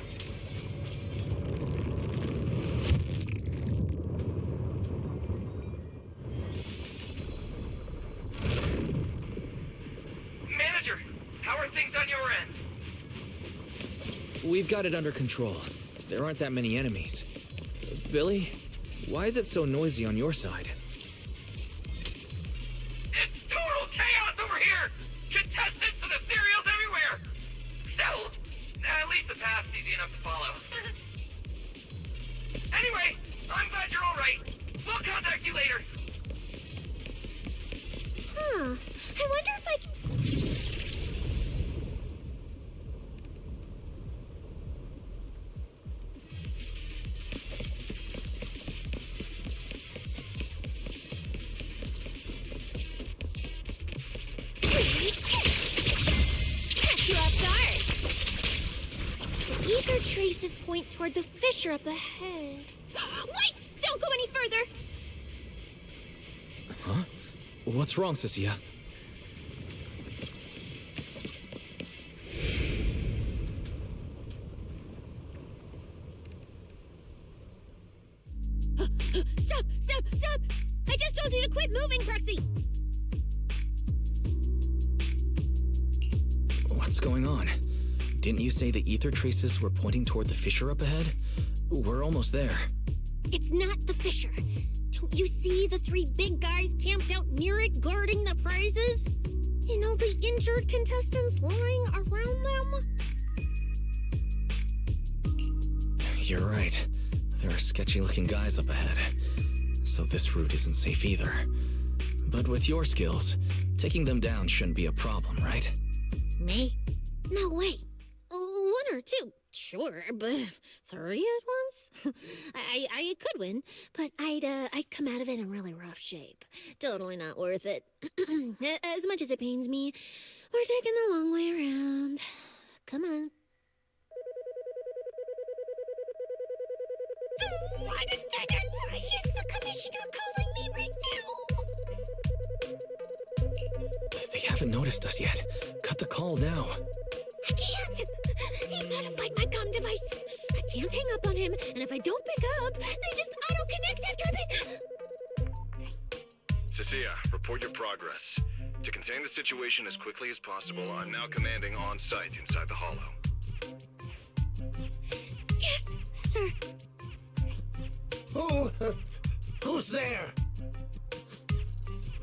Manager, how are things on your end? We've got it under control. There aren't that many enemies. Billy, why is it so noisy on your side? It's total chaos over here! Contestants and ethereals everywhere! Still, at least the path's easy enough to follow. Anyway, I'm glad you're alright. We'll contact you later. Huh. I wonder if I can... Catch you off guard. The ether traces point toward the fissure up ahead. Wait! Don't go any further! Huh? What's wrong, Cecilia? Stop! Stop! Stop! I just told you to quit moving, Proxy! What's going on? Didn't you say the ether traces were pointing toward the fissure up ahead? We're almost there. It's not the fissure. Don't you see the three big guys camped out near it guarding the prizes? And all the injured contestants lying around them? You're right. There are sketchy-looking guys up ahead. So this route isn't safe either. But with your skills, taking them down shouldn't be a problem, right? Me? No way. One or two, sure, but three at once? I could win, but I'd come out of it in really rough shape. Totally not worth it. As much as it pains me, we're taking the long way around. Come on. What a dead why is the commissioner calling me right now? They haven't noticed us yet. Cut the call now. I can't! He modified my comm device. I can't hang up on him, and if I don't pick up, they just auto-connect after a bit. Cecilia, report your progress. To contain the situation as quickly as possible, I'm now commanding on-site inside the hollow. Yes, sir. Who's there?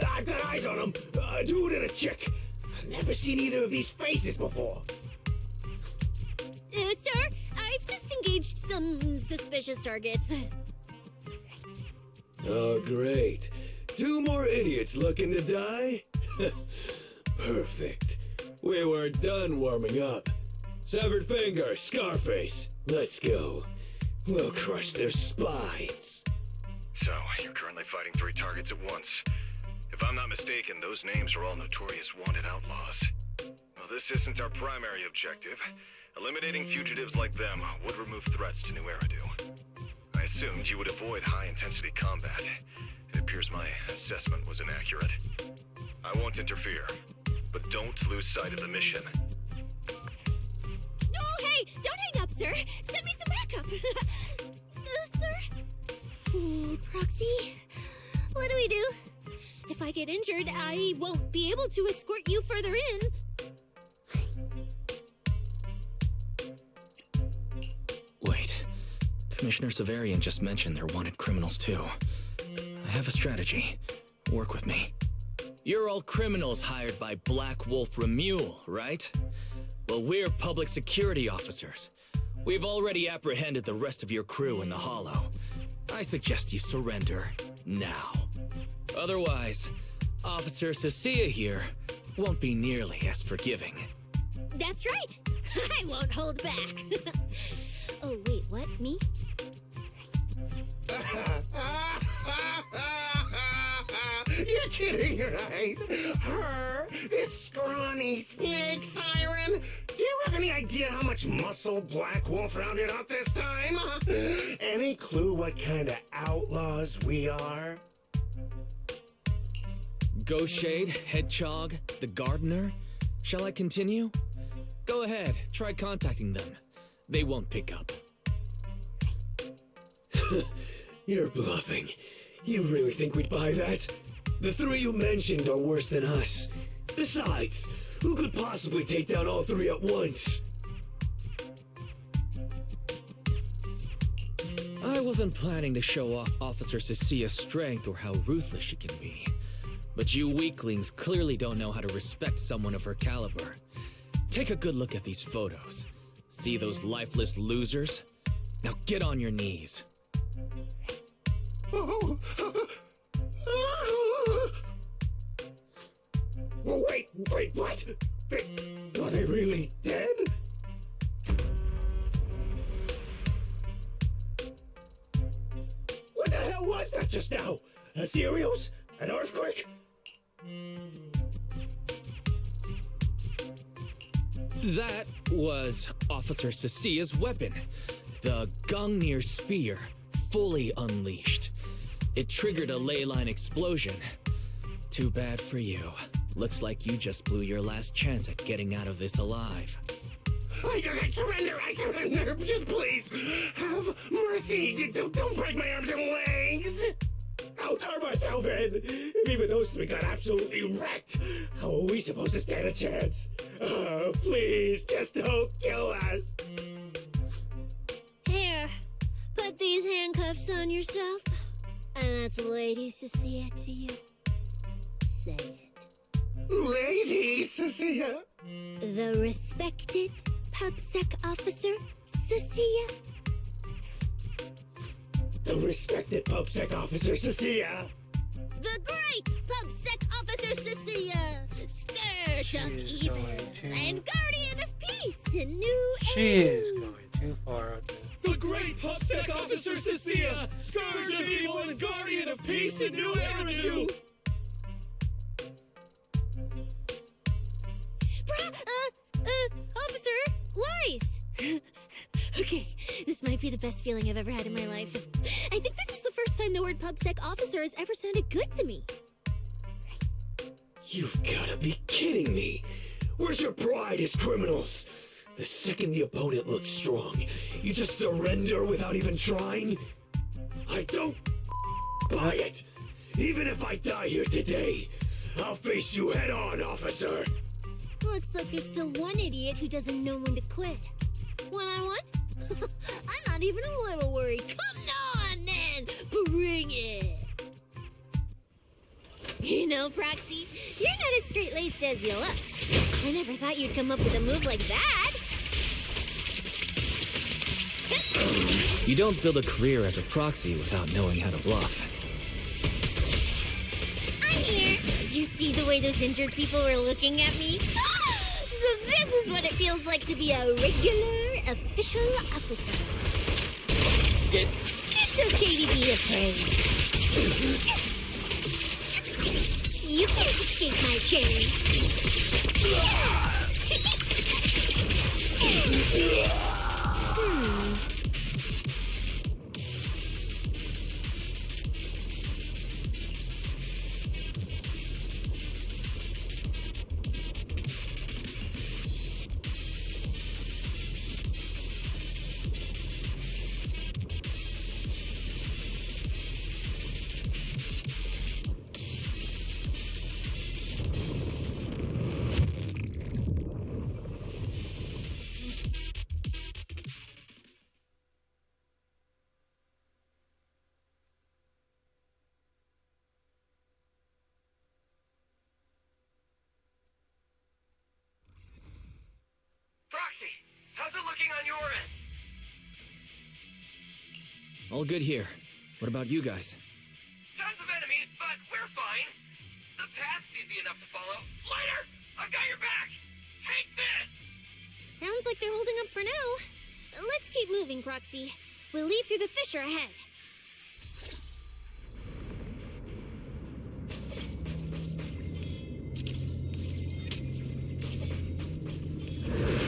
I've got eyes on him. A dude and a chick. I've never seen either of these faces before. Sir, I've just engaged some suspicious targets. Oh, great. Two more idiots looking to die? Perfect. We were done warming up. Severed finger, Scarface. Let's go. We'll crush their spines. So, you're currently fighting 3 targets at once. If I'm not mistaken, those names are all notorious wanted outlaws. Well, this isn't our primary objective. Eliminating fugitives like them would remove threats to New Eridu. I assumed you would avoid high-intensity combat. It appears my assessment was inaccurate. I won't interfere, but don't lose sight of the mission. Oh, hey! Don't hang up, sir! Send me some backup! Sir? Ooh, Proxy, what do we do? If I get injured, I won't be able to escort you further in. Wait. Commissioner Severian just mentioned they're wanted criminals too. I have a strategy. Work with me. You're all criminals hired by Black Wolf Remule, right? Well, we're public security officers. We've already apprehended the rest of your crew in the Hollow. I suggest you surrender now. Otherwise, Officer Cecilia here won't be nearly as forgiving. That's right. I won't hold back. Oh, wait, what? Me? You're kidding, right? Her, this scrawny, snake siren. Do you have any idea how much muscle Black Wolf rounded up this time? Any clue what kind of outlaws we are? Ghost Shade, Hedgehog, the Gardener. Shall I continue? Go ahead, try contacting them. They won't pick up. You're bluffing. You really think we'd buy that? The three you mentioned are worse than us. Besides, who could possibly take down all three at once? I wasn't planning to show off Officer Cecilia's strength or how ruthless she can be. But you weaklings clearly don't know how to respect someone of her caliber. Take a good look at these photos. See those lifeless losers? Now get on your knees. Oh. Wait, what? Are they really dead? What the hell was that just now? Ethereals? An earthquake? That was Officer Cecilia's weapon, the Gungnir Spear, fully unleashed. It triggered a ley line explosion. Too bad for you. Looks like you just blew your last chance at getting out of this alive. I surrender, just please, have mercy, don't break my arms and legs! I'll turn myself in. If even those three got absolutely wrecked, how are we supposed to stand a chance? Please, just don't kill us. Here, put these handcuffs on yourself. And that's Lady Cecilia to you. Say it. Lady Cecilia? The respected PubSec officer, Cecilia. The respected PubSec officer, Cecilia. The great PubSec officer, Cecilia. Scourge of evil and guardian of peace in New She is going too far out there. The great PubSec officer, Cecilia. Scourge of evil and guardian of peace in New Avenue. Officer, Lies! Okay, this might be the best feeling I've ever had in my life. I think this is the first time the word PubSec officer has ever sounded good to me. You've gotta be kidding me! Where's your pride as criminals? The second the opponent looks strong, you just surrender without even trying? I don't buy it! Even if I die here today, I'll face you head on, officer! Looks like there's still one idiot who doesn't know when to quit. One-on-one? I'm not even a little worried. Come on, then! Bring it! You know, Proxy, you're not as straight-laced as you look. I never thought you'd come up with a move like that. You don't build a career as a proxy without knowing how to bluff. I'm here. Did you see the way those injured people were looking at me? So this is what it feels like to be a regular official officer. It's okay to be afraid. You can't escape my gaze. your end? All good here. What about you guys? Tons of enemies, but we're fine. The path's easy enough to follow. Lighter! I've got your back! Take this! Sounds like they're holding up for now. Let's keep moving, Proxy. We'll leave through the fissure ahead.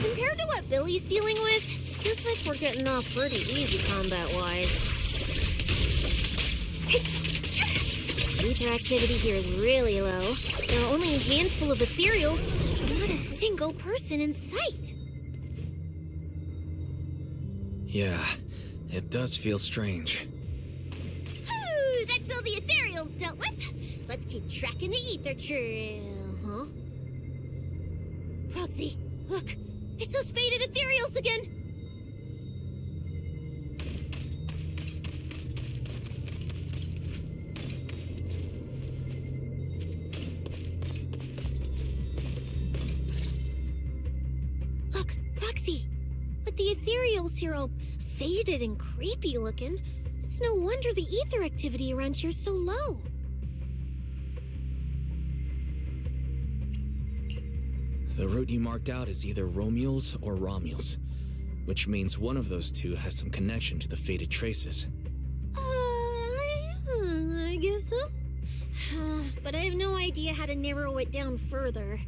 Compared to what Billy's dealing with, feels like we're getting off pretty easy combat-wise. Ether activity here is really low. There are only a handful of ethereals, not a single person in sight. Yeah, it does feel strange. Whew, that's all the ethereals dealt with. Let's keep tracking the ether trail, huh? Proxy, look! It's those faded ethereals again! Look, Proxy! But the ethereals here all faded and creepy looking. It's no wonder the ether activity around here's so low. The route you marked out is either Romule's or Romule's, which means one of those two has some connection to the faded traces. I guess so. But I have no idea how to narrow it down further.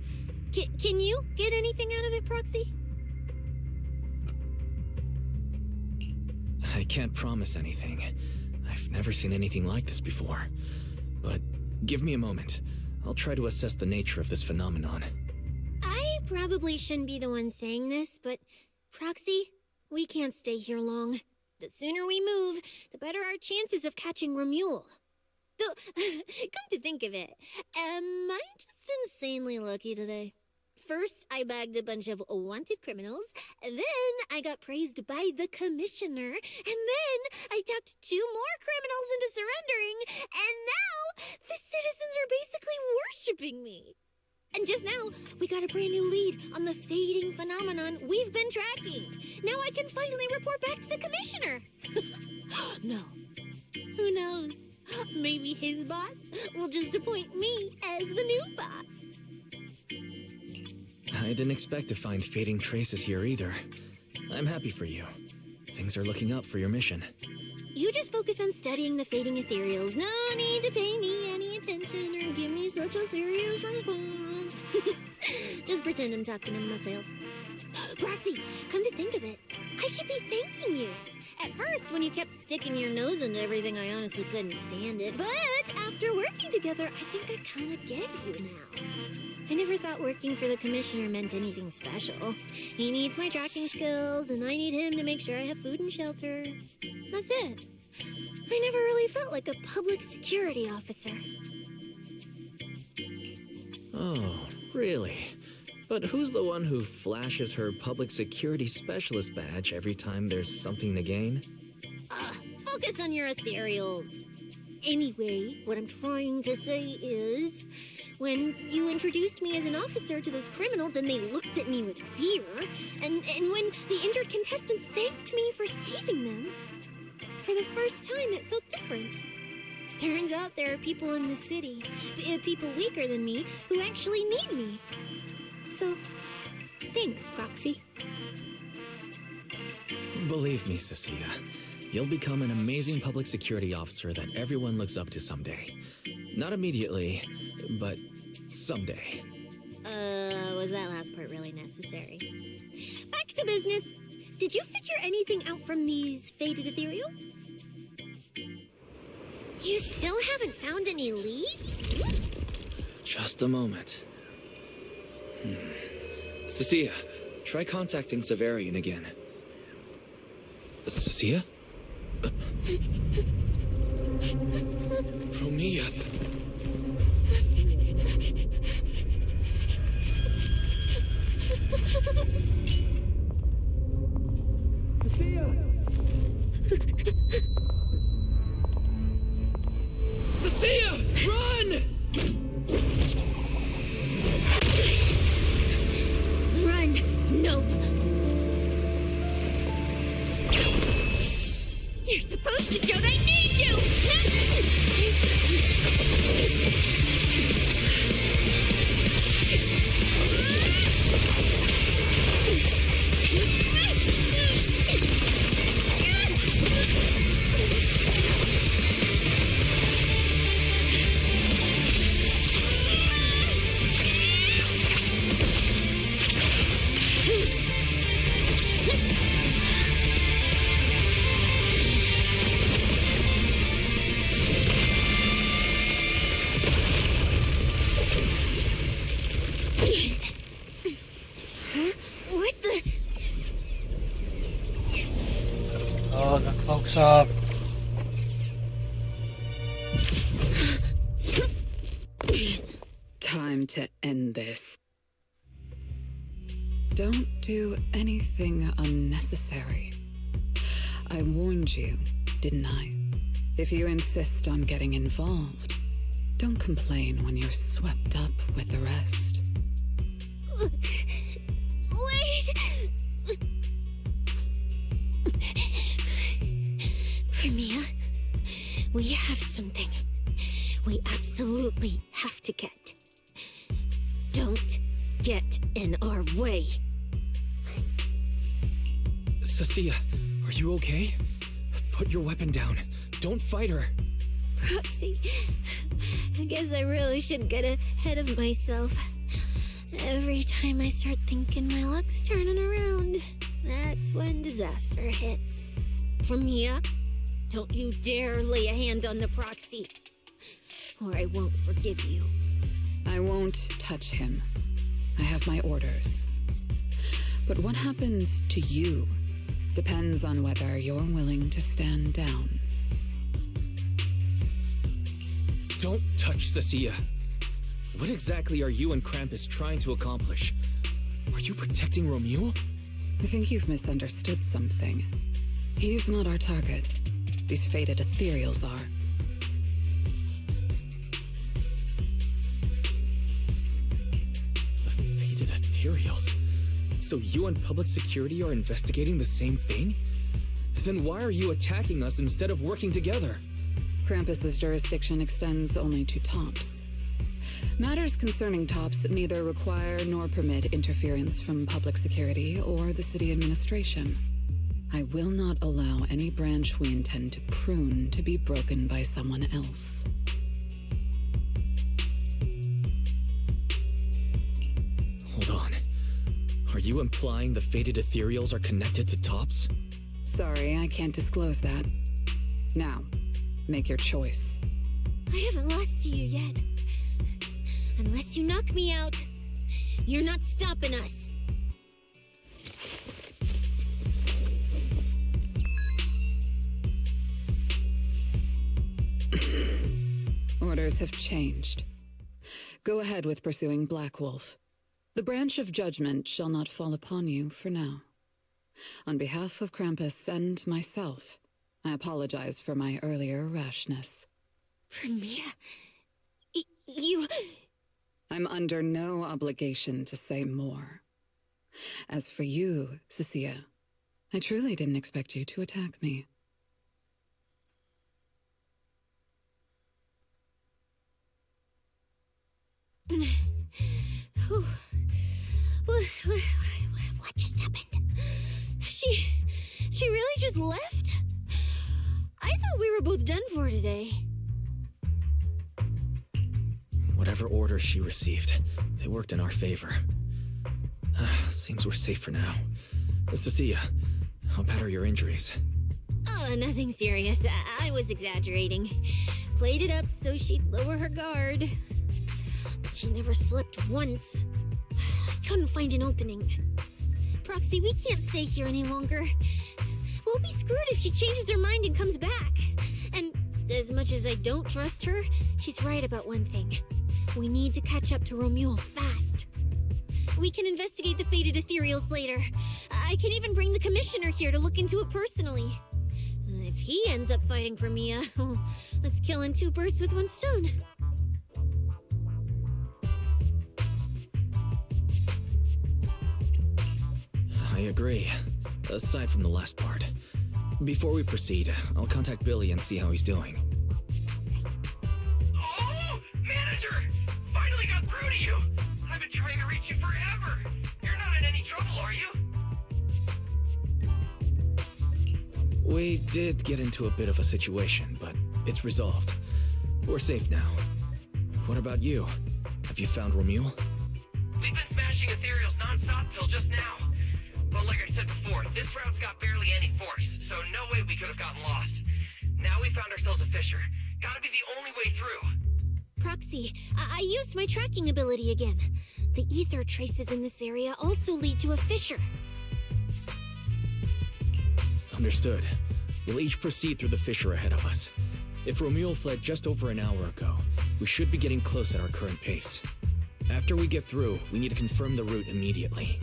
Can you get anything out of it, Proxy? I can't promise anything. I've never seen anything like this before. But give me a moment. I'll try to assess the nature of this phenomenon. I probably shouldn't be the one saying this, but Proxy, we can't stay here long. The sooner we move, the better our chances of catching Romule. Though, come to think of it, am I just insanely lucky today? First, I bagged a bunch of wanted criminals, then I got praised by the commissioner, and then I talked 2 more criminals into surrendering, and now the citizens are basically worshipping me. And just now, we got a brand new lead on the fading phenomenon we've been tracking. Now I can finally report back to the commissioner. No. Who knows? Maybe his boss will just appoint me as the new boss. I didn't expect to find fading traces here either. I'm happy for you. Things are looking up for your mission. You just focus on studying the fading ethereals. No need to pay me any attention or give me such a serious response. Just pretend I'm talking to myself. Proxy, come to think of it, I should be thanking you. At first, when you kept sticking your nose into everything, I honestly couldn't stand it. But after working together, I think I kind of get you now. I never thought working for the commissioner meant anything special. He needs my tracking skills, and I need him to make sure I have food and shelter. That's it. I never really felt like a public security officer. Oh, really? But who's the one who flashes her public security specialist badge every time there's something to gain? Focus on your ethereals. Anyway, what I'm trying to say is, when you introduced me as an officer to those criminals and they looked at me with fear, and when the injured contestants thanked me for saving them, for the first time it felt different. Turns out there are people in the city, people weaker than me, who actually need me. So, thanks, Proxy. Believe me, Cecilia, you'll become an amazing public security officer that everyone looks up to someday. Not immediately, but someday. Was that last part really necessary? Back to business. Did you figure anything out from these faded ethereals? You still haven't found any leads? Just a moment. Cecilia, try contacting Severian again. Cecilia? Romia. Cecilia, run! Run! No! Fuck's off. Time to end this. Don't do anything unnecessary. I warned you, didn't I? If you insist on getting involved, don't complain when you're swept up with the rest. Wait! Premia, we have something we absolutely have to get. Don't get in our way. Cecilia, are you okay? Put your weapon down. Don't fight her. Proxy, I guess I really should get ahead of myself. Every time I start thinking my luck's turning around, that's when disaster hits. Premia, don't you dare lay a hand on the Proxy, or I won't forgive you. I won't touch him. I have my orders. But what happens to you depends on whether you're willing to stand down. Don't touch Cecilia. What exactly are you and Krampus trying to accomplish? Are you protecting Romule? I think you've misunderstood something. He's not our target. These fated ethereals are. The fated ethereals? So you and public security are investigating the same thing? Then why are you attacking us instead of working together? Krampus's jurisdiction extends only to tops. Matters concerning tops neither require nor permit interference from public security or the city administration. I will not allow any branch we intend to prune to be broken by someone else. Hold on. Are you implying the fated ethereals are connected to tops? Sorry, I can't disclose that. Now, make your choice. I haven't lost to you yet. Unless you knock me out, you're not stopping us. Orders have changed. Go ahead with pursuing Black Wolf. The branch of judgment shall not fall upon you for now. On behalf of Krampus and myself, I apologize for my earlier rashness. Premia, you... I'm under no obligation to say more. As for you, Cecilia, I truly didn't expect you to attack me. What just happened? She really just left? I thought we were both done for today. Whatever orders she received, they worked in our favor. Seems we're safe for now. Cecilia, how bad are your injuries? Oh, nothing serious. I was exaggerating. Played it up so she'd lower her guard. But she never slipped once. I couldn't find an opening. Proxy, we can't stay here any longer. We'll be screwed if she changes her mind and comes back. And as much as I don't trust her, she's right about one thing. We need to catch up to Romule fast. We can investigate the fated ethereals later. I can even bring the commissioner here to look into it personally. If he ends up fighting Premia, that's killing two birds with one stone. I agree. Aside from the last part. Before we proceed, I'll contact Billy and see how he's doing. Oh! Manager! Finally got through to you! I've been trying to reach you forever! You're not in any trouble, are you? We did get into a bit of a situation, but it's resolved. We're safe now. What about you? Have you found Romule? We've been smashing ethereals non-stop till just now. But like I said before, this route's got barely any force, so no way we could have gotten lost. Now we found ourselves a fissure. Gotta be the only way through. Proxy, I used my tracking ability again. The ether traces in this area also lead to a fissure. Understood. We'll each proceed through the fissure ahead of us. If Romeo fled just over an hour ago, we should be getting close at our current pace. After we get through, we need to confirm the route immediately.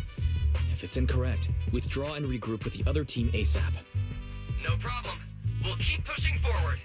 If it's incorrect, withdraw and regroup with the other team ASAP. No problem. We'll keep pushing forward.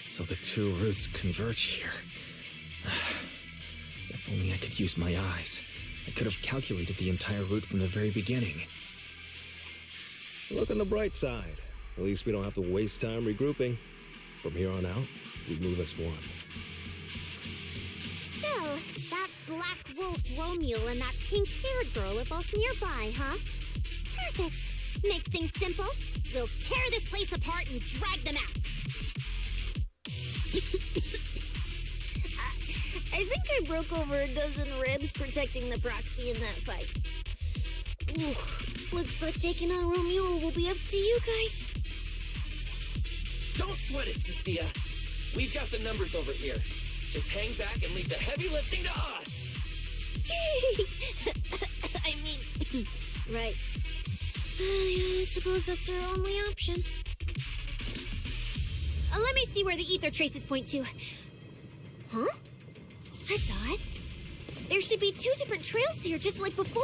So the two routes converge here. If only I could use my eyes. I could have calculated the entire route from the very beginning. Look on the bright side. At least we don't have to waste time regrouping. From here on out, we move as one. So, that black wolf Romeo and that pink-haired girl are both nearby, huh? Perfect. Makes things simple. We'll tear this place apart and drag them out. I think I broke over a dozen ribs protecting the proxy in that fight. Ooh, looks like taking on Romeo will be up to you guys. Don't sweat it, Cecilia. We've got the numbers over here. Just hang back and leave the heavy lifting to us. I mean, right. I suppose that's our only option. Let me see where the ether traces point to. Huh? That's odd. There should be two different trails here, just like before.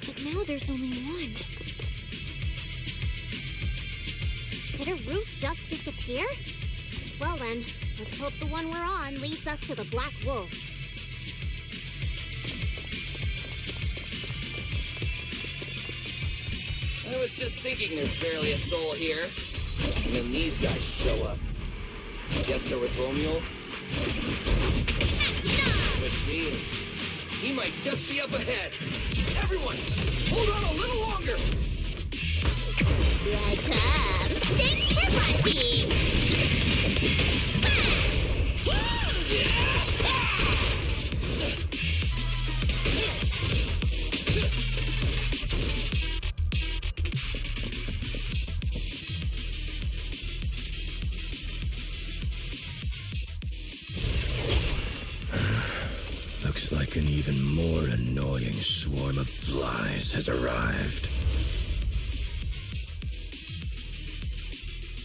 But now there's only one. Did a route just disappear? Well then, let's hope the one we're on leads us to the Black Wolf. I was just thinking there's barely a soul here. And then these guys show up. I guess they're with Romeo. Which means he might just be up ahead. Everyone, hold on a little longer. What's up? Thanks for watching! Looks like an even more annoying swarm of flies has arrived.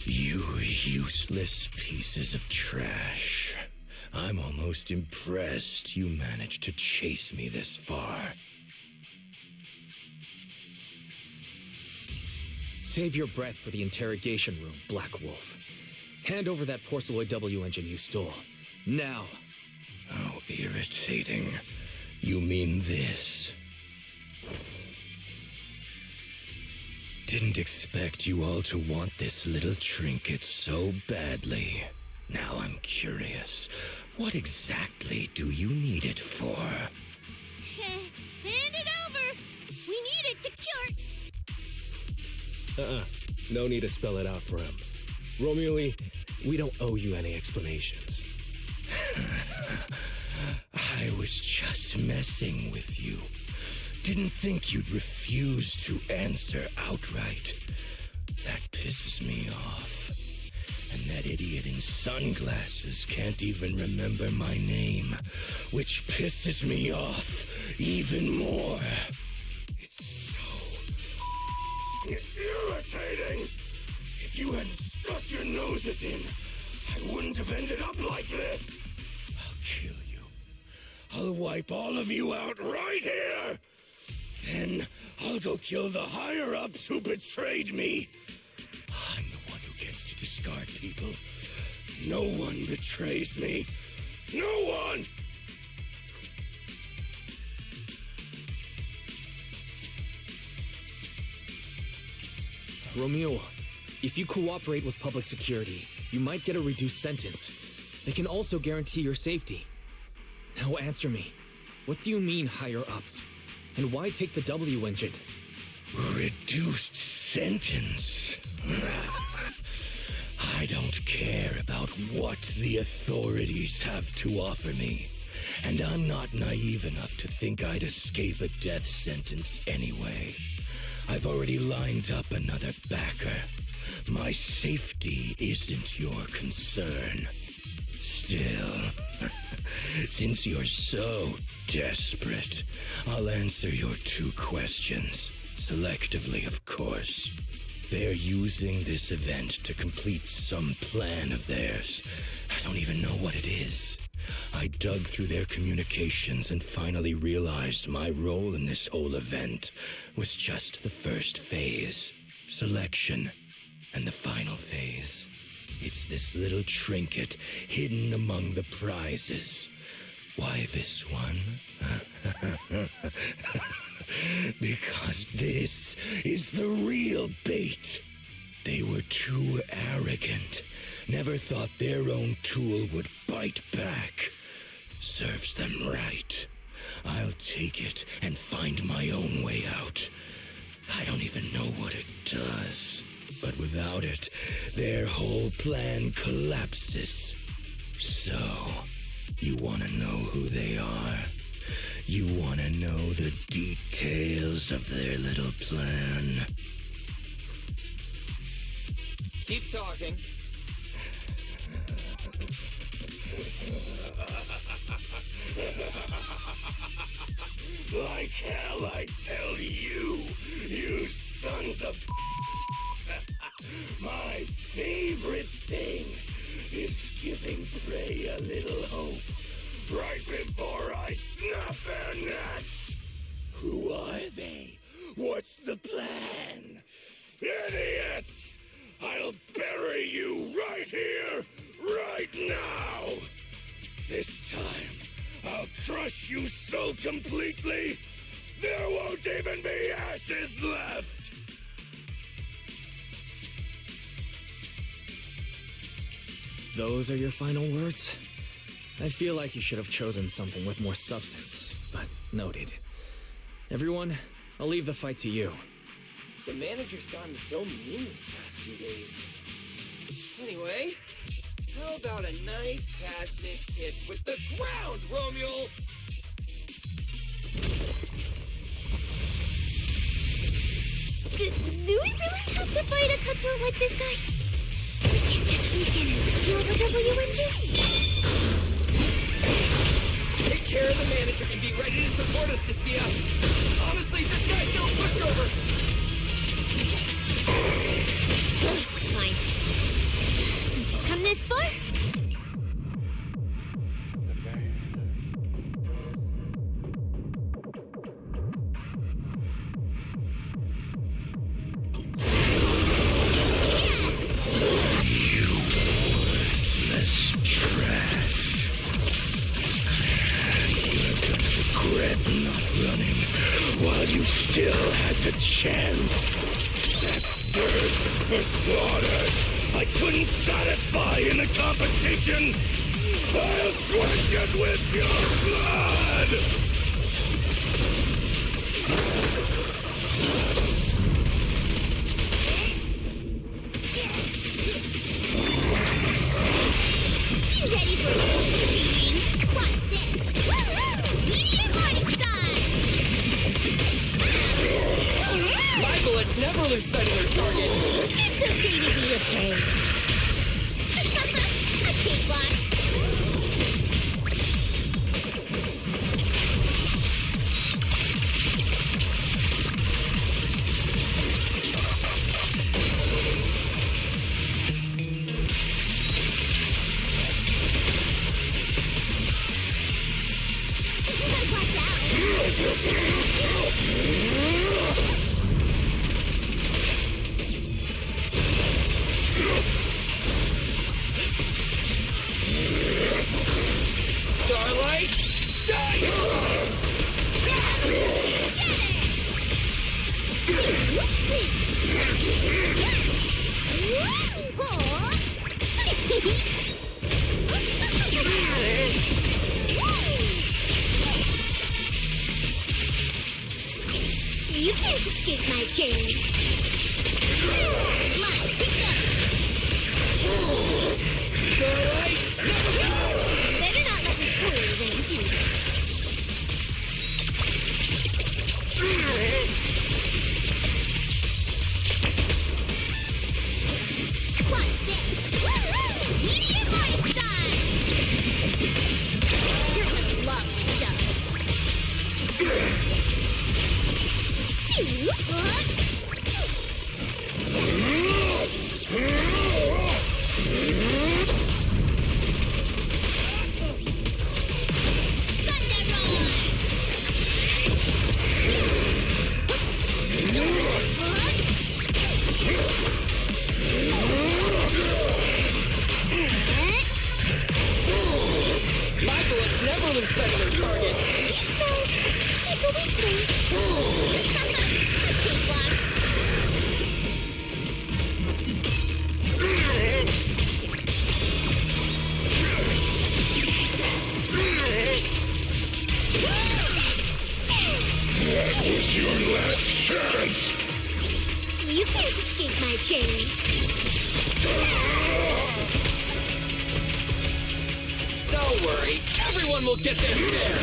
You useless pieces of trash. I'm almost impressed you managed to chase me this far. Save your breath for the interrogation room, Black Wolf. Hand over that Porceloid W engine you stole. Now! How irritating. You mean this? Didn't expect you all to want this little trinket so badly. Now I'm curious. What exactly do you need it for? Hand it over! We need it to cure... No need to spell it out for him. Romeo, we don't owe you any explanations. I was just messing with you. Didn't think you'd refuse to answer outright. That pisses me off. And that idiot in sunglasses can't even remember my name, which pisses me off even more. It's so irritating. If you hadn't stuck your noses in, I wouldn't have ended up like this. I'll kill you. I'll wipe all of you out right here. Then I'll go kill the higher-ups who betrayed me. I'm the one who gets to discard people. No one betrays me. No one! Romeo, If you cooperate with public security, you might get a reduced sentence. They can also guarantee your safety. Now answer me. What do you mean, higher-ups? And why take the W engine? Reduced sentence? I don't care about what the authorities have to offer me. And I'm not naive enough to think I'd escape a death sentence anyway. I've already lined up another backer. My safety isn't your concern. Still, since you're so desperate, I'll answer your 2 questions. Selectively, of course. They're using this event to complete some plan of theirs. I don't even know what it is. I dug through their communications and finally realized my role in this whole event was just the first phase, selection, and the final phase. It's this little trinket hidden among the prizes. Why this one? Because this is the real bait. They were too arrogant. Never thought their own tool would bite back. Serves them right. I'll take it and find my own way out. I don't even know what it does. But without it, their whole plan collapses. So, you want to know who they are? You want to know the details of their little plan? Keep talking. Like hell, I tell you, you sons of... My favorite thing is giving prey a little hope right before I snap their necks. Who are they? What's the plan? Idiots! I'll bury you right here, right now! This time, I'll crush you so completely, there won't even be ashes left! Those are your final words? I feel like you should have chosen something with more substance, but noted. Everyone, I'll leave the fight to you. The manager's gotten so mean these past 2 days. Anyway, how about a nice passionate kiss with the ground, Romeo? Do we really have to fight a cutthroat like this guy? We can't just sneak in and steal the W engine? Take care of the manager and be ready to support us, Tessia. Honestly, this guy's no pushover. Fine. Since we've come this far? While you still had the chance. That thirst for slaughter I couldn't satisfy in the competition. I'll quench it with your blood! You ready for a routine? Watch this! Woohoo! Medium party style! My bullets never lose sight of their target. It's okay to be afraid. A cakewalk. Watch out! Starlight, shine! You can't escape my gaze. Starlight, never go! Better not let me fool you when you do. What's this? Meteor Voice time! You're gonna love stuff. My bullets never lose sight of their target. That was your last chance. You can't escape my gaze. Don't worry, everyone will get their share.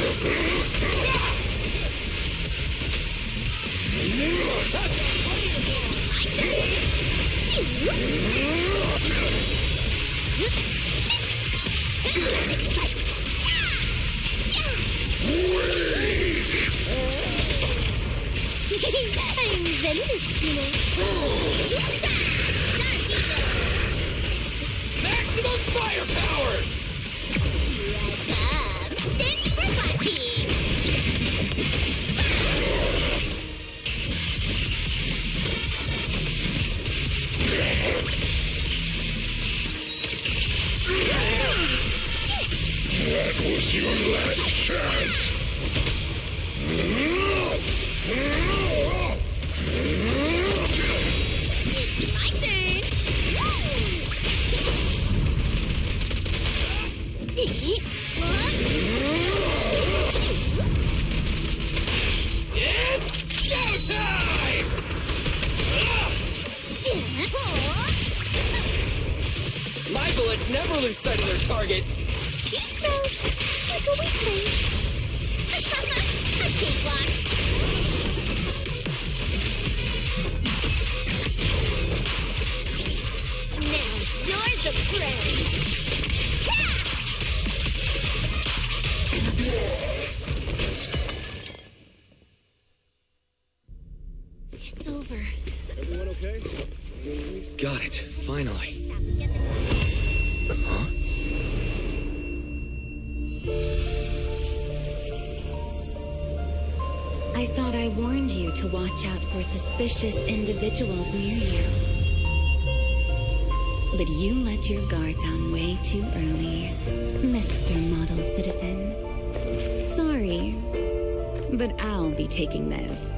I'm venomous, you know. Maximum firepower! Sending for party! That was your last chance. It's my turn! It's showtime! My bullets never lose sight of their target. You smell like a weakling. A cakewalk. Now you're the prey. It's over. Everyone okay? Got it, finally. Huh? I thought I warned you to watch out for suspicious individuals near you. But you let your guard down way too early, Mr. Model Citizen. Sorry, but I'll be taking this.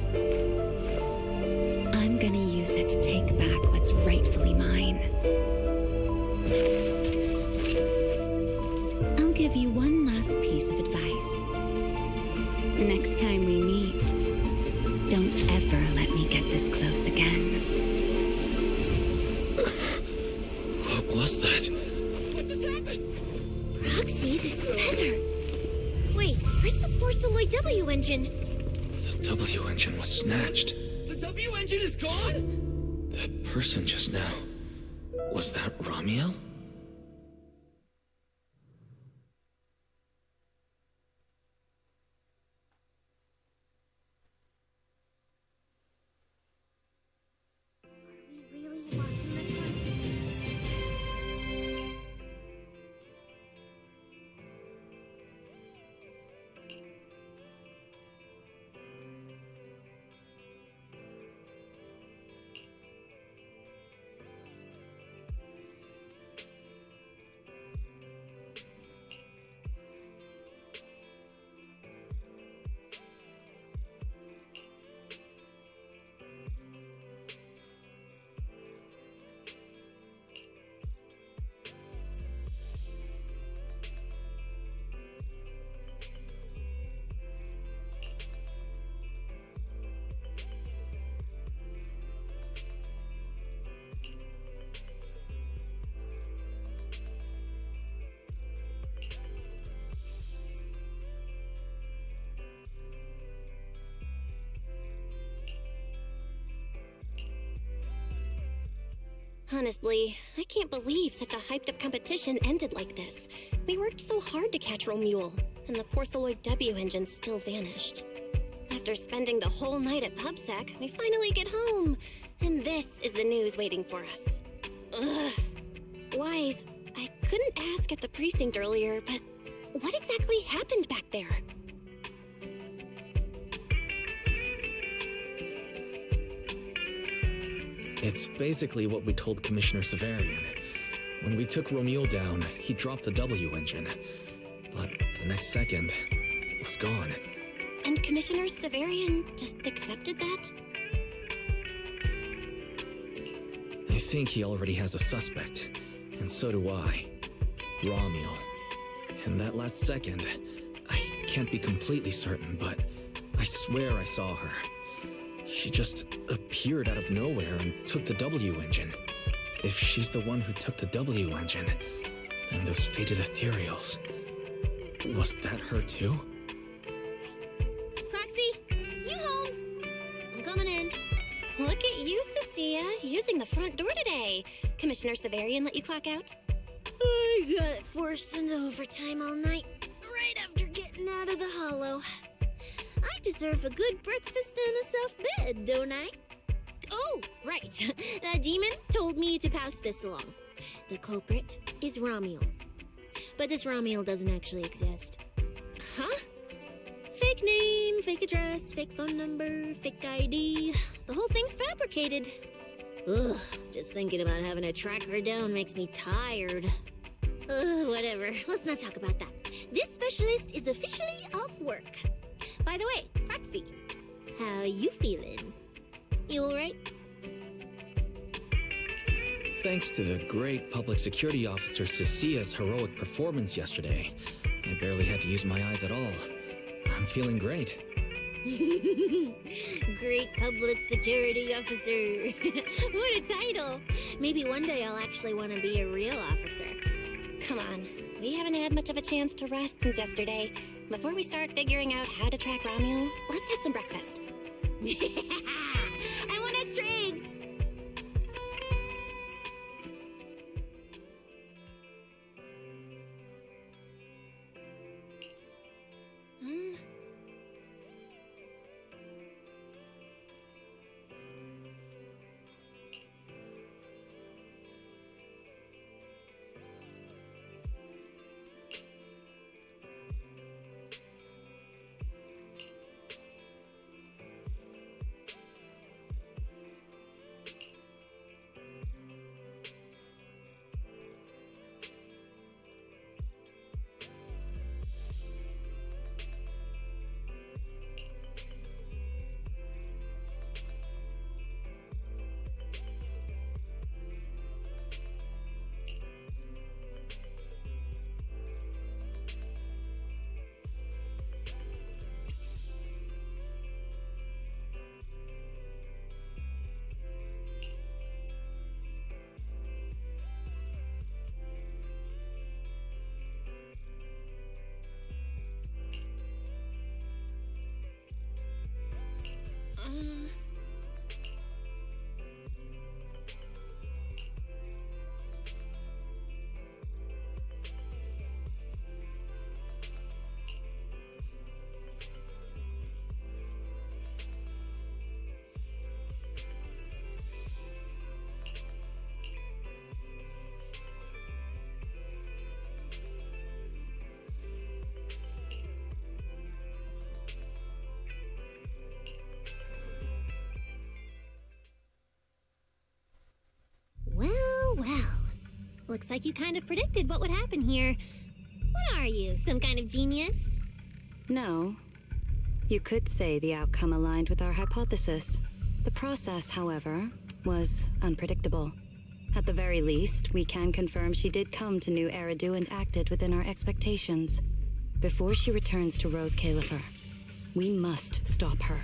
I'm gonna use it to take back what's rightfully mine. I'll give you one last piece of advice. Next time we meet, don't ever let me get this close again. What was that? What just happened? Roxy, this feather. Wait, where's the Porceloid W engine? The W engine was snatched. The W engine is gone? That person just now. Was that Ramiel? Really watching this one? Honestly, I can't believe such a hyped-up competition ended like this. We worked so hard to catch Romule, and the Porceloid W engine still vanished. After spending the whole night at PubSec, we finally get home, and this is the news waiting for us. Ugh. Wise, I couldn't ask at the precinct earlier, but what exactly happened back there? It's basically what we told Commissioner Severian. When we took Romule down, he dropped the W engine. But the next second, it was gone. And Commissioner Severian just accepted that? I think he already has a suspect, and so do I. Romule. And that last second, I can't be completely certain, but I swear I saw her. She just appeared out of nowhere and took the W engine. If she's the one who took the W engine, then those fated ethereals... Was that her too? Proxy, you home? I'm coming in. Look at you, Cecilia, using the front door today. Commissioner Severian let you clock out? I got forced into overtime all night, right after getting out of the hollow. I deserve a good breakfast and a soft bed, don't I? Oh, right. That demon told me to pass this along. The culprit is Romule. But this Romule doesn't actually exist. Huh? Fake name, fake address, fake phone number, fake ID. The whole thing's fabricated. Ugh, just thinking about having to track her down makes me tired. Whatever. Let's not talk about that. This specialist is officially off work. By the way, Proxy, how you feeling? You alright? Thanks to the great public security officer Cecilia's heroic performance yesterday, I barely had to use my eyes at all. I'm feeling great. Great public security officer. What a title. Maybe one day I'll actually want to be a real officer. Come on, we haven't had much of a chance to rest since yesterday. Before we start figuring out how to track Romule, let's have some breakfast. I want extra eggs! Well. Looks like you kind of predicted what would happen here. What are you, some kind of genius? No. You could say the outcome aligned with our hypothesis. The process, however, was unpredictable. At the very least, we can confirm she did come to New Eridu and acted within our expectations. Before she returns to Rose Califer, we must stop her.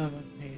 of a pain.